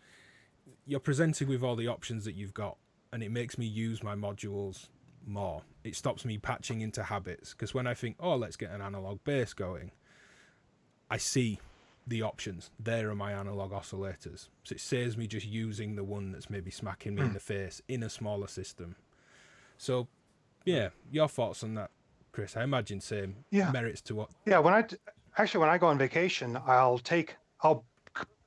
you're presented with all the options that you've got, and it makes me use my modules more. It stops me patching into habits, because when I think, let's get an analog bass going, I see the options. There are my analog oscillators. So it saves me just using the one that's maybe smacking me in the face in a smaller system. So, yeah, your thoughts on that, Chris? I imagine same merits to what... Yeah, when I go on vacation, I'll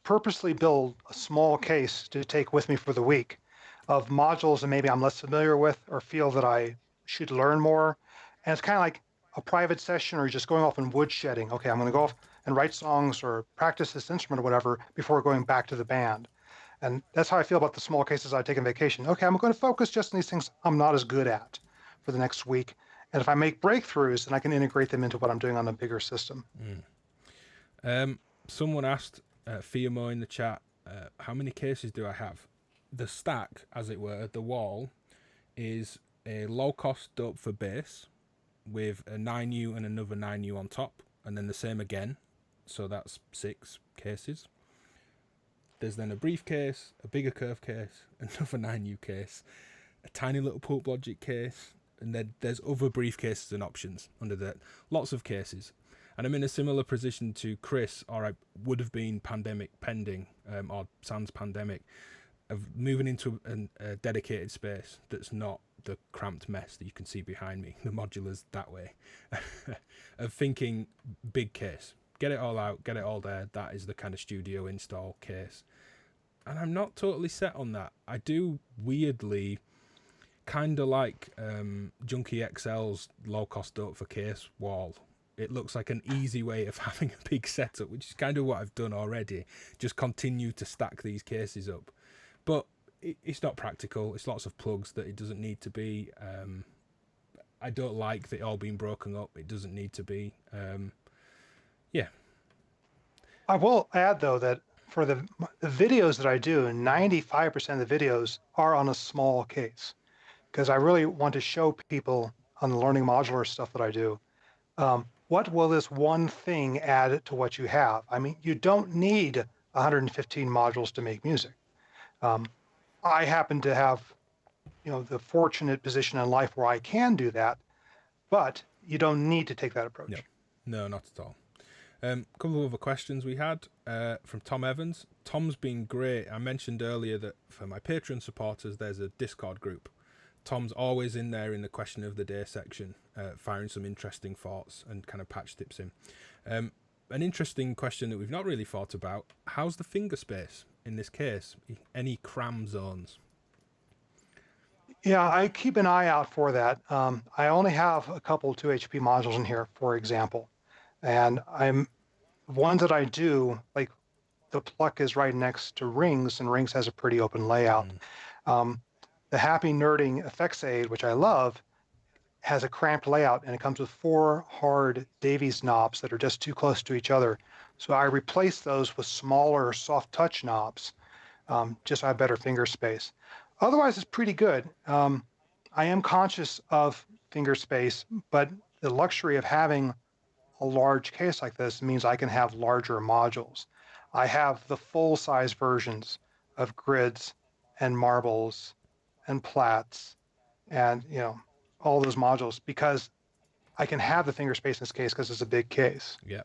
purposely build a small case to take with me for the week of modules that maybe I'm less familiar with or feel that I should learn more. And it's kind of like a private session or just going off and woodshedding. Okay, I'm going to go off and write songs or practice this instrument or whatever before going back to the band. And that's how I feel about the small cases I take on vacation. Okay, I'm going to focus just on these things I'm not as good at for the next week. And if I make breakthroughs, then I can integrate them into what I'm doing on a bigger system. Someone asked, Fiamo in the chat, how many cases do I have? The stack, as it were, the wall, is a low-cost dope for bass with a 9U and another 9U on top, and then the same again. So that's 6 cases. There's then a briefcase, a bigger curve case, another 9U case, a tiny little Pulp Logic case, and then there's other briefcases and options under that. Lots of cases. And I'm in a similar position to Chris, or I would have been pandemic pending, or sans pandemic, of moving into a dedicated space that's not the cramped mess that you can see behind me, the modulars that way, of thinking big case. Get it all out, get it all there. That is the kind of studio install case. and I'm not totally set on that. I do weirdly kind of like Junkie XL's low-cost dope for case wall. It looks like an easy way of having a big setup, which is kind of what I've done already. Just continue to stack these cases up. But it's not practical. It's lots of plugs that it doesn't need to be. I don't like it all being broken up. It doesn't need to be. Yeah. I will add, though, that for the videos that I do, 95% of the videos are on a small case, because I really want to show people on the learning modular stuff that I do, what will this one thing add to what you have? I mean, you don't need 115 modules to make music. I happen to have, the fortunate position in life where I can do that, but you don't need to take that approach. No, not at all. A couple of other questions we had from Tom Evans. Tom's been great. I mentioned earlier that for my Patreon supporters, there's a Discord group. Tom's always in there in the question of the day section, firing some interesting thoughts and kind of patch tips in. An interesting question that we've not really thought about: how's the finger space in this case? Any cram zones? Yeah, I keep an eye out for that. I only have a couple 2HP modules in here, for example, and ones that I do, like the pluck is right next to Rings, and Rings has a pretty open layout. The Happy Nerding Effects Aid, which I love, has a cramped layout, and it comes with 4 hard Davies knobs that are just too close to each other. So I replace those with smaller soft touch knobs, just so I have better finger space. Otherwise, it's pretty good. I am conscious of finger space, but the luxury of having a large case like this means I can have larger modules. I have the full-size versions of grids and marbles and plats and all those modules, because I can have the finger space in this case because it's a big case. Yeah.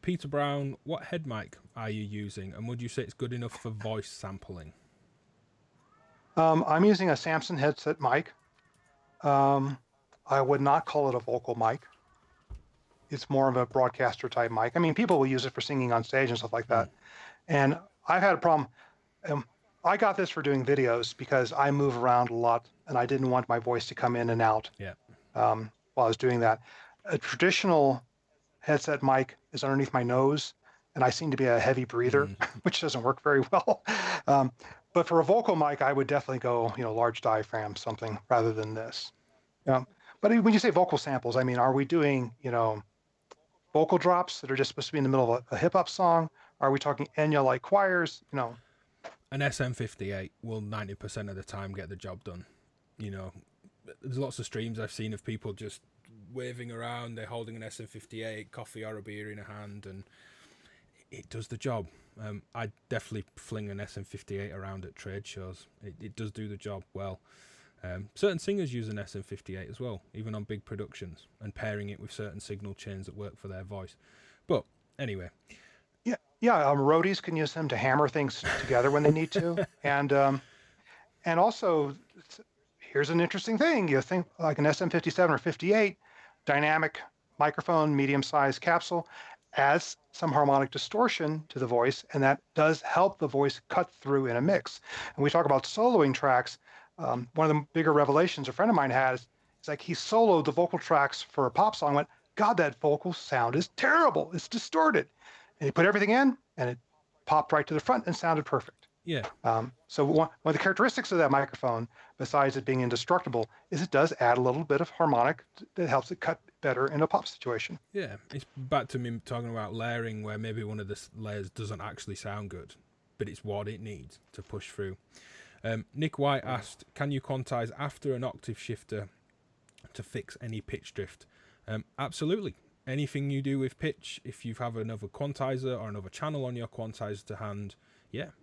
Peter Brown, what head mic are you using, and would you say it's good enough for voice sampling? I'm using a Samson headset mic. I would not call it a vocal mic. It's more of a broadcaster type mic. I mean, people will use it for singing on stage and stuff like that. And I've had a problem. I got this for doing videos because I move around a lot and I didn't want my voice to come in and out while I was doing that. A traditional headset mic is underneath my nose, and I seem to be a heavy breather, which doesn't work very well. But for a vocal mic, I would definitely go, large diaphragm, something rather than this. But when you say vocal samples, I mean, are we doing, vocal drops that are just supposed to be in the middle of a hip hop song? Are we talking Enya-like choirs? An SM58 will 90% of the time get the job done. There's lots of streams I've seen of people just waving around, they're holding an SM58, coffee or a beer in a hand, and it does the job. I definitely fling an SM58 around at trade shows. It does do the job well. Certain singers use an SM58 as well, even on big productions, and pairing it with certain signal chains that work for their voice. But anyway. Roadies can use them to hammer things together when they need to. And also, here's an interesting thing. You think like an SM57 or 58, dynamic microphone, medium-sized capsule, adds some harmonic distortion to the voice, and that does help the voice cut through in a mix. And we talk about soloing tracks. One of the bigger revelations a friend of mine had is like he soloed the vocal tracks for a pop song, went, God, that vocal sound is terrible. It's distorted. And he put everything in, and it popped right to the front and sounded perfect. Yeah. So one of the characteristics of that microphone, besides it being indestructible, is it does add a little bit of harmonic that helps it cut better in a pop situation. Yeah, it's back to me talking about layering, where maybe one of the layers doesn't actually sound good, but it's what it needs to push through. Nick White asked, can you quantize after an octave shifter to fix any pitch drift? Absolutely. Anything you do with pitch, if you have another quantizer or another channel on your quantizer to hand,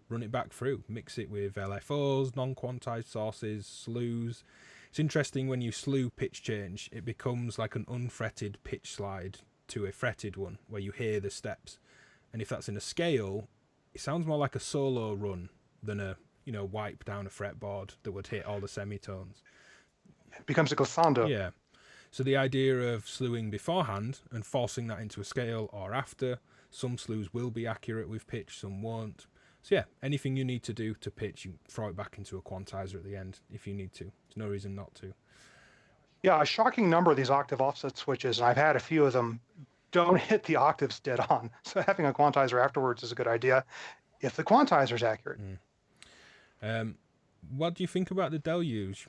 run it back through. Mix it with LFOs, non-quantized sources, slews. It's interesting when you slew pitch change, it becomes like an unfretted pitch slide to a fretted one where you hear the steps. And if that's in a scale, it sounds more like a solo run than a wipe down a fretboard that would hit all the semitones. It becomes a glissando. Yeah. So the idea of slewing beforehand and forcing that into a scale or after, some slews will be accurate with pitch, some won't. So yeah, anything you need to do to pitch, you throw it back into a quantizer at the end if you need to. There's no reason not to. Yeah, a shocking number of these octave offset switches, and I've had a few of them, don't hit the octaves dead on. So having a quantizer afterwards is a good idea if the quantizer is accurate. What do you think about the deluge,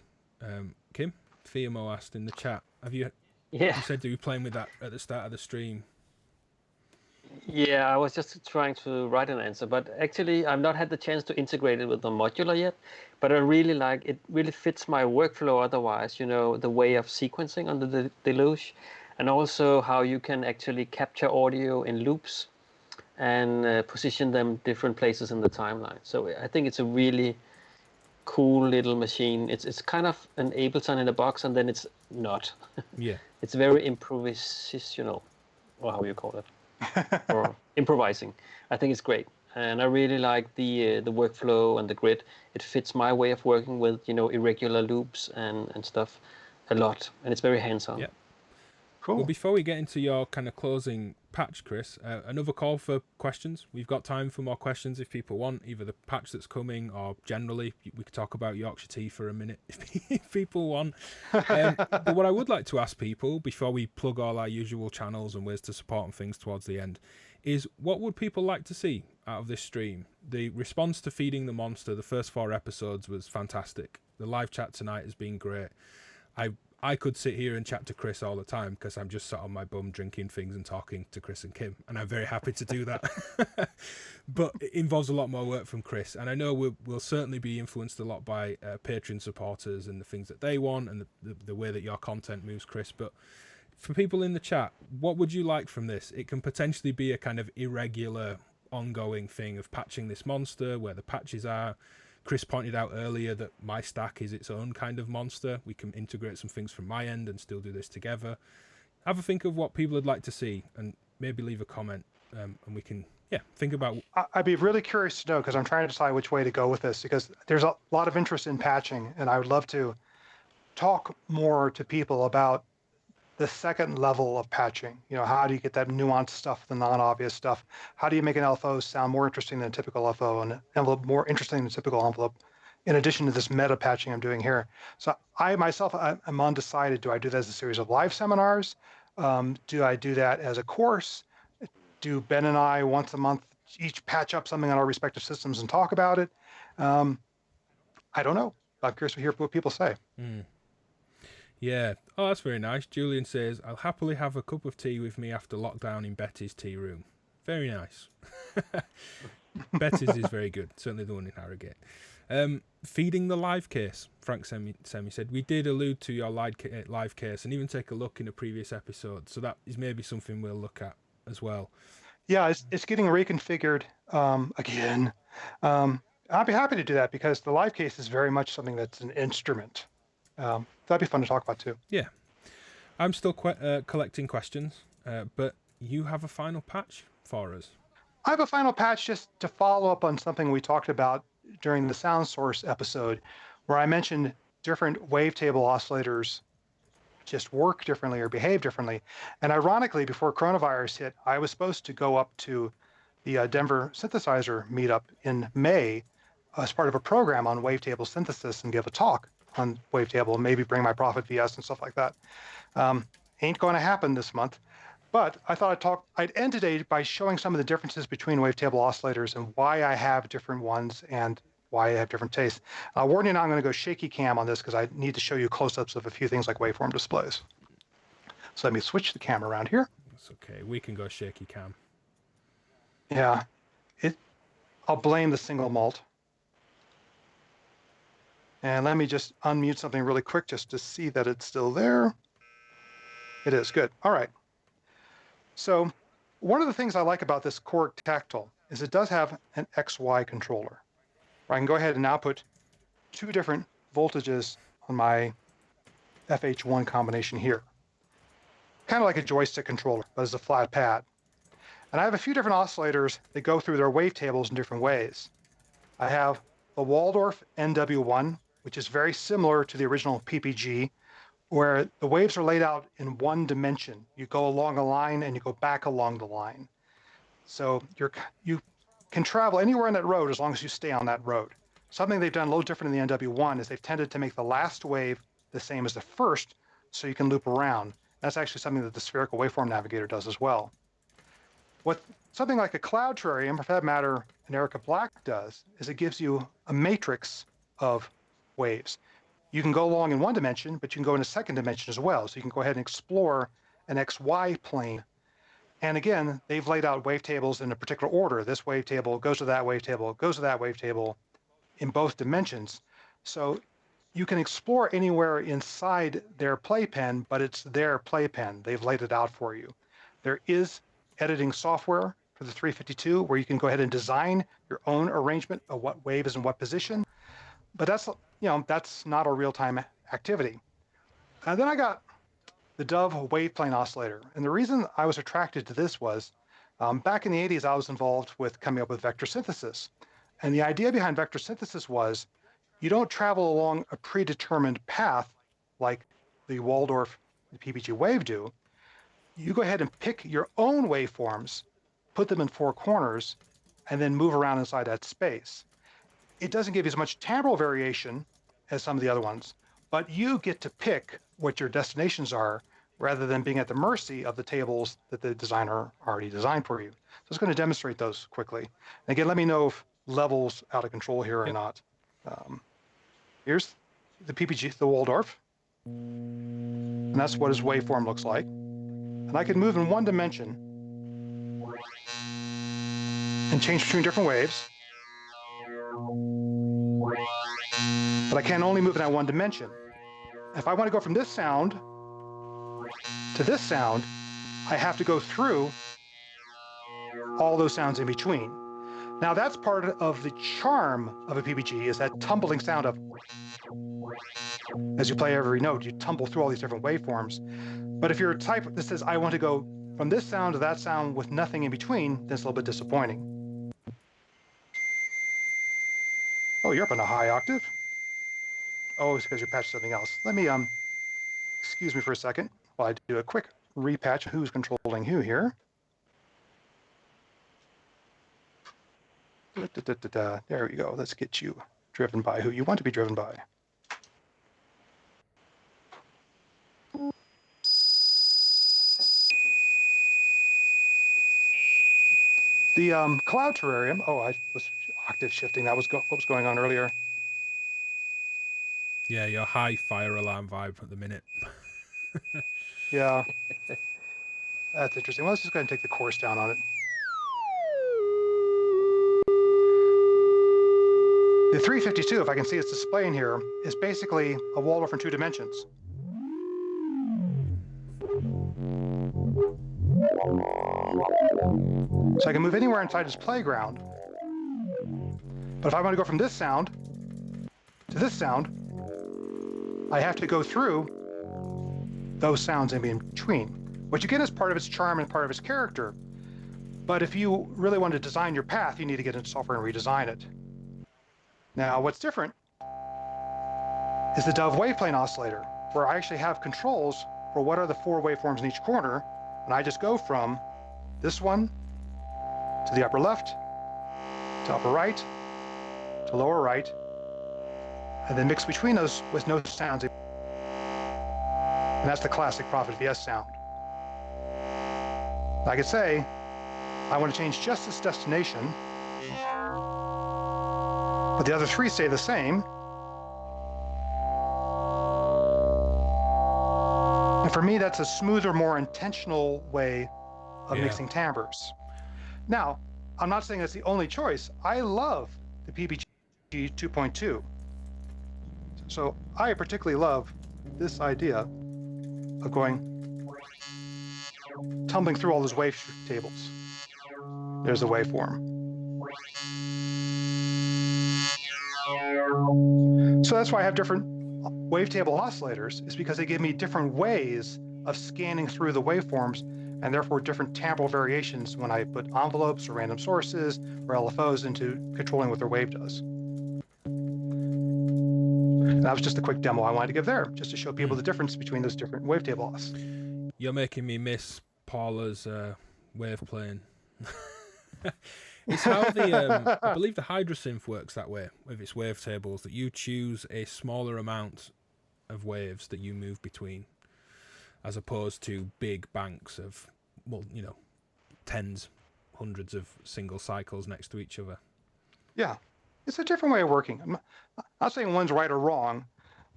Kim? Theamo asked in the chat. You said you were playing with that at the start of the stream. Yeah, I was just trying to write an answer, but actually I've not had the chance to integrate it with the modular yet, but I really like it. Really fits my workflow otherwise, the way of sequencing under the deluge, and also how you can actually capture audio in loops and position them different places in the timeline. So I think it's a really cool little machine. It's kind of an Ableton in a box, and then it's not. Yeah. It's very improvisational, or how you call it. Or improvising. I think it's great, and I really like the workflow and the grid. It fits my way of working with irregular loops and stuff a lot, and it's very hands-on. Yeah. Cool. Well, before we get into your kind of closing patch, Chris, another call for questions. We've got time for more questions if people want, either the patch that's coming or generally. We could talk about Yorkshire tea for a minute if people want. But what I would like to ask people before we plug all our usual channels and ways to support and things towards the end is, what would people like to see out of this stream? The response to Feeding the Monster, the first 4 episodes, was fantastic. The live chat tonight has been great. I could sit here and chat to Chris all the time because I'm just sat on my bum drinking things and talking to Chris and Kim, and I'm very happy to do that. But it involves a lot more work from Chris, and I know we'll certainly be influenced a lot by Patreon supporters and the things that they want and the way that your content moves, Chris. But for people in the chat, what would you like from this? It can potentially be a kind of irregular, ongoing thing of patching this monster, where the patches are. Chris pointed out earlier that my stack is its own kind of monster. We can integrate some things from my end and still do this together. Have a think of what people would like to see and maybe leave a comment, and we can think about. I'd be really curious to know, because I'm trying to decide which way to go with this, because there's a lot of interest in patching, and I would love to talk more to people about the second level of patching. How do you get that nuanced stuff, the non-obvious stuff? How do you make an LFO sound more interesting than a typical LFO, and an envelope more interesting than a typical envelope, in addition to this meta patching I'm doing here? So I myself, I'm undecided. Do I do that as a series of live seminars? Do I do that as a course? Do Ben and I once a month each patch up something on our respective systems and talk about it? I don't know. I'm curious to hear what people say. Yeah. Oh, that's very nice. Julian says, I'll happily have a cup of tea with me after lockdown in Betty's tea room. Very nice. Betty's is very good. Certainly the one in Harrogate. Feeding the live case, Frank Semi said, we did allude to your live case and even take a look in a previous episode. So that is maybe something we'll look at as well. Yeah, it's getting reconfigured again. I'd be happy to do that because the live case is very much something that's an instrument. That'd be fun to talk about too. Yeah. I'm still collecting questions, but you have a final patch for us. I have a final patch just to follow up on something we talked about during the sound source episode, where I mentioned different wavetable oscillators just work differently or behave differently. And ironically, before coronavirus hit, I was supposed to go up to the Denver synthesizer meetup in May as part of a program on wavetable synthesis and give a talk on wavetable, maybe bring my Prophet VS and stuff like that. Ain't going to happen this month. But I thought I'd end today by showing some of the differences between wavetable oscillators and why I have different ones and why I have different tastes. I'll warn you now, I'm going to go shaky cam on this because I need to show you close-ups of a few things like waveform displays. So let me switch the camera around here. That's okay. We can go shaky cam. Yeah. I'll blame the single malt. And let me just unmute something really quick just to see that it's still there. It is. Good. All right. So one of the things I like about this Korg Tactile is it does have an XY controller, where I can go ahead and output 2 different voltages on my FH1 combination here. Kind of like a joystick controller, but as a flat pad. And I have a few different oscillators that go through their wavetables in different ways. I have the Waldorf NW1, which is very similar to the original PPG, where the waves are laid out in one dimension. You go along a line and you go back along the line. So you can travel anywhere on that road as long as you stay on that road. Something they've done a little different in the NW1 is they've tended to make the last wave the same as the first, so you can loop around. That's actually something that the spherical waveform navigator does as well. What something like a cloud terrarium, or for that matter, an Erica Black does, is it gives you a matrix of waves. You can go along in one dimension, but you can go in a second dimension as well. So you can go ahead and explore an XY plane. And again, they've laid out wavetables in a particular order. This wavetable goes to that wavetable, goes to that wavetable in both dimensions. So you can explore anywhere inside their playpen, but it's their playpen. They've laid it out for you. There is editing software for the 352 where you can go ahead and design your own arrangement of what wave is in what position. But that's not a real-time activity. And then I got the Dove wave plane oscillator. And the reason I was attracted to this was back in the 80s, I was involved with coming up with vector synthesis. And the idea behind vector synthesis was you don't travel along a predetermined path like the Waldorf, the PPG wave do. You go ahead and pick your own waveforms, put them in four corners, and then move around inside that space. It doesn't give you as much timbral variation as some of the other ones, but you get to pick what your destinations are rather than being at the mercy of the tables that the designer already designed for you. So I was going to demonstrate those quickly. And again, let me know if levels out of control here or not. Here's the PPG, the Waldorf, and that's what his waveform looks like. And I can move in one dimension and change between different waves, but I can only move in that one dimension. If I want to go from this sound to this sound, I have to go through all those sounds in between. Now that's part of the charm of a PPG, is that tumbling sound of, as you play every note, you tumble through all these different waveforms. But if you're a type that says, I want to go from this sound to that sound with nothing in between, then it's a little bit disappointing. Oh, you're up in a high octave. Oh, it's because you're patching something else. Let me, excuse me for a second while I do a quick repatch of who's controlling who here. There we go. Let's get you driven by who you want to be driven by. The cloud terrarium. Oh, I was octave shifting. That was what was going on earlier. Yeah, your high fire alarm vibe at the minute. Yeah, that's interesting. Well, let's just go ahead and take the course down on it. The 352, if I can see its display in here, is basically a Waldorf in two dimensions. So I can move anywhere inside this playground. But if I want to go from this sound to this sound, I have to go through those sounds in between, which again is part of its charm and part of its character. But if you really want to design your path, you need to get into software and redesign it. Now, what's different is the Dove wave plane oscillator, where I actually have controls for what are the four waveforms in each corner, and I just go from this one to the upper left, to upper right, to lower right, and then mix between those with no sounds. And that's the classic Prophet VS sound. I could say, I want to change just this destination, but the other three stay the same. And for me, that's a smoother, more intentional way of mixing timbres. Now, I'm not saying that's the only choice. I love the PPG 2.2. So I particularly love this idea of tumbling through all those wave tables. There's the waveform. So that's why I have different wavetable oscillators, is because they give me different ways of scanning through the waveforms, and therefore different timbral variations when I put envelopes or random sources or LFOs into controlling what their wave does. And that was just a quick demo I wanted to give there, just to show people the difference between those different wavetable os. You're making me miss Paula's wave plane. It's how I believe the Hydrasynth works that way with its wavetables, that you choose a smaller amount of waves that you move between, as opposed to big banks of, well, tens, hundreds of single cycles next to each other. Yeah, it's a different way of working. I'm not saying one's right or wrong,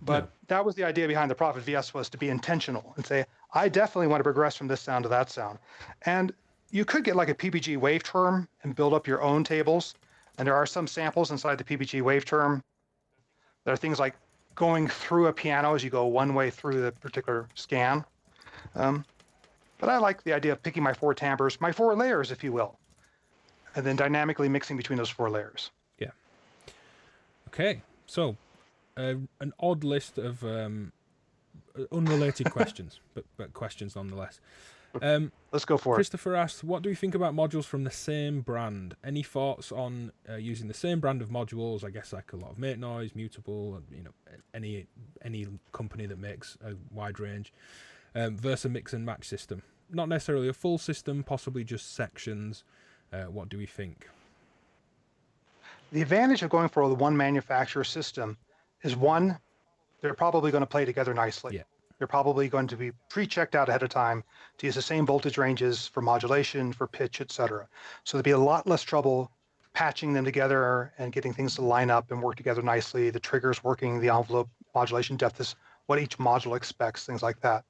but that was the idea behind the Prophet VS, was to be intentional and say, I definitely want to progress from this sound to that sound. And you could get like a PPG wave term and build up your own tables. And there are some samples inside the PPG wave term. There are things like going through a piano as you go one way through the particular scan. But I like the idea of picking my 4 timbres, my 4 layers, if you will, and then dynamically mixing between those 4 layers. Yeah. Okay, so an odd list of unrelated questions, but questions nonetheless. Let's go for it. Christopher asks, what do you think about modules from the same brand? Any thoughts on using the same brand of modules? I guess like a lot of Make Noise, Mutable, any company that makes a wide range, versus a mix and match system. Not necessarily a full system, possibly just sections. What do we think? The advantage of going for the one manufacturer system is, one, they're probably going to play together nicely. Yeah. They're probably going to be pre-checked out ahead of time to use the same voltage ranges for modulation, for pitch, etc. So there'd be a lot less trouble patching them together and getting things to line up and work together nicely. The triggers working, the envelope modulation depth is what each module expects, things like that.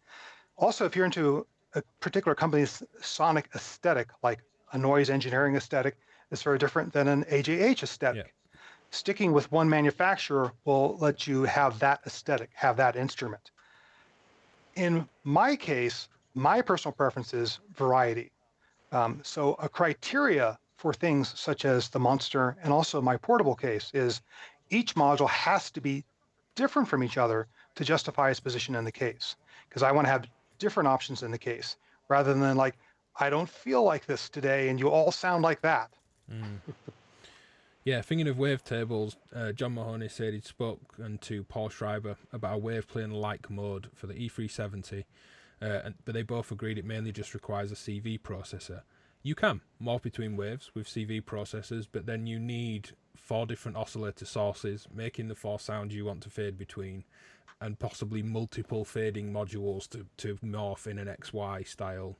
Also, if you're into a particular company's sonic aesthetic, like a noise engineering aesthetic, is very different than an AJH aesthetic. Yeah. Sticking with one manufacturer will let you have that aesthetic, have that instrument. In my case, my personal preference is variety. So a criteria for things such as the Monster and also my portable case is each module has to be different from each other to justify its position in the case, because I want to have different options in the case rather than like, I don't feel like this today and you all sound like that. Yeah, thinking of wavetables, John Mahoney said he'd spoken to Paul Schreiber about a wave plane like mode for the E370, but they both agreed it mainly just requires a CV processor. You can morph between waves with CV processors, but then you need 4 different oscillator sources, making the 4 sounds you want to fade between, and possibly multiple fading modules to morph in an XY style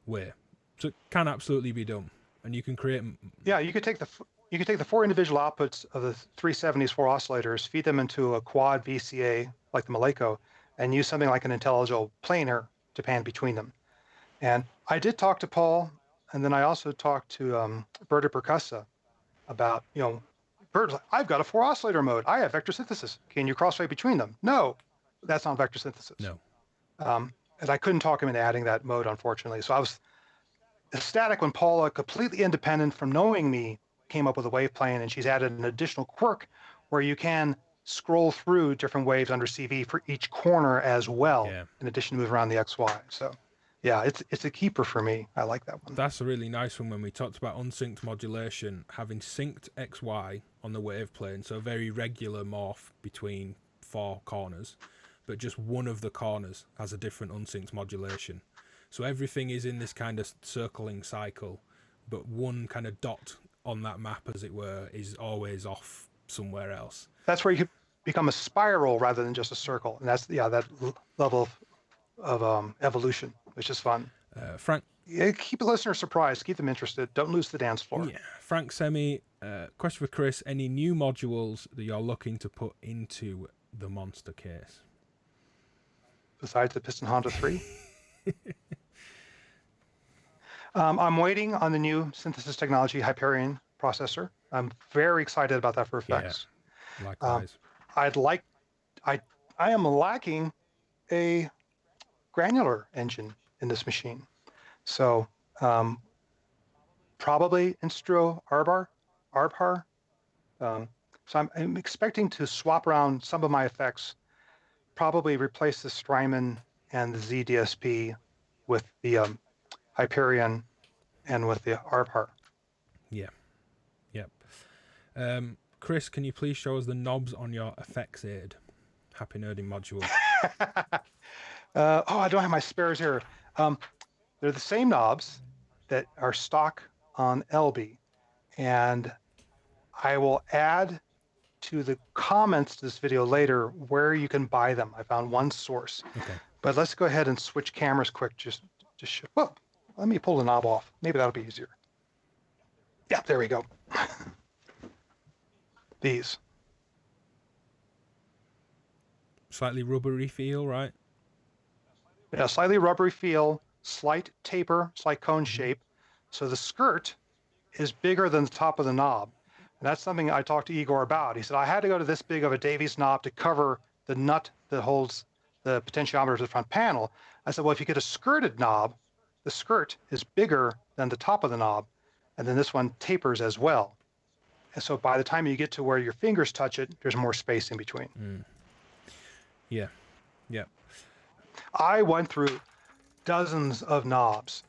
way. So it can absolutely be done, and you can create. Yeah, you could take the 4 individual outputs of the 370's 4 oscillators, feed them into a quad VCA like the Maleko, and use something like an intelligible planar to pan between them. And I did talk to Paul, and then I also talked to Berta Percussa about, Berta's like, I've got a 4 oscillator mode. I have vector synthesis. Can you crossfade between them? No, that's not vector synthesis. No. And I couldn't talk him into adding that mode, unfortunately. So I was ecstatic when Paula, completely independent from knowing me, came up with a wave plane, and she's added an additional quirk where you can scroll through different waves under CV for each corner as well, in addition to move around the XY. So yeah, it's a keeper for me. I like that one. That's a really nice one. When we talked about unsynced modulation, having synced XY on the wave plane, so a very regular morph between 4 corners, but just one of the corners has a different unsynced modulation. So everything is in this kind of circling cycle, but one kind of dot on that map, as it were, is always off somewhere else. That's where you could become a spiral rather than just a circle, and that's that level of evolution, which is fun. Frank, keep the listener surprised, keep them interested. Don't lose the dance floor. Yeah, Frank Semi, question for Chris: any new modules that you're looking to put into the Monster case besides the Piston Honda 3? I'm waiting on the new synthesis technology Hyperion processor. I'm very excited about that for effects. Yeah, likewise. I am lacking a granular engine in this machine. So probably Instro Arbhar. So I'm expecting to swap around some of my effects, probably replace the Strymon and the ZDSP with the Hyperion and with the Arbhar. Yeah. Yep. Chris, can you please show us the knobs on your effects aid? Happy Nerding module. I don't have my spares here. They're the same knobs that are stock on LB. and I will add to the comments to this video later where you can buy them. I found one source. Okay. But let's go ahead and switch cameras quick. Well, let me pull the knob off. Maybe that'll be easier. Yeah, there we go. These. Slightly rubbery feel, right? Yeah, slightly rubbery feel, slight taper, slight cone shape. So the skirt is bigger than the top of the knob. And that's something I talked to Igor about. He said, I had to go to this big of a Davies knob to cover the nut that holds the potentiometer to the front panel. I said, well, if you get a skirted knob, the skirt is bigger than the top of the knob. And then this one tapers as well. And so by the time you get to where your fingers touch it, there's more space in between. Yeah. Yeah. I went through dozens of knobs.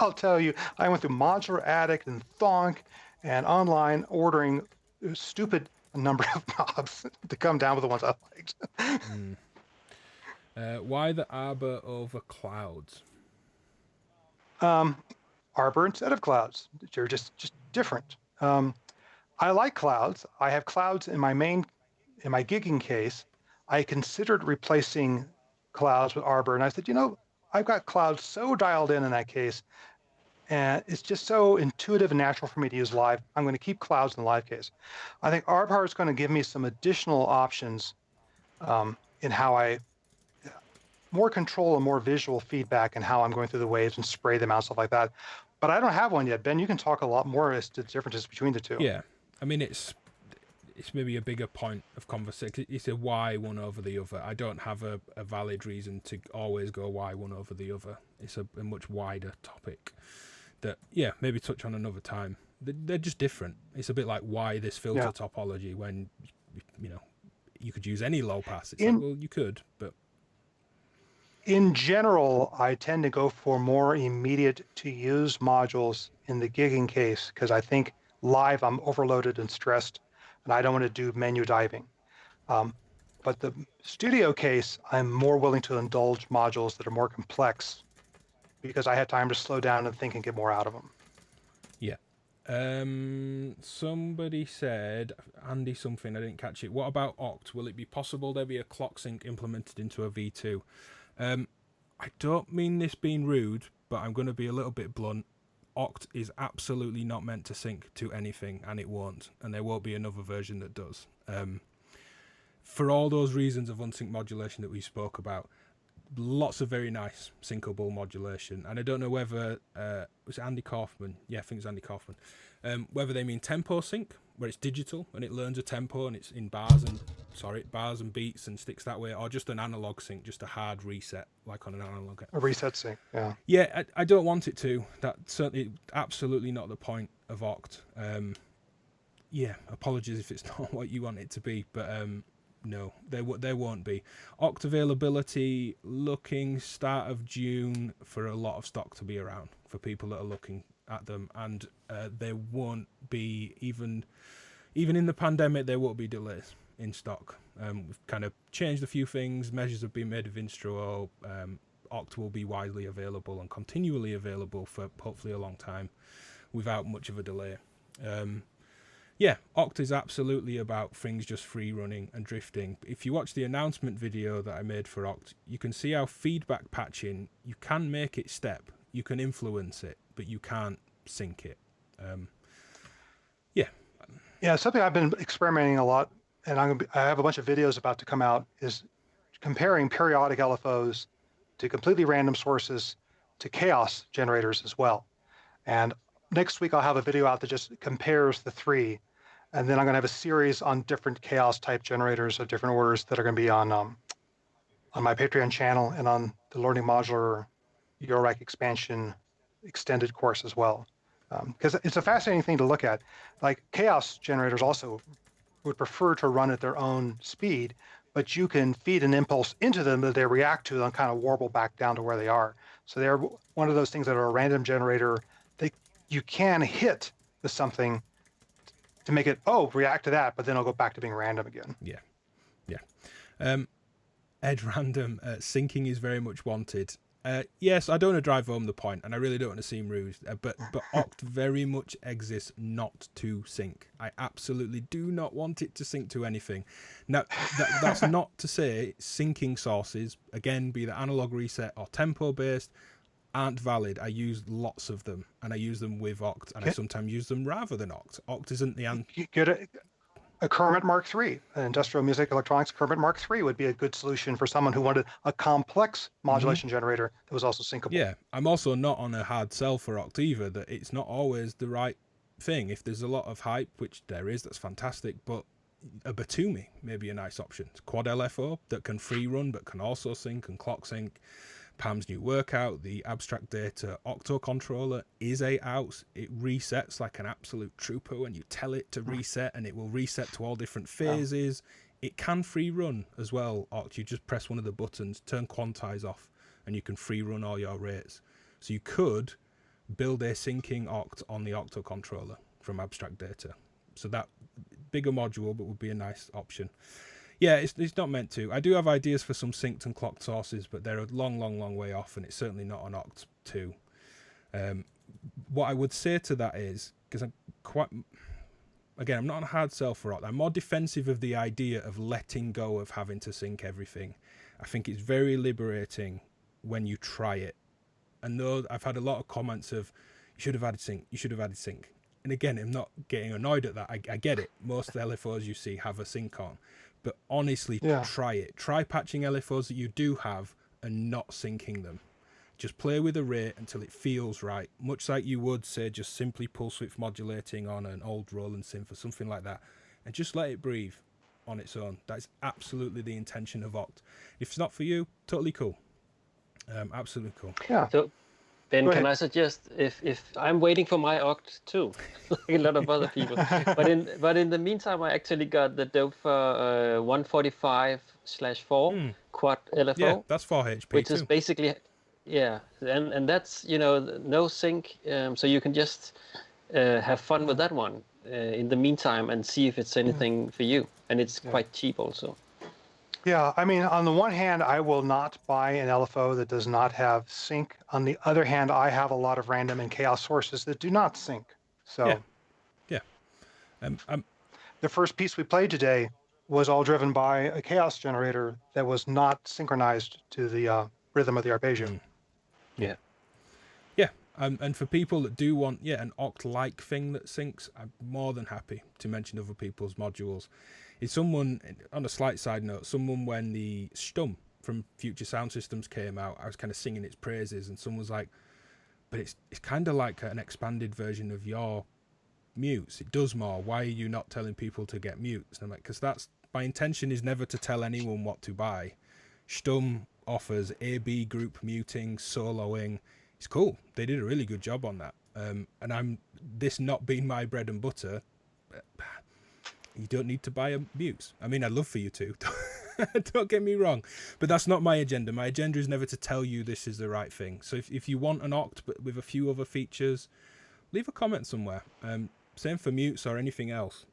I'll tell you, I went through Modular Addict and Thonk and online ordering a stupid number of knobs to come down with the ones I liked. Why the arbor over clouds? Arbor instead of clouds. They're just different. I like clouds. I have clouds in my gigging case. I considered replacing clouds with arbor, and I said, I've got clouds so dialed in that case, and it's just so intuitive and natural for me to use live. I'm going to keep clouds in the live case. I think arbor is going to give me some additional options in how I more control and more visual feedback in how I'm going through the waves and spray them out, stuff like that. But I don't have one yet. Ben, you can talk a lot more as to the differences between the two. Yeah. I mean, it's maybe a bigger point of conversation. It's a why one over the other. I don't have a valid reason to always go why one over the other. It's a much wider topic that, yeah, maybe touch on another time. They're just different. It's a bit like why this filter topology when, you could use any low pass. It's like, well, you could, but... In general, I tend to go for more immediate to use modules in the gigging case because I think live I'm overloaded and stressed and I don't want to do menu diving. But the studio case, I'm more willing to indulge modules that are more complex because I have time to slow down and think and get more out of them. Yeah. Somebody said, Andy something, I didn't catch it. What about Oct? Will it be possible there be a clock sync implemented into a V2? I don't mean this being rude, but I'm going to be a little bit blunt. Oct is absolutely not meant to sync to anything, and it won't. And there won't be another version that does. For all those reasons of unsync modulation that we spoke about, lots of very nice syncable modulation. And I don't know whether, was it Andy Kaufman? Yeah, I think it's Andy Kaufman. Whether they mean tempo sync, where it's digital and it learns a tempo and it's in bars and beats and sticks that way, or just an analog sync, just a hard reset, like on an analog. A reset sync, yeah. Yeah, I don't want it to. That's certainly absolutely not the point of Oct. Yeah, apologies if it's not what you want it to be, but no, there won't be. Oct availability looking start of June for a lot of stock to be around for people that are looking at them, and there won't be even in the pandemic there won't be delays in stock. We've kind of changed a few things. Measures have been made of Instruo. Oct will be widely available and continually available for hopefully a long time without much of a delay. Yeah, Oct is absolutely about things just free running and drifting. If you watch the announcement video that I made for Oct, you can see how feedback patching, you can make it step, you can influence it, but you can't sync it. Yeah, something I've been experimenting a lot, and I have a bunch of videos about to come out, is comparing periodic LFOs to completely random sources to chaos generators as well. And next week I'll have a video out that just compares the three. And then I'm going to have a series on different chaos type generators of different orders that are going to be on my Patreon channel and on the Learning Modular Eurorack expansion extended course as well. Because it's a fascinating thing to look at. Like chaos generators also would prefer to run at their own speed, but you can feed an impulse into them that they react to and kind of warble back down to where they are. So they're one of those things that are a random generator. You can hit with something to make it, react to that, but then it'll go back to being random again. Yeah. Ed Random, syncing is very much wanted. Yes, I don't want to drive home the point, and I really don't want to seem rude, but Oct very much exists not to sync. I absolutely do not want it to sync to anything. Now, that's not to say syncing sources, again, be they analog reset or tempo based, aren't valid. I use lots of them, and I use them with Oct, and I sometimes use them rather than Oct. Oct isn't the answer. You get a Kermit Mark III, an industrial music electronics Kermit Mark III would be a good solution for someone who wanted a complex modulation generator that was also syncable. Yeah, I'm also not on a hard sell for Oct either, that it's not always the right thing. If there's a lot of hype, which there is, that's fantastic, but a Batumi may be a nice option. It's quad LFO that can free run but can also sync and clock sync. Pam's new workout, the abstract data octo controller is 8 outs. It resets like an absolute trooper when you tell it to reset, and it will reset to all different phases. It can free run as well, Oct. You just press one of the buttons, turn quantize off, and you can free run all your rates. So you could build a syncing Oct on the octo controller from abstract data. So that bigger module, but would be a nice option. Yeah, it's not meant to. I do have ideas for some synced and clocked sources, but they're a long way off, and it's certainly not on Oct 2. What I would say to that is, because I'm not on a hard sell for Oct. I'm more defensive of the idea of letting go of having to sync everything. I think it's very liberating when you try it. And though I've had a lot of comments of, you should have added sync. And again, I'm not getting annoyed at that. I get it. Most LFOs you see have a sync on. But honestly, try it. Try patching LFOs that you do have and not syncing them. Just play with a rate until it feels right. Much like you would, say, just simply pulse width modulating on an old Roland synth or something like that. And just let it breathe on its own. That is absolutely the intention of Oct. If it's not for you, totally cool. Absolutely cool. Yeah. So, Ben, can I suggest, if I'm waiting for my Oct too, like a lot of other people, but in the meantime, I actually got the Dope 145/4 quad LFO. Yeah, that's 4 HP which too. is basically, and that's no sync, so you can just have fun with that one in the meantime and see if it's anything for you, and it's quite cheap also. Yeah, I mean, on the one hand, I will not buy an LFO that does not have sync. On the other hand, I have a lot of random and chaos sources that do not sync. So, the first piece we played today was all driven by a chaos generator that was not synchronized to the rhythm of the arpeggio. Yeah. And for people that do want an Oct-like thing that syncs, I'm more than happy to mention other people's modules. Is someone, on a slight side note, when the Stum from Future Sound Systems came out, I was kind of singing its praises, and someone was like, but it's kind of like an expanded version of your mutes. It does more. Why are you not telling people to get mutes? And I'm like, because that's, my intention is never to tell anyone what to buy. Stum offers AB group muting, soloing. It's cool. They did a really good job on that. And this not being my bread and butter, you don't need to buy a mute. I mean, I'd love for you to. Don't get me wrong. But that's not my agenda. My agenda is never to tell you this is the right thing. So if you want an Oct but with a few other features, leave a comment somewhere. Same for mutes or anything else.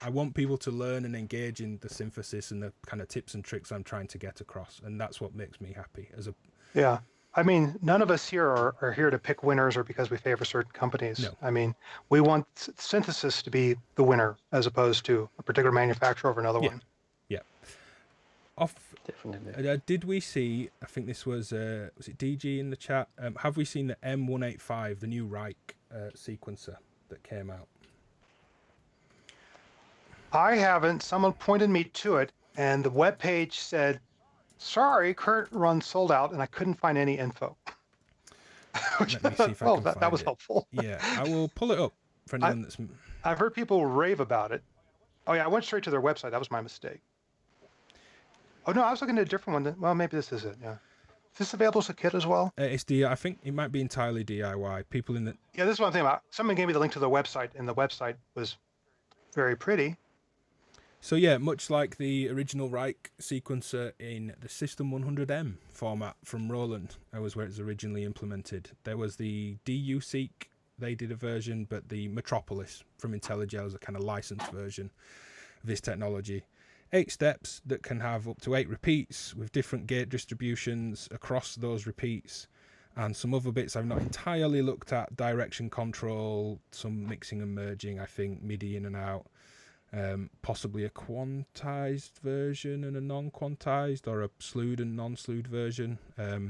I want people to learn and engage in the synthesis and the kind of tips and tricks I'm trying to get across. And that's what makes me happy. Yeah. I mean, none of us here are here to pick winners or because we favor certain companies. No. I mean, we want synthesis to be the winner as opposed to a particular manufacturer over another one. Yeah. Definitely. Did we see, I think this was it DG in the chat, have we seen the M185, the new Reich sequencer that came out? I haven't. Someone pointed me to it, and the webpage said, sorry, current run sold out, and I couldn't find any info. Let me see if I can find that was it. helpful. Yeah, I will pull it up for anyone that's... I've heard people rave about it. Oh, yeah, I went straight to their website. That was my mistake. Oh, no, I was looking at a different one. Well, maybe this is it, yeah. Is this available as a kit as well? It's I think it might be entirely DIY. People in the... Yeah, this is what I'm thinking about. Someone gave me the link to the website, and the website was very pretty. So yeah, much like the original Reich sequencer in the System 100M format from Roland, that was where it was originally implemented. There was the DU-Seek, they did a version, but the Metropolis from IntelliGel is a kind of licensed version of this technology. 8 steps that can have up to 8 repeats with different gate distributions across those repeats, and some other bits I've not entirely looked at, direction control, some mixing and merging, I think, MIDI in and out, possibly a quantized version and a non-quantized, or a slewed and non-slewed version. A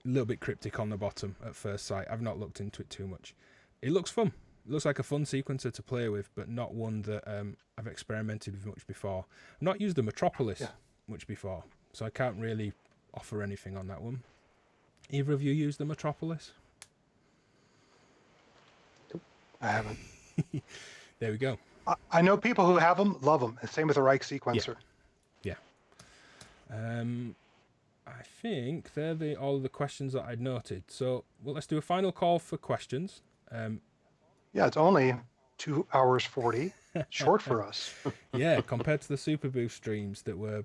little bit cryptic on the bottom at first sight. I've not looked into it too much. It looks fun. It looks like a fun sequencer to play with, but not one that I've experimented with much before. I've not used the Metropolis much before, so I can't really offer anything on that one. Either of you used the Metropolis? I haven't. There we go. I know people who have them, love them. Same with the Reich sequencer. Yeah. I think they're all of the questions that I'd noted. So, well, let's do a final call for questions. Yeah, it's only 2 hours 40. Short for us. Yeah, compared to the Super Boost streams that were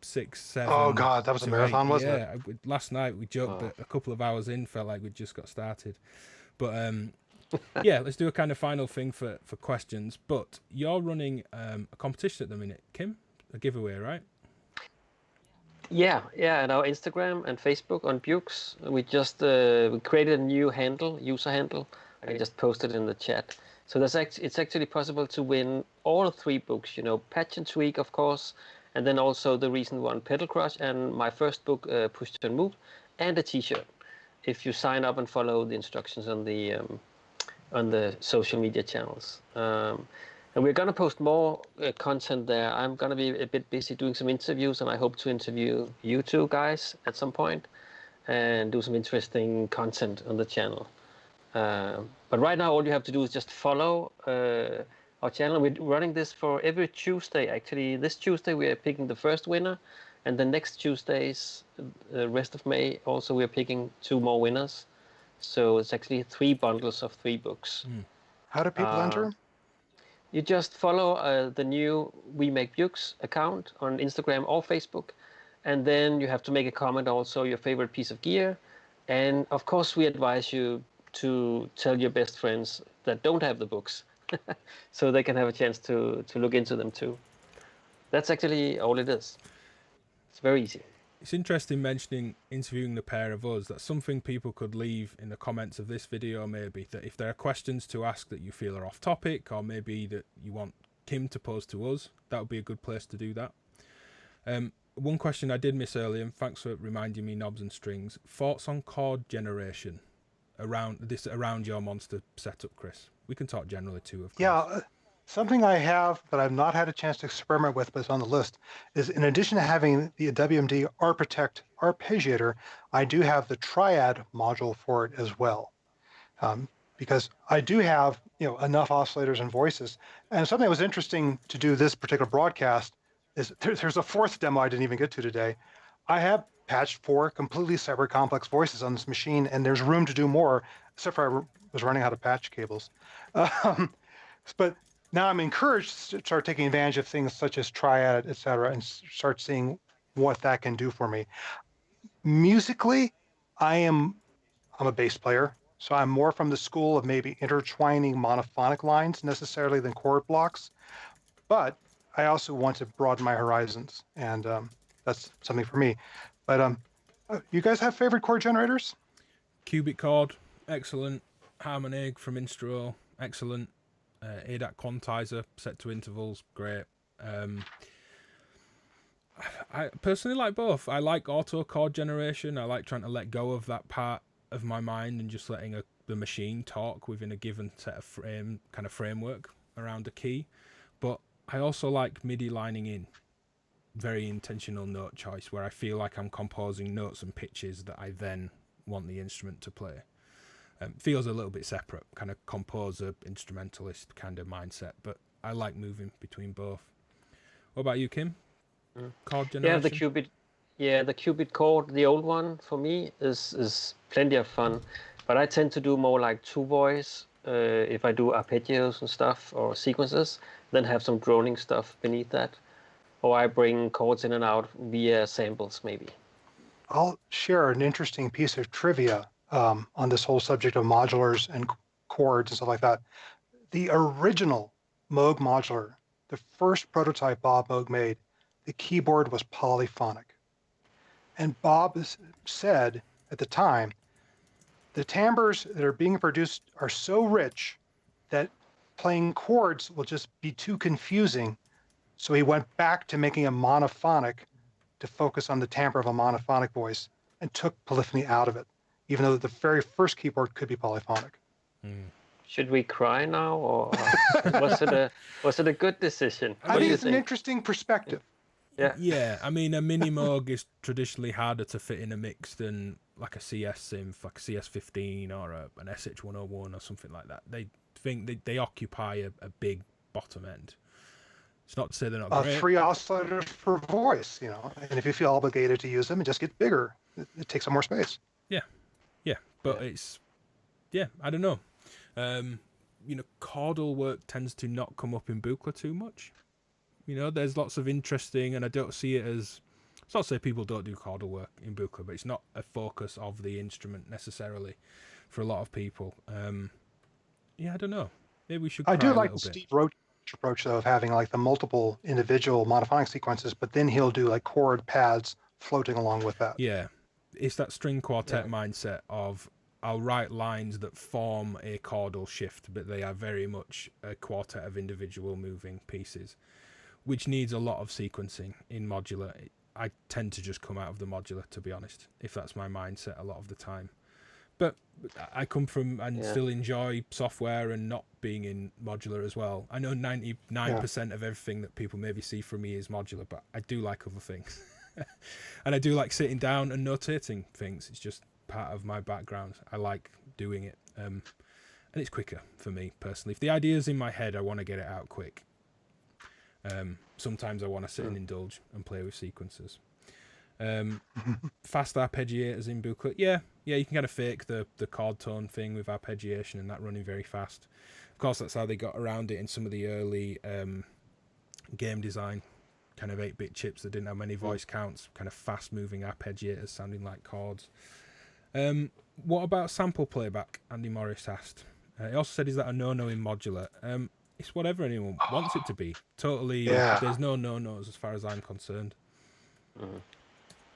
6, 7. Oh God, that was a marathon, 8. wasn't it? Yeah, last night we joked that a couple of hours in felt like we'd just got started. But yeah, let's do a kind of final thing for questions. But you're running a competition at the minute, Kim, a giveaway, right? Yeah, at our Instagram and Facebook on Bukes, we just we created a new user handle. I just posted in the chat. So it's actually possible to win all 3 books. Patch and Tweak, of course, and then also the recent one, Pedal Crush, and my first book, Push to Move, and a T-shirt. If you sign up and follow the instructions on the social media channels. And we're going to post more content there. I'm going to be a bit busy doing some interviews, and I hope to interview you two guys at some point and do some interesting content on the channel. But right now, all you have to do is just follow our channel. We're running this for every Tuesday. Actually, this Tuesday we are picking the first winner, and the next Tuesdays, the rest of May, also we're picking 2 more winners. So it's actually 3 bundles of 3 books. How do people enter? You just follow the new We Make Bukes account on Instagram or Facebook, and then you have to make a comment also, your favorite piece of gear. And of course, we advise you to tell your best friends that don't have the books, so they can have a chance to look into them too. That's actually all it is. It's very easy. It's interesting mentioning interviewing the pair of us. That's something people could leave in the comments of this video, maybe, that if there are questions to ask that you feel are off topic, or maybe that you want Kim to pose to us, that would be a good place to do that. One question I did miss earlier, and thanks for reminding me, Knobs and Strings. Thoughts on chord generation around your Monster setup, Chris? We can talk generally too, of course. Yeah, something I have that I've not had a chance to experiment with, but it's on the list, is in addition to having the WMD Arpitect arpeggiator, I do have the Triad module for it as well. Because I do have enough oscillators and voices. And something that was interesting to do this particular broadcast is there's a 4th demo I didn't even get to today. I have patched 4 completely separate complex voices on this machine, and there's room to do more, except for I was running out of patch cables. But now I'm encouraged to start taking advantage of things such as Triad, et cetera, and start seeing what that can do for me. Musically, I'm a bass player, so I'm more from the school of maybe intertwining monophonic lines necessarily than chord blocks. But I also want to broaden my horizons, and that's something for me. But you guys have favorite chord generators? Cubic chord, excellent. Harmony from Instro, excellent. ADDAC quantizer set to intervals, great. I personally like both. I like auto chord generation. I like trying to let go of that part of my mind and just letting the machine talk within a given set of framework around a key. But I also like MIDI lining in, very intentional note choice, where I feel like I'm composing notes and pitches that I then want the instrument to play. Feels a little bit separate, kind of composer, instrumentalist kind of mindset, but I like moving between both. What about you, Kim? Chord generation? The Cubit chord, the old one for me is plenty of fun, but I tend to do more like 2 voice if I do arpeggios and stuff or sequences, then have some droning stuff beneath that, or I bring chords in and out via samples maybe. I'll share an interesting piece of trivia on this whole subject of modulars and chords and stuff like that. The original Moog modular the first prototype Bob Moog made, the keyboard was polyphonic. And Bob said at the time, the timbres that are being produced are so rich that playing chords will just be too confusing. So he went back to making a monophonic to focus on the timbre of a monophonic voice and took polyphony out of it, even though the very first keyboard could be polyphonic. Should we cry now, or was it a good decision? I think it's an interesting perspective. Yeah. Yeah, I mean, a Mini Moog is traditionally harder to fit in a mix than like a CS synth, like a CS15 or an SH101 or something like that. They think they occupy a big bottom end. It's not to say they're not great. 3 oscillators per voice, and if you feel obligated to use them, it just gets bigger. It takes up more space. Yeah, but it's, I don't know. Chordal work tends to not come up in Buchla too much. There's lots of interesting, and I don't see it as, it's not to say people don't do chordal work in Buchla, but it's not a focus of the instrument necessarily for a lot of people. I don't know. Maybe we should try I do a like the little bit. Steve Roach approach, though, of having like the multiple individual monophonic sequences, but then he'll do like chord pads floating along with that. Yeah, it's that string quartet mindset of, I'll write lines that form a chordal shift, but they are very much a quartet of individual moving pieces, which needs a lot of sequencing in modular. I tend to just come out of the modular, to be honest, if that's my mindset a lot of the time. But I come from and still enjoy software and not being in modular as well. I know 99% of everything that people maybe see from me is modular, but I do like other things. And I do like sitting down and notating things. It's just part of my background. I like doing it. And it's quicker for me personally. If the idea's in my head, I want to get it out quick. Sometimes I want to sit and indulge and play with sequences. Fast arpeggiators in Buchla. Yeah, you can kind of fake the chord tone thing with arpeggiation and that running very fast. Of course, that's how they got around it in some of the early game design kind of 8-bit chips that didn't have many voice counts, kind of fast-moving arpeggiators sounding like chords. What about sample playback? Andy Morris asked. He also said, is that a no-no in modular? It's whatever anyone wants it to be. Totally, there's no no-nos as far as I'm concerned.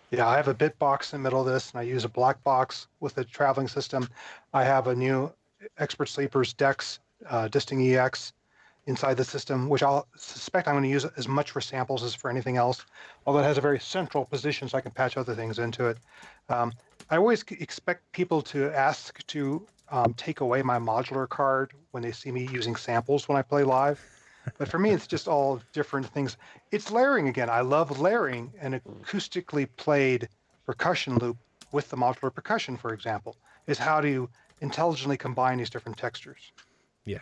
Yeah, I have a bit box in the middle of this, and I use a black box with a traveling system. I have a new Expert Sleepers DEX, Disting EX inside the system, which I'll suspect I'm going to use as much for samples as for anything else, although it has a very central position so I can patch other things into it. I always expect people to ask to take away my modular card when they see me using samples when I play live. But for me, it's just all different things. It's layering again. I love layering an acoustically played percussion loop with the modular percussion, for example, is how do you intelligently combine these different textures. Yeah.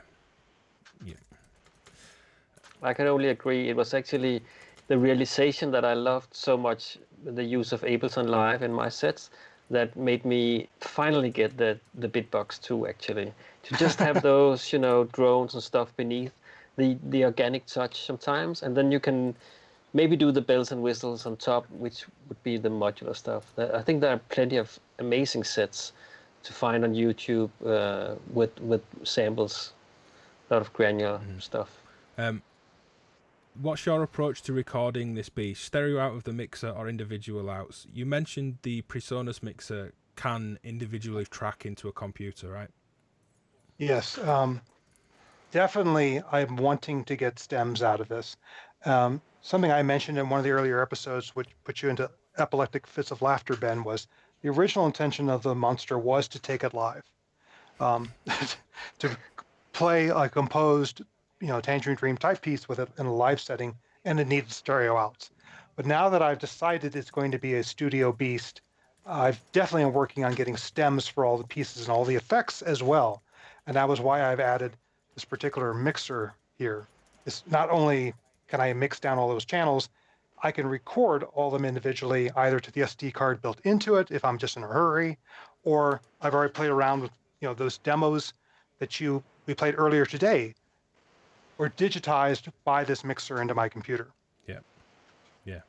I can only agree. It was actually the realization that I loved so much the use of Ableton Live in my sets that made me finally get the Bitbox 2, actually. To just have those, drones and stuff beneath, the organic touch sometimes, and then you can maybe do the bells and whistles on top, which would be the modular stuff. I think there are plenty of amazing sets to find on YouTube with samples, a lot of granular stuff. What's your approach to recording this beast? Stereo out of the mixer or individual outs? You mentioned the PreSonus mixer can individually track into a computer, right? Yes, definitely I'm wanting to get stems out of this. Something I mentioned in one of the earlier episodes, which put you into epileptic fits of laughter, Ben, was the original intention of the Monster was to take it live. To play a composed Tangerine Dream type piece with it in a live setting, and it needed stereo outs. But now that I've decided it's going to be a studio beast, I've definitely am working on getting stems for all the pieces and all the effects as well. And that was why I've added this particular mixer here. It's not only can I mix down all those channels, I can record all of them individually, either to the SD card built into it if I'm just in a hurry, or I've already played around with those demos that we played earlier today, or digitized by this mixer into my computer. Yeah.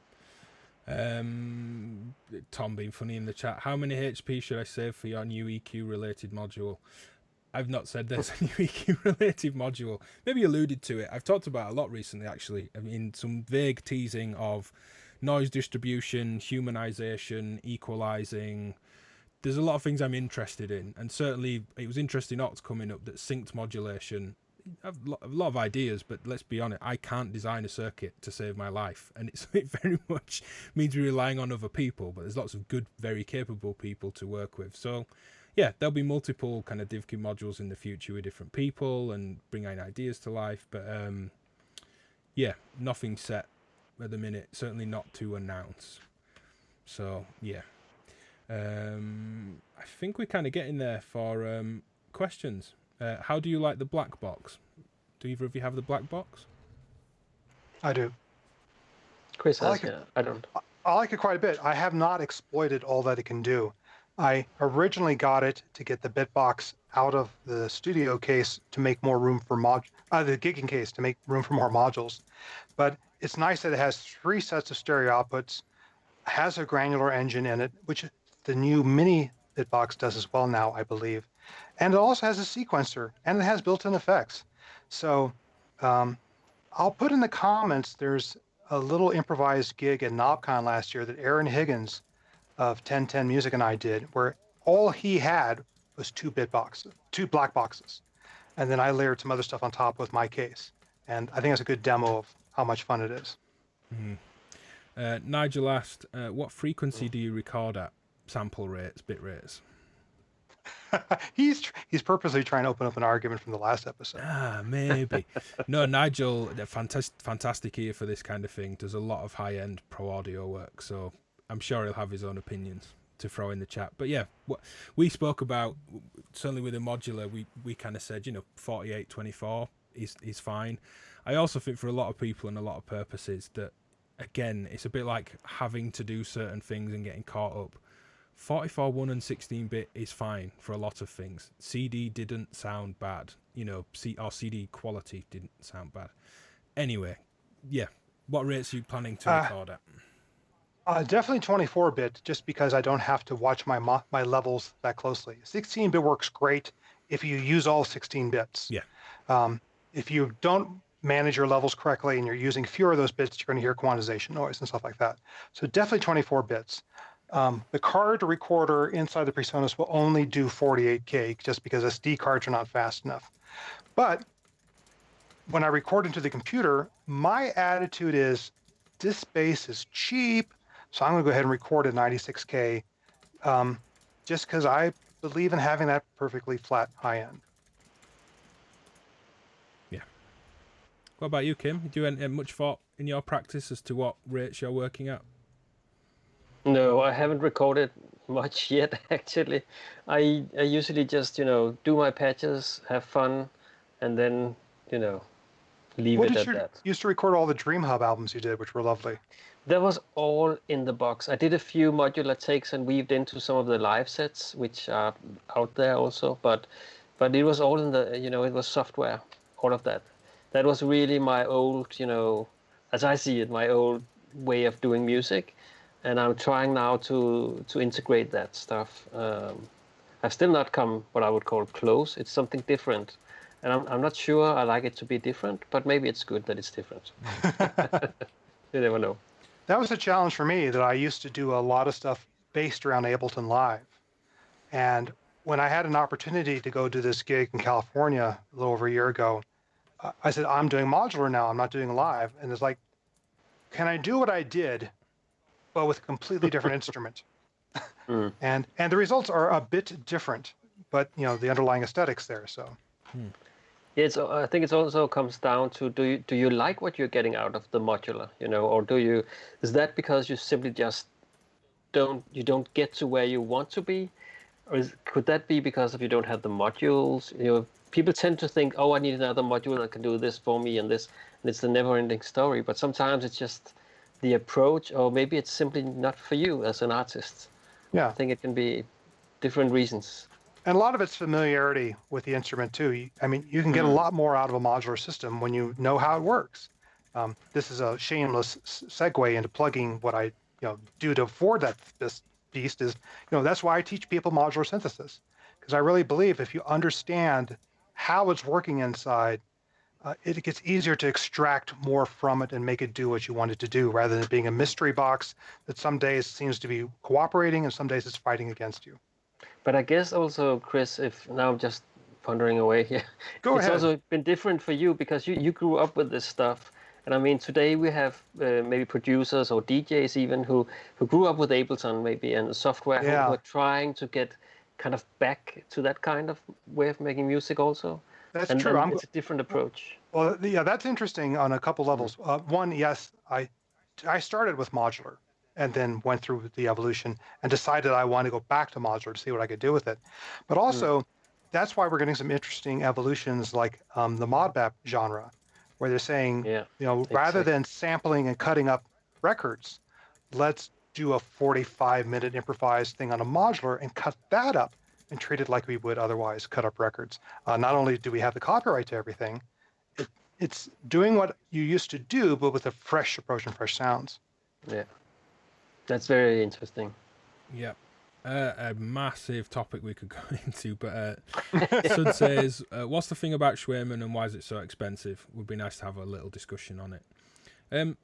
Tom being funny in the chat. How many HP should I save for your new EQ related module? I've not said there's any EQ related module. Maybe alluded to it. I've talked about it a lot recently, actually. I mean, some vague teasing of noise distribution, humanization, equalizing. There's a lot of things I'm interested in, and certainly it was interesting Oct coming up that synced modulation. I've a lot of ideas, but let's be honest, I can't design a circuit to save my life, and it very much means relying on other people, but there's lots of good, very capable people to work with. So yeah, there'll be multiple kind of DivKey modules in the future with different people and bringing ideas to life, but yeah, nothing set at the minute, certainly not to announce. So yeah, I think we're kind of getting there for questions. How do you like the black box? Do either of you have the black box? I do. Chris I has, like it. yeah. I don't. I like it quite a bit. I have not exploited all that it can do. I originally got it to get the bitbox out of the studio case to make more room for the gigging case to make room for more modules. But it's nice that it has 3 sets of stereo outputs, has a granular engine in it, which the new mini bitbox does as well now, I believe. And it also has a sequencer, and it has built-in effects. So I'll put in the comments, there's a little improvised gig at NobCon last year that Aaron Higgins of 1010 Music and I did, where all he had was 2 black boxes. And then I layered some other stuff on top with my case. And I think it's a good demo of how much fun it is. Mm-hmm. Nigel asked, what frequency do you record at? Sample rates, bit rates? He's purposely trying to open up an argument from the last episode. Maybe. No, Nigel, fantastic ear for this kind of thing. Does a lot of high-end pro audio work, so I'm sure he'll have his own opinions to throw in the chat. But yeah, what we spoke about, certainly with the modular, we kind of said, 4824 is fine. I also think for a lot of people and a lot of purposes that, again, it's a bit like having to do certain things and getting caught up. 44.1 and 16-bit is fine for a lot of things. CD didn't sound bad, or CD quality didn't sound bad. Anyway, yeah, what rates are you planning to record at? Definitely 24-bit, just because I don't have to watch my levels that closely. 16-bit works great if you use all 16 bits. Yeah. If you don't manage your levels correctly and you're using fewer of those bits, you're going to hear quantization noise and stuff like that. So definitely 24 bits. The card recorder inside the PreSonus will only do 48K just because SD cards are not fast enough. But when I record into the computer, my attitude is this bass is cheap, so I'm going to go ahead and record at 96K just because I believe in having that perfectly flat high end. Yeah. What about you, Kim? Do you have much thought in your practice as to what rates you're working at? No, I haven't recorded much yet, actually. I usually just, do my patches, have fun, and then, leave it at that. You used to record all the Dream Hub albums you did, which were lovely. That was all in the box. I did a few modular takes and weaved into some of the live sets, which are out there also, but it was all in the, it was software, all of that. That was really my old, as I see it, my old way of doing music. And I'm trying now to integrate that stuff. I've still not come what I would call close. It's something different. And I'm not sure I like it to be different, but maybe it's good that it's different. You never know. That was a challenge for me, that I used to do a lot of stuff based around Ableton Live. And when I had an opportunity to go do this gig in California a little over a year ago, I said, I'm doing modular now, I'm not doing live. And it's like, can I do what I did, but with a completely different instrument? And the results are a bit different, but the underlying aesthetics there. So I think it also comes down to do you like what you're getting out of the modular, or is that because you simply just don't get to where you want to be, or could that be because if you don't have the modules? People tend to think, oh, I need another module that can do this for me and this, and it's the never-ending story. But sometimes it's just the approach, or maybe it's simply not for you as an artist. Yeah, I think it can be different reasons. And a lot of it's familiarity with the instrument too. You can get a lot more out of a modular system when you know how it works. This is a shameless segue into plugging what I do to afford this beast. Is that's why I teach people modular synthesis, because I really believe if you understand how it's working inside, it gets easier to extract more from it and make it do what you want it to do, rather than being a mystery box that some days seems to be cooperating and some days it's fighting against you. But I guess also, Chris, if now I'm just pondering away here, Go it's ahead. also been different for you because you grew up with this stuff. And I mean, today we have maybe producers or DJs even who grew up with Ableton maybe and software who Yeah, are trying to get kind of back to that kind of way of making music also. that's And true. then it's a different approach. Well, yeah, that's interesting on a couple levels. One, yes, I started with modular and then went through the evolution and decided I want to go back to modular to see what I could do with it. But Mm. also, that's why we're getting some interesting evolutions like the mod bap genre, where they're saying, Yeah, rather exactly. than sampling and cutting up records, let's do a 45-minute improvised thing on a modular and cut that up and treat it like we would otherwise cut up records. Not only do we have the copyright to everything, it, it's doing what you used to do, but with a fresh approach and fresh sounds. Yeah, that's very interesting. Yeah. A massive topic we could go into, but Sud says, what's the thing about Schweiman and why is it so expensive? Would be nice to have a little discussion on it.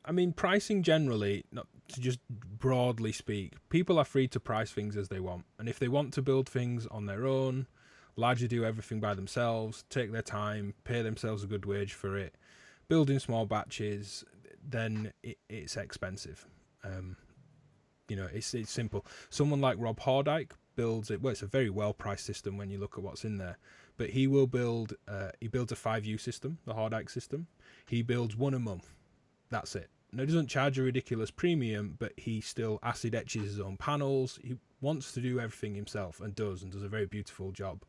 I mean, pricing generally, not to just broadly speak, people are free to price things as they want. And if they want to build things on their own, largely do everything by themselves, take their time, pay themselves a good wage for it, build in small batches, then it's expensive. It's simple. Someone like Rob Hardike builds it. Well, it's a very well-priced system when you look at what's in there. But he will build. He builds a 5U system, the Hardike system. He builds one a month. That's it. Now, he doesn't charge a ridiculous premium, but he still acid etches his own panels. He wants to do everything himself and does a very beautiful job.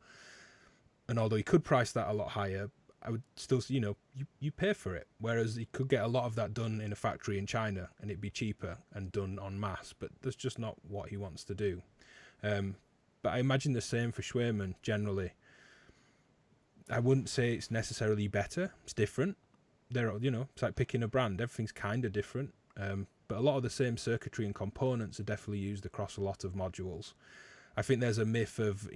And although he could price that a lot higher, I would still, you pay for it. Whereas he could get a lot of that done in a factory in China and it'd be cheaper and done en masse. But that's just not what he wants to do. But I imagine the same for Schweiman generally. I wouldn't say it's necessarily better. It's different. It's like picking a brand. Everything's kind of different. But a lot of the same circuitry and components are definitely used across a lot of modules. I think there's a myth of,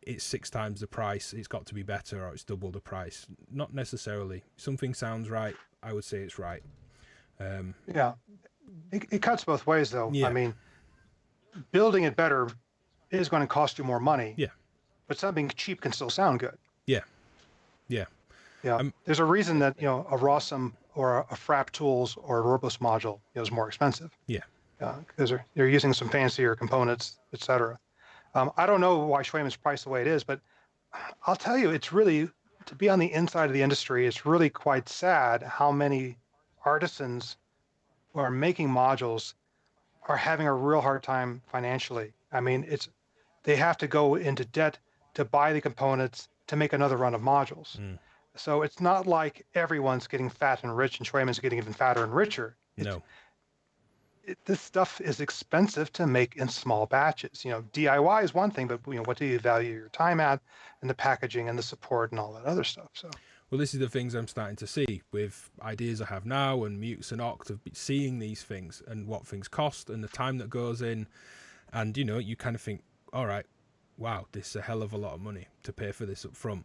it's 6 times the price, it's got to be better, or it's double the price. Not necessarily. Something sounds right, I would say it's right. Yeah, it cuts both ways, though. Yeah. I mean, building it better is going to cost you more money. Yeah. But something cheap can still sound good. Yeah. Yeah. Yeah. There's a reason that, a Rawsum or a Frap Tools or a Robust module is more expensive. Yeah. Because they're using some fancier components, etc. I don't know why Schweiman's priced the way it is, but I'll tell you, it's really, to be on the inside of the industry, it's really quite sad how many artisans who are making modules are having a real hard time financially. I mean, they have to go into debt to buy the components to make another run of modules. So it's not like everyone's getting fat and rich and Schweiman's getting even fatter and richer. No. This stuff is expensive to make in small batches. DIY is one thing, but what do you value your time at, and the packaging and the support and all that other stuff. So, well, this is the things I'm starting to see with ideas I have now and Mutes and Oct of seeing these things and what things cost and the time that goes in, and you kind of think, all right, wow, this is a hell of a lot of money to pay for this up front.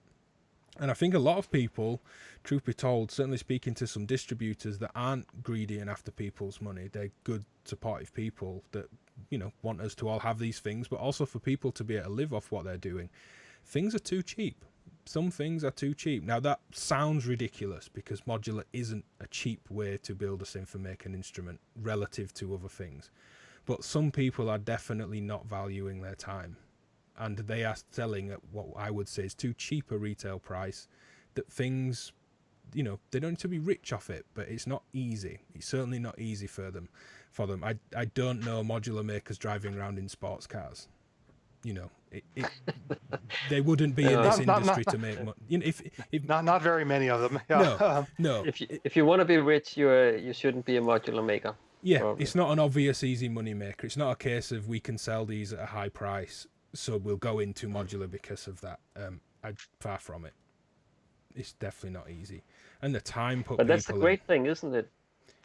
And I think a lot of people, truth be told, certainly speaking to some distributors that aren't greedy and after people's money, they're good, supportive people that, want us to all have these things, but also for people to be able to live off what they're doing. Things are too cheap. Some things are too cheap. Now, that sounds ridiculous because modular isn't a cheap way to build a synth and make an instrument relative to other things. But some people are definitely not valuing their time. And they are selling at what I would say is too cheap a retail price, that things, they don't need to be rich off it, but it's not easy. It's certainly not easy for them. I don't know modular makers driving around in sports cars. They wouldn't be in this industry to make money. Not very many of them. Yeah. No. If you want to be rich, you shouldn't be a modular maker. Yeah, probably. It's not an obvious easy money maker. It's not a case of we can sell these at a high price, so we'll go into modular because of that. Far from it. It's definitely not easy, and the time put. But that's the people great thing, isn't it?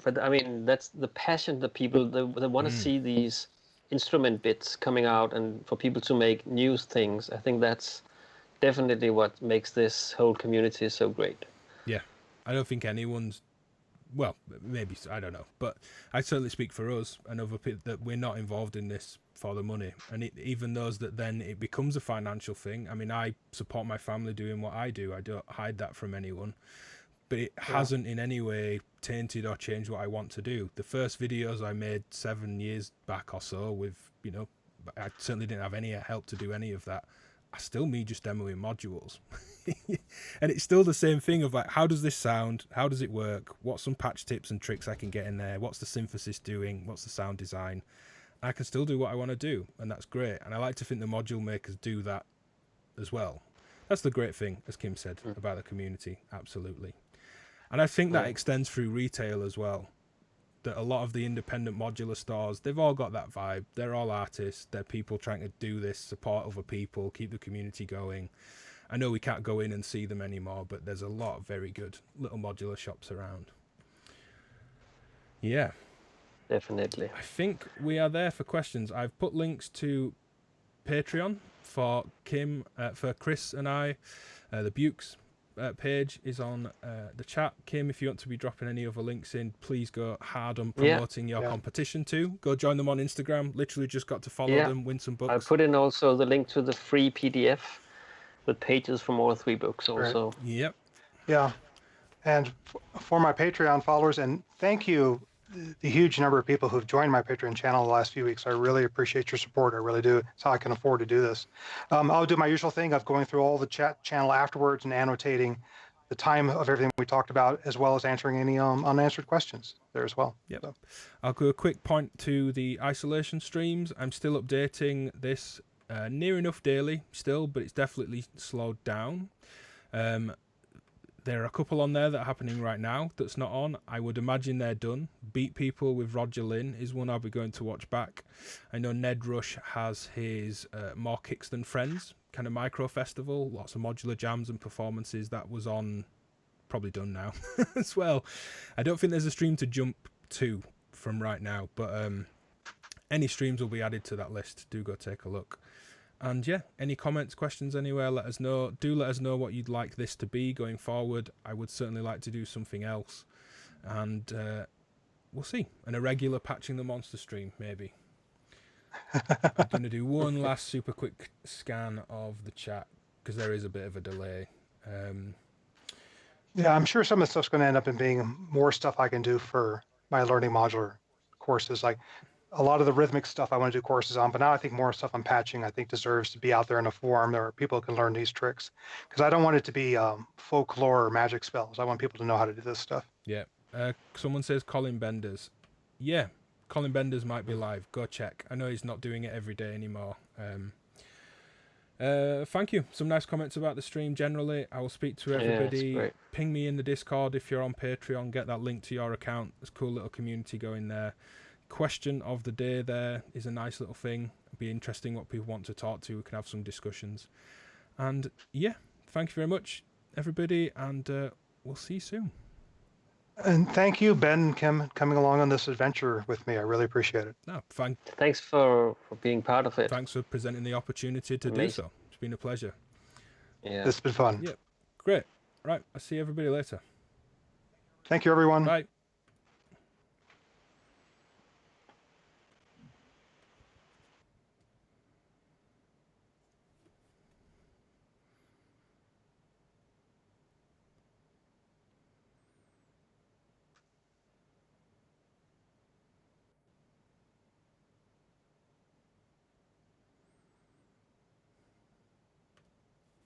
But I mean, that's the passion that people they want to see these instrument bits coming out and for people to make new things. I think that's definitely what makes this whole community so great. Yeah, I don't think anyone's, well, maybe, I don't know, but I certainly speak for us and other people that we're not involved in this for the money. And even those that then it becomes a financial thing. I mean, I support my family doing what I do. I don't hide that from anyone, but it hasn't in any way tainted or changed what I want to do. The first videos I made 7 years back or so with, I certainly didn't have any help to do any of that. I still me just demoing modules. And it's still the same thing of like, how does this sound? How does it work? What's some patch tips and tricks I can get in there? What's the synthesis doing? What's the sound design? I can still do what I want to do, and that's great. And I like to think the module makers do that as well. That's the great thing, as Kim said, about the community. Absolutely. And I think that extends through retail as well. That a lot of the independent modular stores, they've all got that vibe. They're all artists. They're people trying to do this, support other people, keep the community going. I know we can't go in and see them anymore, but there's a lot of very good little modular shops around. Yeah. Definitely. I think we are there for questions. I've put links to Patreon for Kim, for Chris and I. The Bukes page is on the chat. Kim, if you want to be dropping any other links in, please go hard on promoting your competition too. Go join them on Instagram. Literally just got to follow them, win some books. I put in also the link to the free PDF with pages from all 3 books also. Right. Yep. Yeah. And for my Patreon followers, and thank you, the huge number of people who've joined my Patreon channel the last few weeks. I really appreciate your support. I really do. It's how I can afford to do this. I'll do my usual thing of going through all the chat channel afterwards and annotating the time of everything we talked about, as well as answering any unanswered questions there as well. Yep. So. I'll go a quick point to the isolation streams. I'm still updating this near enough daily still, but it's definitely slowed down. There are a couple on there that are happening right now that's not on. I would imagine they're done. Beat People with Roger Lynn is one I'll be going to watch back. I know Ned Rush has his More Kicks Than Friends kind of micro festival. Lots of modular jams and performances. That was on, probably done now as well. I don't think there's a stream to jump to from right now, but any streams will be added to that list. Do go take a look. And yeah, any comments, questions anywhere, let us know. Do let us know what you'd like this to be going forward. I would certainly like to do something else. And we'll see. An irregular Patching the Monster stream, maybe. I'm going to do one last super quick scan of the chat, because there is a bit of a delay. Yeah, I'm sure some of the stuff's going to end up in being more stuff I can do for my learning modular courses. Like a lot of the rhythmic stuff I want to do courses on, but now I think more stuff on patching I think deserves to be out there in a forum where people can learn these tricks, because I don't want it to be folklore or magic spells. I want people to know how to do this stuff. Yeah. Someone says Colin Benders. Yeah, Colin Benders might be live. Go check. I know he's not doing it every day anymore. Thank you. Some nice comments about the stream generally. I will speak to everybody. Yeah, ping me in the Discord if you're on Patreon. Get that link to your account. There's a cool little community going there. Question of the day there is a nice little thing. It'd be interesting what people want to talk to. We can have some discussions. And yeah, thank you very much, everybody, and we'll see you soon. And thank you, Ben and Kim, coming along on this adventure with me. I really appreciate it. No, thanks for being part of it. Thanks for presenting the opportunity to do so. It's been a pleasure. Yeah, it's been fun. Yep, great. Right, I'll see everybody later. Thank you, everyone. Bye.